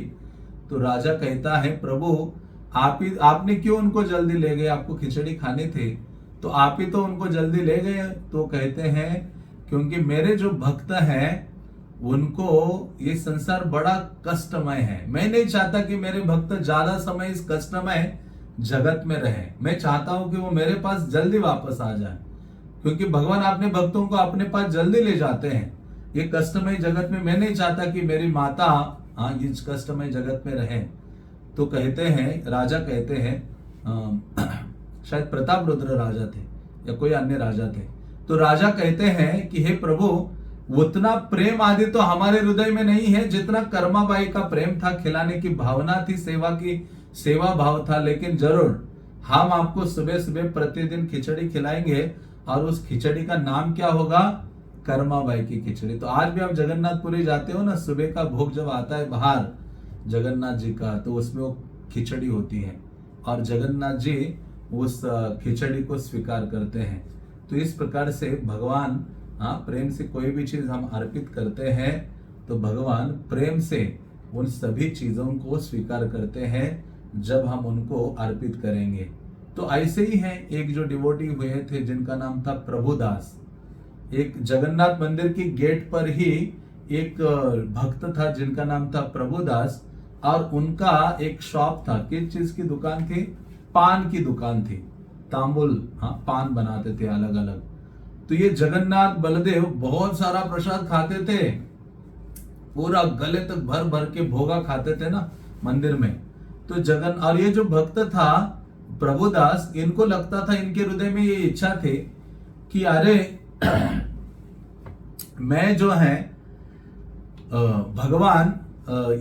तो राजा कहता है प्रभु आपने क्यों उनको जल्दी ले गए, आपको खिचड़ी खानी थी तो आप ही तो उनको जल्दी ले गए। तो कहते हैं क्योंकि मेरे जो भक्त हैं उनको ये संसार बड़ा कष्टमय है, मैं नहीं चाहता कि मेरे भक्त ज्यादा समय इस कष्टमय जगत में रहे, मैं चाहता हूं कि वो मेरे पास जल्दी वापस आ जाए, क्योंकि भगवान अपने भक्तों को अपने पास जल्दी ले जाते हैं। ये कष्टमय जगत में मैं नहीं चाहता कि मेरी माता इस कष्टमय जगत में रहे। तो कहते हैं, राजा कहते हैं शायद प्रताप रुद्र राजा थे या कोई अन्य राजा थे। तो राजा कहते हैं कि हे प्रभु उतना प्रेम आदि तो हमारे हृदय में नहीं है जितना कर्माबाई का प्रेम था, खिलाने की भावना थी, सेवा की सेवा भाव था। लेकिन जरूर हम आपको सुबह सुबह प्रतिदिन खिचड़ी खिलाएंगे, और उस खिचड़ी का नाम क्या होगा? कर्माबाई की खिचड़ी। तो आज भी आप जगन्नाथपुरी जाते हो ना, सुबह का भोग जब आता है बाहर जगन्नाथ जी का, तो उसमें वो खिचड़ी होती है और जगन्नाथ जी उस खिचड़ी को स्वीकार करते हैं। तो इस प्रकार से भगवान, हाँ, प्रेम से कोई भी चीज हम अर्पित करते हैं तो भगवान प्रेम से उन सभी चीजों को स्वीकार करते हैं जब हम उनको अर्पित करेंगे। तो ऐसे ही है, एक जो डिवोटी हुए थे जिनका नाम था प्रभुदास, एक जगन्नाथ मंदिर की गेट पर ही एक भक्त था जिनका नाम था प्रभुदास, और उनका एक शॉप था। किस चीज की दुकान थी? पान की दुकान थी, तांबुल, हाँ, पान बनाते थे अलग अलग। तो ये जगन्नाथ बलदेव बहुत सारा प्रसाद खाते थे, पूरा गले तक भर भर के भोगा खाते थे ना मंदिर में। तो और ये जो भक्त था प्रभुदास, इनको लगता था, इनके हृदय में ये इच्छा थी कि अरे मैं जो है भगवान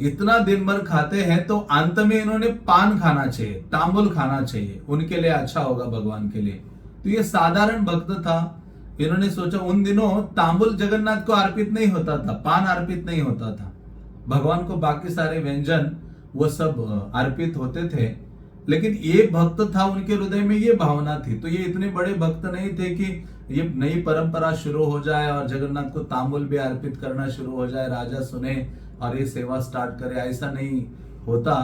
इतना दिन भर खाते हैं तो अंत में इन्होंने पान खाना चाहिए, तांबुल खाना चाहिए, उनके लिए अच्छा होगा, भगवान के लिए। तो ये साधारण भक्त था, इन्होंने सोचा, उन दिनों तांबुल जगन्नाथ को अर्पित नहीं होता था, पान अर्पित नहीं होता था, भगवान को बाकी सारे व्यंजन वो सब अर्पित होते थे। लेकिन ये भक्त था, उनके हृदय में ये भावना थी। तो ये इतने बड़े भक्त नहीं थे कि ये नई परंपरा शुरू हो जाए और जगन्नाथ को तांबुल भी अर्पित करना शुरू हो जाए, राजा सुने और ये सेवा स्टार्ट करे, ऐसा नहीं होता।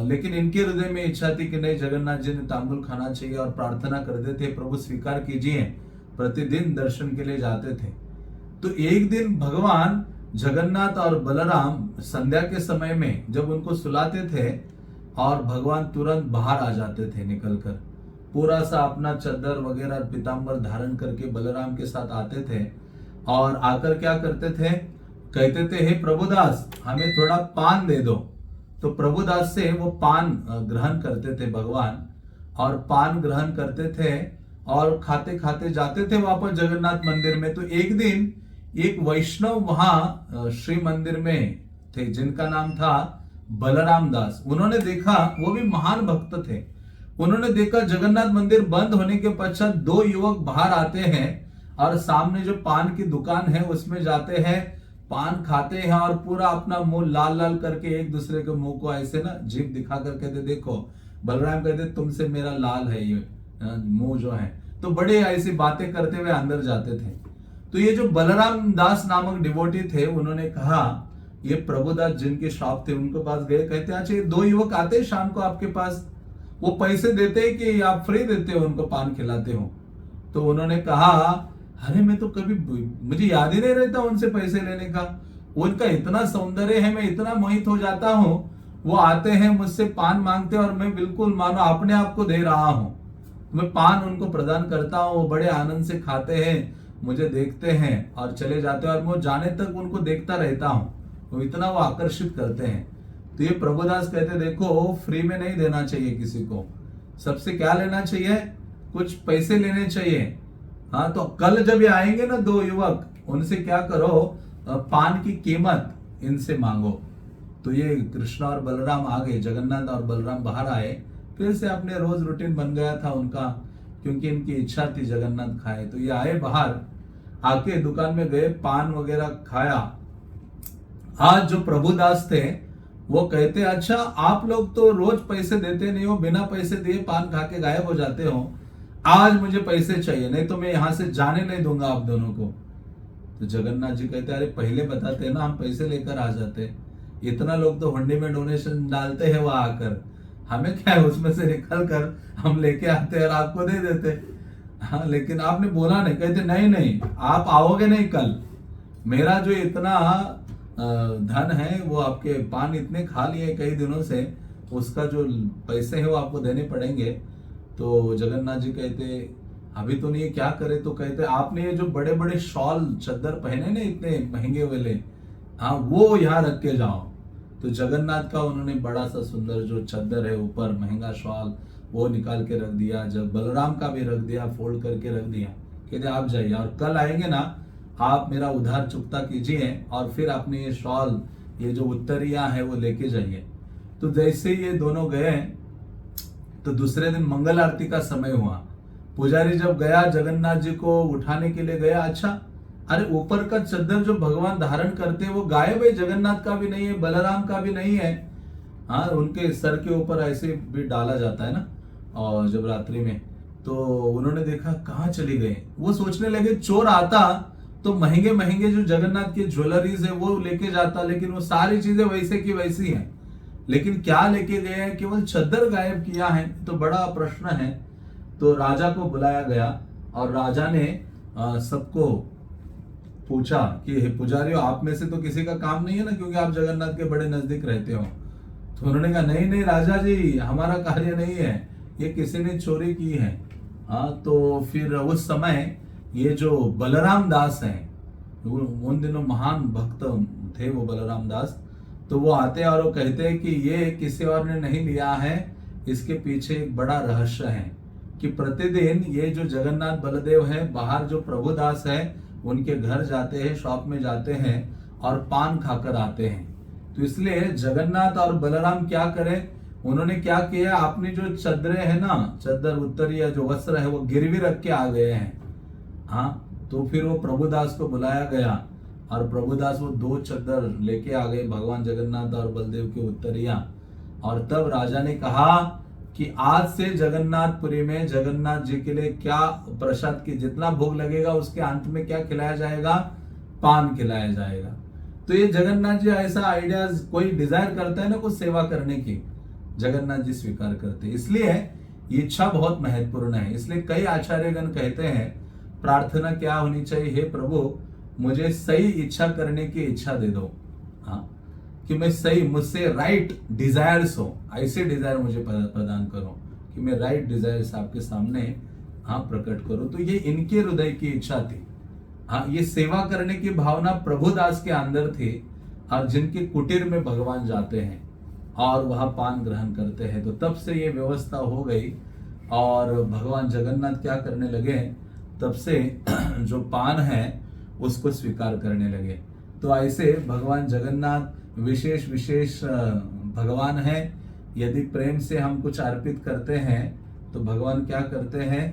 लेकिन इनके हृदय में इच्छा थी कि नहीं, जगन्नाथ जी ने तांबुल खाना चाहिए, और प्रार्थना करते थे, प्रभु स्वीकार कीजिए, प्रतिदिन दर्शन के लिए जाते थे। तो एक दिन भगवान जगन्नाथ और बलराम संध्या के समय में जब उनको सुलाते थे, और भगवान तुरंत बाहर आ जाते थे निकलकर, पूरा सा अपना चद्दर वगैरह पीताम्बर धारण करके बलराम के साथ आते थे, और आकर क्या करते थे? कहते थे, हे प्रभुदास, हमें थोड़ा पान दे दो। तो प्रभुदास से वो पान ग्रहण करते थे भगवान, और पान ग्रहण करते थे और खाते खाते जाते थे वापस जगन्नाथ मंदिर में। तो एक दिन एक वैष्णव वहां श्री मंदिर में थे जिनका नाम था बलराम दास। उन्होंने देखा, वो भी महान भक्त थे, उन्होंने देखा जगन्नाथ मंदिर बंद होने के पश्चात दो युवक बाहर आते हैं और सामने जो पान की दुकान है उसमें जाते हैं, पान खाते हैं और पूरा अपना मुंह लाल लाल करके एक दूसरे के मुंह को ऐसे ना जीभ दिखा कर कहते, देखो। बलराम कहते, तुमसे मेरा लाल है ये मुंह जो है। तो बड़े ऐसी बातें करते हुए अंदर जाते थे। तो ये जो बलराम दास नामक डिवोटी थे, उन्होंने कहा, ये प्रभुदास जिनके शॉप थे उनके पास गए, कहते, अच्छा ये दो युवक आते हैं शाम को आपके पास, वो पैसे देते हैं कि आप फ्री देते हो, उनको पान खिलाते हो? तो उन्होंने कहा, अरे मैं तो कभी, मुझे याद ही नहीं रहता उनसे पैसे लेने का, उनका इतना सौंदर्य है, मैं इतना मोहित हो जाता हूं, वो आते हैं मुझसे पान मांगते हैं और मैं बिल्कुल मानो अपने आप को दे रहा हूं, मैं पान उनको प्रदान करता हूं, वो बड़े आनंद से खाते हैं, मुझे देखते हैं और चले जाते हैं, और मैं जाने तक उनको देखता रहता हूं, वो इतना वो आकर्षित करते हैं। तो ये प्रभुदास कहते, देखो फ्री में नहीं देना चाहिए किसी को, सबसे क्या लेना चाहिए? कुछ पैसे लेने चाहिए। हाँ, तो कल जब ये आएंगे ना दो युवक, उनसे क्या करो, पान की कीमत इनसे मांगो। तो ये कृष्ण और बलराम आ गए, जगन्नाथ और बलराम बाहर आए, फिर से अपने रोज रूटीन बन गया था उनका, क्योंकि इनकी इच्छा थी जगन्नाथ खाए। तो ये आए बाहर, आके दुकान में गए, पान वगैरह खाया। आज जो प्रभुदास थे वो कहते, अच्छा आप लोग तो रोज पैसे देते नहीं हो, बिना पैसे दिए पान खा के गायब हो जाते हो, आज मुझे पैसे चाहिए, नहीं तो मैं यहां से जाने नहीं दूंगा आप दोनों को। तो जगन्नाथ जी कहते, अरे पहले बताते ना, हम पैसे लेकर आ जाते, इतना लोग तो हुंडी में डोनेशन डालते हैं वहां आकर, हमें क्या है, उसमें से निकल कर हम लेके आते और आपको दे देते। हाँ, लेकिन आपने बोला नहीं। कहते, नहीं नहीं, आप आओगे नहीं कल, मेरा जो इतना धन है, वो आपके पान इतने खा लिए कई दिनों से, उसका जो पैसे है वो आपको देने पड़ेंगे। तो जगन्नाथ जी कहते, अभी तो नहीं, क्या करे? तो कहते, आपने ये जो बड़े बड़े शॉल चद्दर पहने ना इतने महंगे वाले, हाँ, वो यहाँ रख के जाओ। तो जगन्नाथ का उन्होंने बड़ा सा सुंदर जो चद्दर है ऊपर महंगा शॉल, वो निकाल के रख दिया। जब बलराम का भी रख दिया, फोल्ड करके रख दिया। कहते, आप जाइए और कल आएंगे ना आप मेरा उधार चुकता कीजिए और फिर अपने ये शॉल, ये जो उत्तरिया है वो लेके जाइए। तो जैसे ये दोनों गए तो दूसरे दिन मंगल आरती का समय हुआ। पुजारी जब गया जगन्नाथ जी को उठाने के लिए गया, अच्छा अरे ऊपर का चद्दर जो भगवान धारण करते हैं वो गायब है, जगन्नाथ का भी नहीं है, बलराम का भी नहीं है। हाँ, उनके सर के ऊपर ऐसे भी डाला जाता है ना, और जब रात्रि में, तो उन्होंने देखा कहाँ चली गए। वो सोचने लगे चोर आता तो महंगे महंगे जो जगन्नाथ की ज्वेलरीज है वो लेके जाता, लेकिन वो सारी चीजें वैसे की वैसी हैं। लेकिन क्या लेके गए हैं, केवल चद्दर गायब किया है, तो बड़ा प्रश्न है। तो राजा को बुलाया गया और राजा ने सबको पूछा कि हे पुजारियों, आप में से तो किसी का काम नहीं है ना, क्योंकि आप जगन्नाथ के बड़े नजदीक रहते हो। तो उन्होंने कहा नहीं नहीं राजा जी, हमारा कार्य नहीं है, ये किसी ने चोरी की है। तो फिर उस समय ये जो बलराम दास हैं, उन दिनों महान भक्त थे वो बलराम दास, तो वो आते हैं और वो कहते हैं कि ये किसी और ने नहीं लिया है, इसके पीछे एक बड़ा रहस्य है कि प्रतिदिन ये जो जगन्नाथ बलदेव है, बाहर जो प्रभुदास है उनके घर जाते हैं, शॉप में जाते हैं और पान खाकर आते हैं। तो इसलिए जगन्नाथ और बलराम क्या करें, उन्होंने क्या किया, अपनी जो चद्दरें है ना, चद्दर उत्तरीय जो वस्त्र है वो गिरवी रख के आ गए हैं। हाँ, तो फिर वो प्रभुदास को बुलाया गया और प्रभुदास वो 2 चद्दर लेके आ गए, भगवान जगन्नाथ और बलदेव के उत्तरिया। और तब राजा ने कहा कि आज से जगन्नाथपुरी में जगन्नाथ जी के लिए क्या प्रसाद की जितना भोग लगेगा उसके अंत में क्या खिलाया जाएगा, पान खिलाया जाएगा। तो ये जगन्नाथ जी ऐसा आइडियाज कोई डिजायर करता है ना कुछ सेवा करने की, जगन्नाथ जी स्वीकार करते, इसलिए ये इच्छा बहुत महत्वपूर्ण है। इसलिए कई आचार्यगण कहते हैं प्रार्थना क्या होनी चाहिए, हे प्रभु मुझे सही इच्छा करने की इच्छा दे दो। हाँ, कि मैं सही, मुझसे राइट डिजायर्स हो, ऐसे डिजायर मुझे प्रदान करो कि मैं राइट डिजायर्स आपके सामने प्रकट करूं। तो ये इनके हृदय की इच्छा थी। हाँ, ये सेवा करने की भावना प्रभुदास के अंदर थी, और जिनके कुटीर में भगवान जाते हैं और वहां पान ग्रहण करते हैं, तो तब से ये व्यवस्था हो गई। और भगवान जगन्नाथ क्या करने लगे, तब से जो पान है उसको स्वीकार करने लगे। तो ऐसे भगवान जगन्नाथ विशेष विशेष भगवान है। यदि प्रेम से हम कुछ अर्पित करते हैं तो भगवान क्या करते हैं,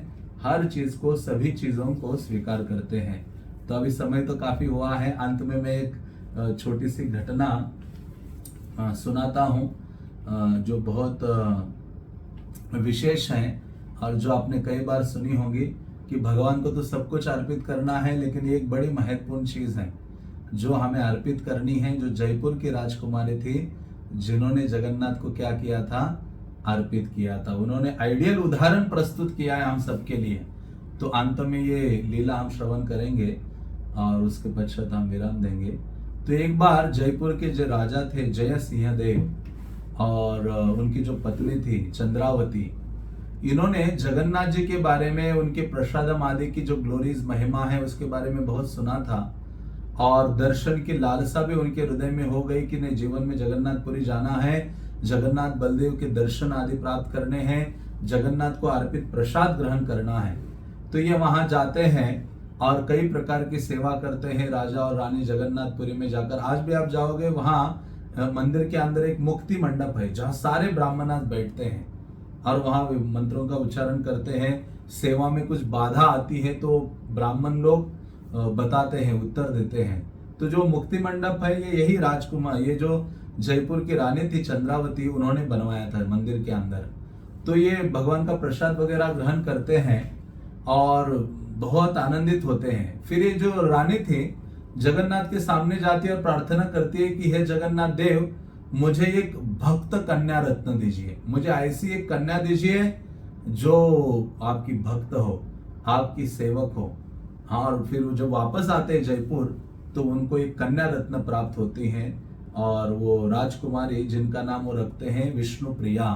हर चीज को, सभी चीजों को स्वीकार करते हैं। तो अभी समय तो काफी हुआ है, अंत में मैं एक छोटी सी घटना सुनाता हूँ जो बहुत विशेष है और जो आपने कई बार सुनी होगी कि भगवान को तो सब कुछ अर्पित करना है, लेकिन ये एक बड़ी महत्वपूर्ण चीज है जो हमें अर्पित करनी है। जो जयपुर की राजकुमारी थी जिन्होंने जगन्नाथ को क्या किया था, अर्पित किया था, उन्होंने आइडियल उदाहरण प्रस्तुत किया है हम सबके लिए। तो अंत में ये लीला हम श्रवण करेंगे और उसके पश्चात हम विराम देंगे। तो एक बार जयपुर के जो राजा थे जय सिंह देव और उनकी जो पत्नी थी चंद्रावती, इन्होंने जगन्नाथ जी के बारे में, उनके प्रसादम आदि की जो ग्लोरीज महिमा है उसके बारे में बहुत सुना था और दर्शन की लालसा भी उनके हृदय में हो गई कि नहीं, जीवन में जगन्नाथपुरी जाना है, जगन्नाथ बलदेव के दर्शन आदि प्राप्त करने हैं, जगन्नाथ को अर्पित प्रसाद ग्रहण करना है। तो ये वहां जाते हैं और कई प्रकार की सेवा करते हैं राजा और रानी जगन्नाथपुरी में जाकर। आज भी आप जाओगे वहां मंदिर के अंदर एक मुक्ति मंडप है जहां सारे ब्राह्मणास बैठते हैं और वहां मंत्रों का उच्चारण करते हैं। सेवा में कुछ बाधा आती है तो ब्राह्मण लोग बताते हैं, उत्तर देते हैं। तो जो मुक्ति मंडप है ये यही राजकुमार, ये जो जयपुर की रानी थी चंद्रावती, उन्होंने बनवाया था मंदिर के अंदर। तो ये भगवान का प्रसाद वगैरह ग्रहण करते हैं और बहुत आनंदित होते हैं। फिर ये जो रानी थी जगन्नाथ के सामने जाती है और प्रार्थना करती है कि हे जगन्नाथ देव, मुझे एक भक्त कन्या रत्न दीजिए, मुझे ऐसी एक कन्या दीजिए जो आपकी भक्त हो, आपकी सेवक हो। हाँ, और फिर जब वापस आते हैं जयपुर तो उनको एक कन्या रत्न प्राप्त होती है और वो राजकुमारी जिनका नाम वो रखते हैं विष्णु प्रिया,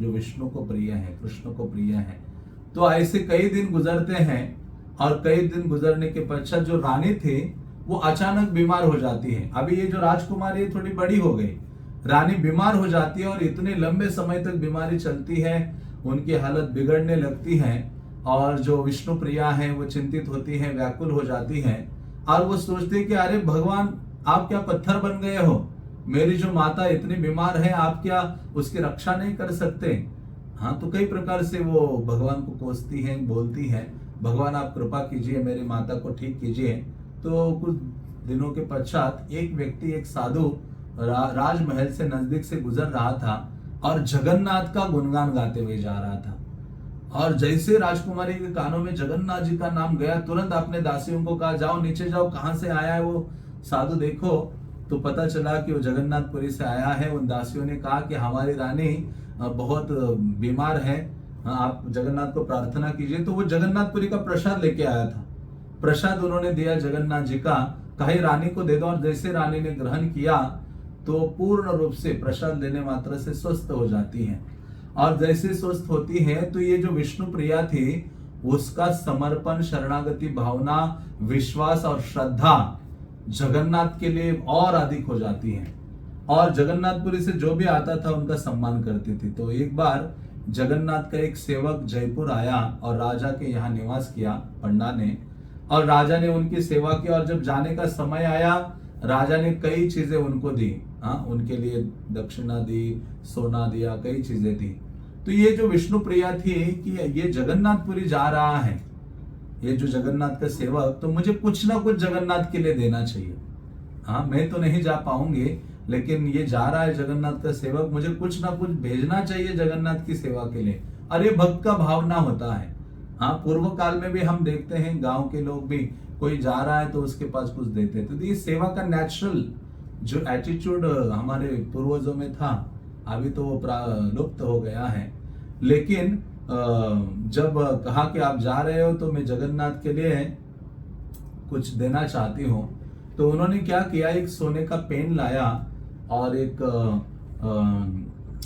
जो विष्णु को प्रिय है, कृष्ण को प्रिय है। तो ऐसे कई दिन गुजरते हैं और कई दिन गुजरने के पश्चात जो रानी थी वो अचानक बीमार हो जाती है। अभी ये जो राजकुमारी थोड़ी बड़ी हो गई, रानी बीमार हो जाती है और इतने लंबे समय तक बीमारी चलती है, उनकी हालत बिगड़ने लगती है और जो विष्णु प्रिया है वो चिंतित होती है, व्याकुल हो जाती है। और वो सोचते कि अरे भगवान आप क्या पत्थर बन गए हो, मेरी जो माता इतनी बीमार है, आप क्या उसकी रक्षा नहीं कर सकते। हाँ, तो कई प्रकार से वो भगवान को कोसती हैं, बोलती हैं, भगवान आप कृपा कीजिए, मेरी माता को ठीक कीजिए। तो कुछ दिनों के पश्चात एक व्यक्ति, एक साधु राजमहल से नजदीक से गुजर रहा था और जगन्नाथ का गुणगान गाते हुए जा रहा था। और जैसे राजकुमारी के कानों में जगन्नाथ जी का नाम गया, तुरंत अपने दासियों को कहा, जाओ नीचे जाओ, कहाँ से आया है वो साधु देखो। तो पता चला कि वो जगन्नाथपुरी से आया है। उन दासियों ने कहा कि हमारी रानी बहुत बीमार है, आप जगन्नाथ को प्रार्थना कीजिए। तो वो जगन्नाथपुरी का प्रसाद लेके आया था। प्रसाद उन्होंने दिया जगन्नाथ जी का, कहे रानी को दे दो। और जैसे रानी ने ग्रहण किया तो पूर्ण रूप से प्रसाद लेने मात्र से स्वस्थ हो जाती हैं। और जैसे स्वस्थ होती है तो ये जो विष्णु प्रिया थी, उसका समर्पण, शरणागति भावना, विश्वास और श्रद्धा जगन्नाथ के लिए और अधिक हो जाती है। और जगन्नाथपुरी से जो भी आता था उनका सम्मान करती थी। तो एक बार जगन्नाथ का एक सेवक जयपुर आया और राजा के यहाँ निवास किया, पंडा ने, और राजा ने उनकी सेवा की। और जब जाने का समय आया, राजा ने कई चीजें उनको दी। हाँ, उनके लिए दक्षिणा दी, सोना दिया, कई चीजें दी। तो ये जो विष्णु प्रिया थी कि ये जगन्नाथपुरी जा रहा है, ये जो जगन्नाथ का सेवक, तो मुझे कुछ ना कुछ जगन्नाथ के लिए देना चाहिए। हाँ, मैं तो नहीं जा पाऊंगी, लेकिन ये जा रहा है जगन्नाथ का सेवक, मुझे कुछ ना कुछ भेजना चाहिए जगन्नाथ की सेवा के लिए। और ये भक्त का भावना होता है। हाँ, पूर्व काल में भी हम देखते हैं, गांव के लोग भी कोई जा रहा है तो उसके पास कुछ देते थे। तो ये सेवा का नेचुरल जो एटीट्यूड हमारे पूर्वजों में था, अभी तो वो लुप्त हो गया है। लेकिन जब कहा कि आप जा रहे हो तो मैं जगन्नाथ के लिए कुछ देना चाहती हूँ, तो उन्होंने क्या किया, एक सोने का पेन लाया और एक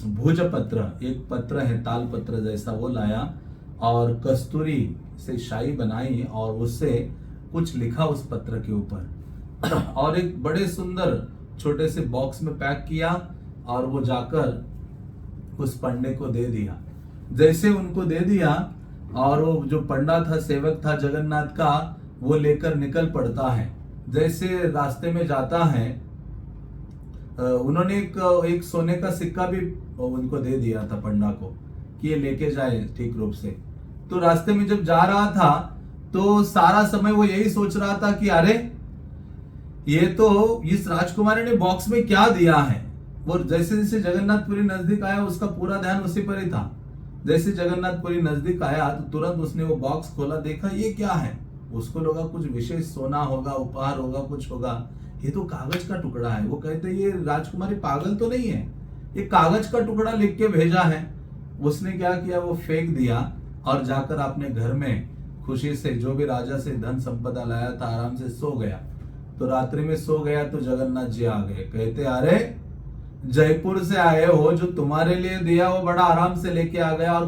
भुज पत्र, एक पत्र है ताल पत्र जैसा, वो लाया और कस्तूरी से शाई बनाई और उससे कुछ लिखा उस पत्र के ऊपर और एक बड़े सुंदर छोटे से बॉक्स में पैक किया और वो जाकर उस पंडे को दे दिया। जैसे उनको दे दिया और वो जो पंडा था, सेवक था जगन्नाथ का, वो लेकर निकल पड़ता है। जैसे रास्ते में जाता है, उन्होंने एक सोने का सिक्का भी उनको दे दिया था पंडा को कि ये लेके जाए ठीक रूप से। तो रास्ते में जब जा रहा था तो सारा समय वो यही सोच रहा था कि अरे ये तो इस राजकुमारी ने बॉक्स में क्या दिया है। वो जैसे जैसे जगन्नाथपुरी नजदीक आया, उसका पूरा ध्यान उसी पर ही था। जैसे जगन्नाथपुरी नजदीक आया तो तुरंत उसने वो बॉक्स खोला, देखा ये क्या है। उसको लगा कुछ विशेष सोना होगा, उपहार होगा, कुछ होगा। ये तो कागज का टुकड़ा है। वो कहते ये राजकुमारी पागल तो नहीं है, ये कागज का टुकड़ा लिख के भेजा है। उसने क्या किया, वो फेंक दिया और जाकर अपने घर में खुशी से जो भी राजा से धन संपदा लाया था आराम से सो गया। तो रात्रि में सो गया तो जगन्नाथ जी आ गए, कहते अरे जयपुर से आए हो, जो तुम्हारे लिए दिया वो बड़ा आराम से लेके आ गया और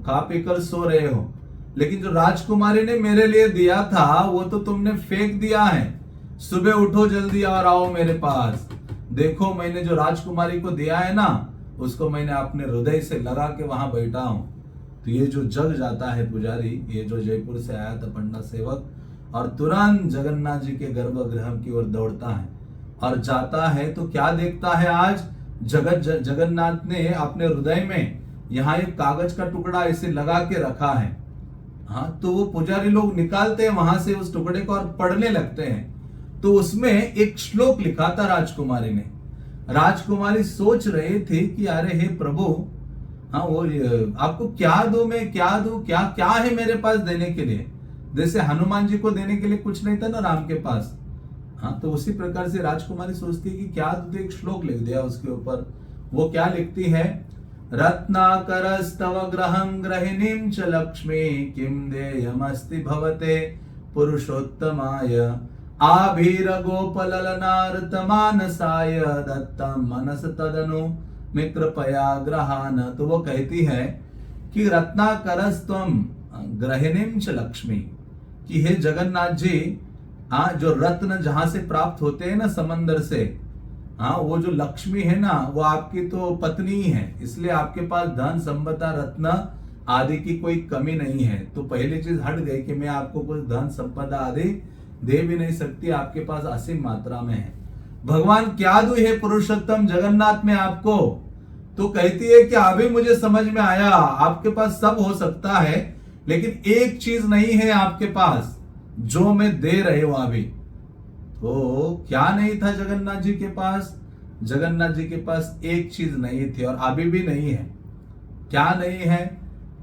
खा पीकर सो रहे हो, लेकिन जो राजकुमारी ने मेरे लिए दिया था वो तो तुमने फेंक दिया है। सुबह उठो जल्दी और आओ मेरे पास, देखो मैंने जो राजकुमारी को दिया है ना, उसको मैंने अपने हृदय से लगा के वहां बैठा हूं। तो ये जो जग जाता है पुजारी, ये जो जयपुर से आया था पंडा सेवक, और तुरंत जगन्नाथ जी के गर्भगृह की ओर दौड़ता है और जाता है तो क्या देखता है, आज जगन्नाथ ने अपने हृदय में यहाँ एक कागज का टुकड़ा ऐसे लगा के रखा है। हाँ, तो वो पुजारी लोग निकालते हैं वहां से उस टुकड़े को और पढ़ने लगते हैं। तो उसमें एक श्लोक लिखा था राजकुमारी ने। राजकुमारी सोच रहे थे कि अरे हे प्रभु, हाँ वो आपको क्या दूं, मैं क्या दूं, क्या क्या है मेरे पास देने के लिए। जैसे हनुमान जी को देने के लिए कुछ नहीं था ना राम के पास। हाँ, तो उसी प्रकार से राजकुमारी सोचती है कि क्या दूं, एक श्लोक लिख दिया उसके ऊपर। वो क्या लिखती है, रत्नाकरस्तव ग्रहं ग्रहिणीं च लक्ष्मी किं देयमस्ति भवते पुरुषोत्तमाय आभीर गोपललनार्तमानसाय दत्तम मनस तदनु में कृपया ग्रहान। तो वो कहती है कि रत्नाकरस्त्वम ग्रहिणीं च लक्ष्मी, कि हे जगन्नाथ जी, हाँ जो रत्न जहां से प्राप्त होते हैं ना समंदर से, हाँ वो जो लक्ष्मी है ना वो आपकी तो पत्नी ही है, इसलिए आपके पास धन संपदा रत्न आदि की कोई कमी नहीं है। तो पहली चीज हट गई कि मैं आपको कुछ धन संपदा आदि दे भी नहीं सकती, आपके पास असीम मात्रा में है। भगवान क्या दूं हे पुरुषोत्तम जगन्नाथ में आपको? तो कहती है कि अभी मुझे समझ में आया, आपके पास सब हो सकता है, लेकिन एक चीज नहीं है आपके पास जो मैं दे रहे हूं अभी। तो क्या नहीं था जगन्नाथ जी के पास? जगन्नाथ जी के पास एक चीज नहीं थी और अभी भी नहीं है। क्या नहीं है?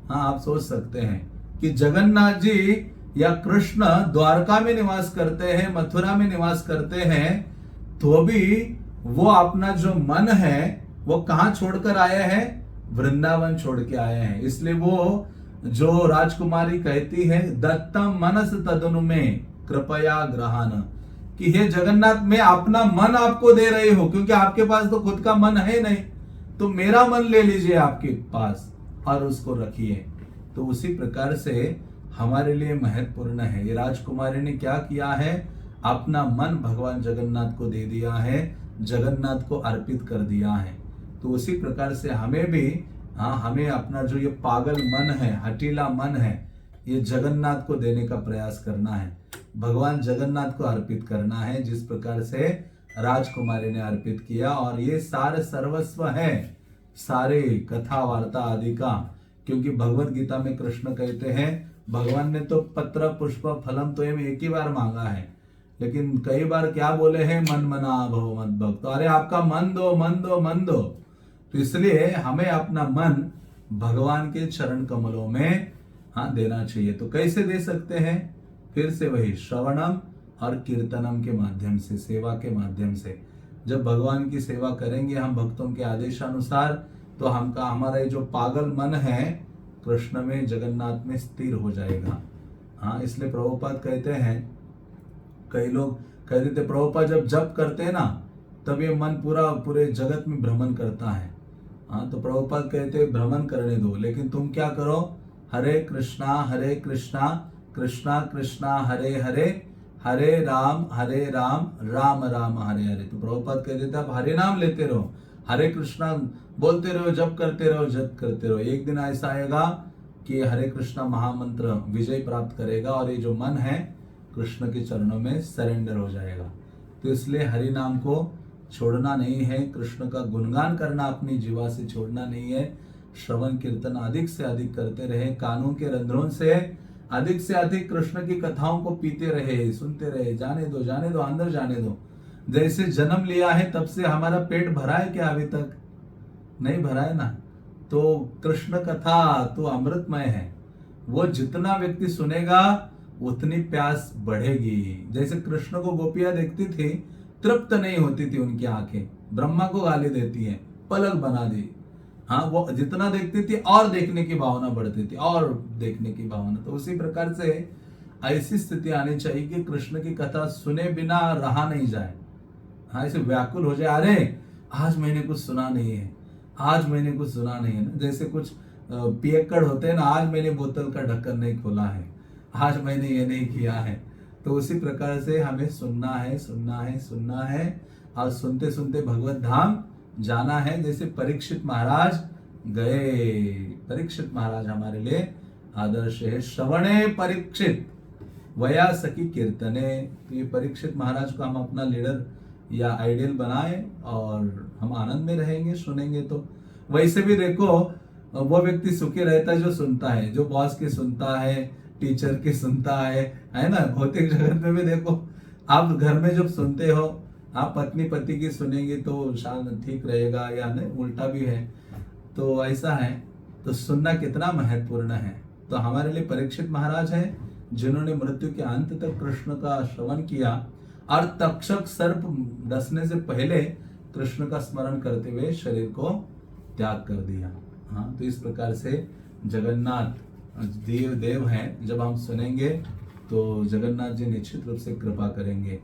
हाँ, आप सोच सकते हैं कि जगन्नाथ जी या कृष्ण द्वारका में निवास करते हैं, मथुरा में निवास करते हैं, तो भी वो अपना जो मन है वो कहां छोड़कर आए हैं? वृंदावन छोड़ के आए हैं। इसलिए वो जो राजकुमारी कहती है, दत्तम मनस तदनु में कृपया ग्रहण, कि हे जगन्नाथ मैं अपना मन आपको दे रही हूं, क्योंकि आपके पास तो खुद का मन है नहीं, तो मेरा मन ले लीजिए आपके पास और उसको रखिए। तो उसी प्रकार से हमारे लिए महत्वपूर्ण है। ये राजकुमारी ने क्या किया है? अपना मन भगवान जगन्नाथ को दे दिया है, जगन्नाथ को अर्पित कर दिया है। तो उसी प्रकार से हमें भी, हमें अपना जो ये पागल मन है, हठीला मन है, ये जगन्नाथ को देने का प्रयास करना है, भगवान जगन्नाथ को अर्पित करना है, जिस प्रकार से राजकुमारी ने अर्पित किया। और ये सारे सर्वस्व है सारे कथा वार्ता आदि का, क्योंकि भगवत गीता में कृष्ण कहते हैं, भगवान ने तो पत्र पुष्प फलम तो एक ही बार मांगा है, लेकिन कई बार क्या बोले हैं? मन मना भव मत भक्त। तो अरे आपका मन दो, मन दो, मन दो। तो इसलिए हमें अपना मन भगवान के चरण कमलों में देना चाहिए। तो कैसे दे सकते हैं? फिर से वही श्रवणम और कीर्तनम के माध्यम से, सेवा के माध्यम से। जब भगवान की सेवा करेंगे हम भक्तों के आदेशानुसार, तो हमारा जो पागल मन है कृष्ण में, जगन्नाथ में स्थिर हो जाएगा। इसलिए प्रभुपाद कहते हैं, कई लोग कहते थे प्रभुपाद जब जप करते हैं ना, तब ये मन पूरे जगत में भ्रमण करता है। तो प्रभुपाद कहते हैं भ्रमण करने दो, लेकिन तुम क्या करो? हरे कृष्णा कृष्णा कृष्णा हरे हरे, हरे राम राम राम हरे हरे। तो प्रभुपाद कहते थे आप हरे नाम लेते रहो, हरे कृष्णा बोलते रहो, जप करते रहो, जप करते रहो। एक दिन ऐसा आएगा कि हरे कृष्णा महामंत्र विजय प्राप्त करेगा और ये जो मन है कृष्ण के चरणों में सरेंडर हो जाएगा। तो इसलिए हरि नाम को छोड़ना नहीं है, कृष्ण का गुणगान करना अपनी जीवा से छोड़ना नहीं है। श्रवण कीर्तन अधिक से अधिक करते रहे, कानों के रंध्रों से अधिक कृष्ण की कथाओं को पीते रहे, सुनते रहे, जाने दो अंदर जाने दो। जैसे जन्म लिया है तब से हमारा पेट भरा है क्या? अभी तक नहीं भरा है ना। तो कृष्ण कथा तो अमृतमय है, वो जितना व्यक्ति सुनेगा उतनी प्यास बढ़ेगी। जैसे कृष्ण को गोपियां देखती थी, तृप्त नहीं होती थी उनकी आंखें, ब्रह्मा को गाली देती हैं, पलक बना दी। वो जितना देखती थी और देखने की भावना बढ़ती थी, और देखने की भावना। तो उसी प्रकार से ऐसी स्थिति आनी चाहिए कि कृष्ण की कथा सुने बिना रहा नहीं जाए। ऐसे व्याकुल हो जाए, अरे आज मैंने कुछ सुना नहीं है, आज मैंने कुछ सुना नहीं है ना। जैसे कुछ पियक्कड़ होते हैं ना, आज मैंने बोतल का ढक्कन नहीं खोला है, आज मैंने ये नहीं किया है। तो उसी प्रकार से हमें सुनना है और सुनते सुनते भगवत धाम जाना है। जैसे परीक्षित महाराज गए, परीक्षित महाराज हमारे लिए आदर्श है। श्रवणे परीक्षित वया सखी कीर्तने। तो ये परीक्षित महाराज को हम अपना लीडर या आइडियल बनाए और हम आनंद में रहेंगे सुनेंगे। तो वैसे भी देखो, वो व्यक्ति सुखी रहता है जो सुनता है, जो बॉस की सुनता है, टीचर की सुनता है ना। भौतिक जगत में भी देखो, आप घर में जब सुनते हो, आप पत्नी पति की सुनेंगे तो शायद ठीक रहेगा, या नहीं उल्टा भी है। तो ऐसा है, तो सुनना कितना महत्वपूर्ण है। तो हमारे लिए परीक्षित महाराज है जिन्होंने मृत्यु के अंत तक कृष्ण का श्रवण किया और तक्षक सर्प डसने से पहले कृष्ण का स्मरण करते हुए शरीर को त्याग कर दिया। तो इस प्रकार से जगन्नाथ देव हैं, जब हम सुनेंगे तो जगन्नाथ जी निश्चित रूप से कृपा करेंगे।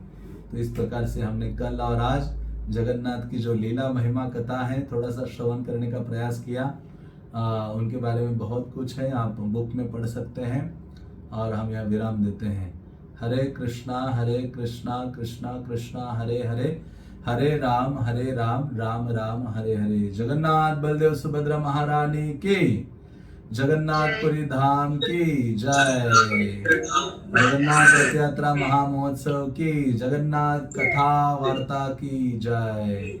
तो इस प्रकार से हमने कल और आज जगन्नाथ की जो लीला महिमा कथा है थोड़ा सा श्रवण करने का प्रयास किया। उनके बारे में बहुत कुछ है, आप बुक में पढ़ सकते हैं और हम यहाँ विराम देते हैं। हरे कृष्णा कृष्णा कृष्णा हरे हरे, हरे राम राम राम हरे हरे। जगन्नाथ बलदेव सुभद्रा महारानी की जगन्नाथपुरी धाम की जय। जगन्नाथ रथ यात्रा महामहोत्सव की, जगन्नाथ कथा वार्ता की जय।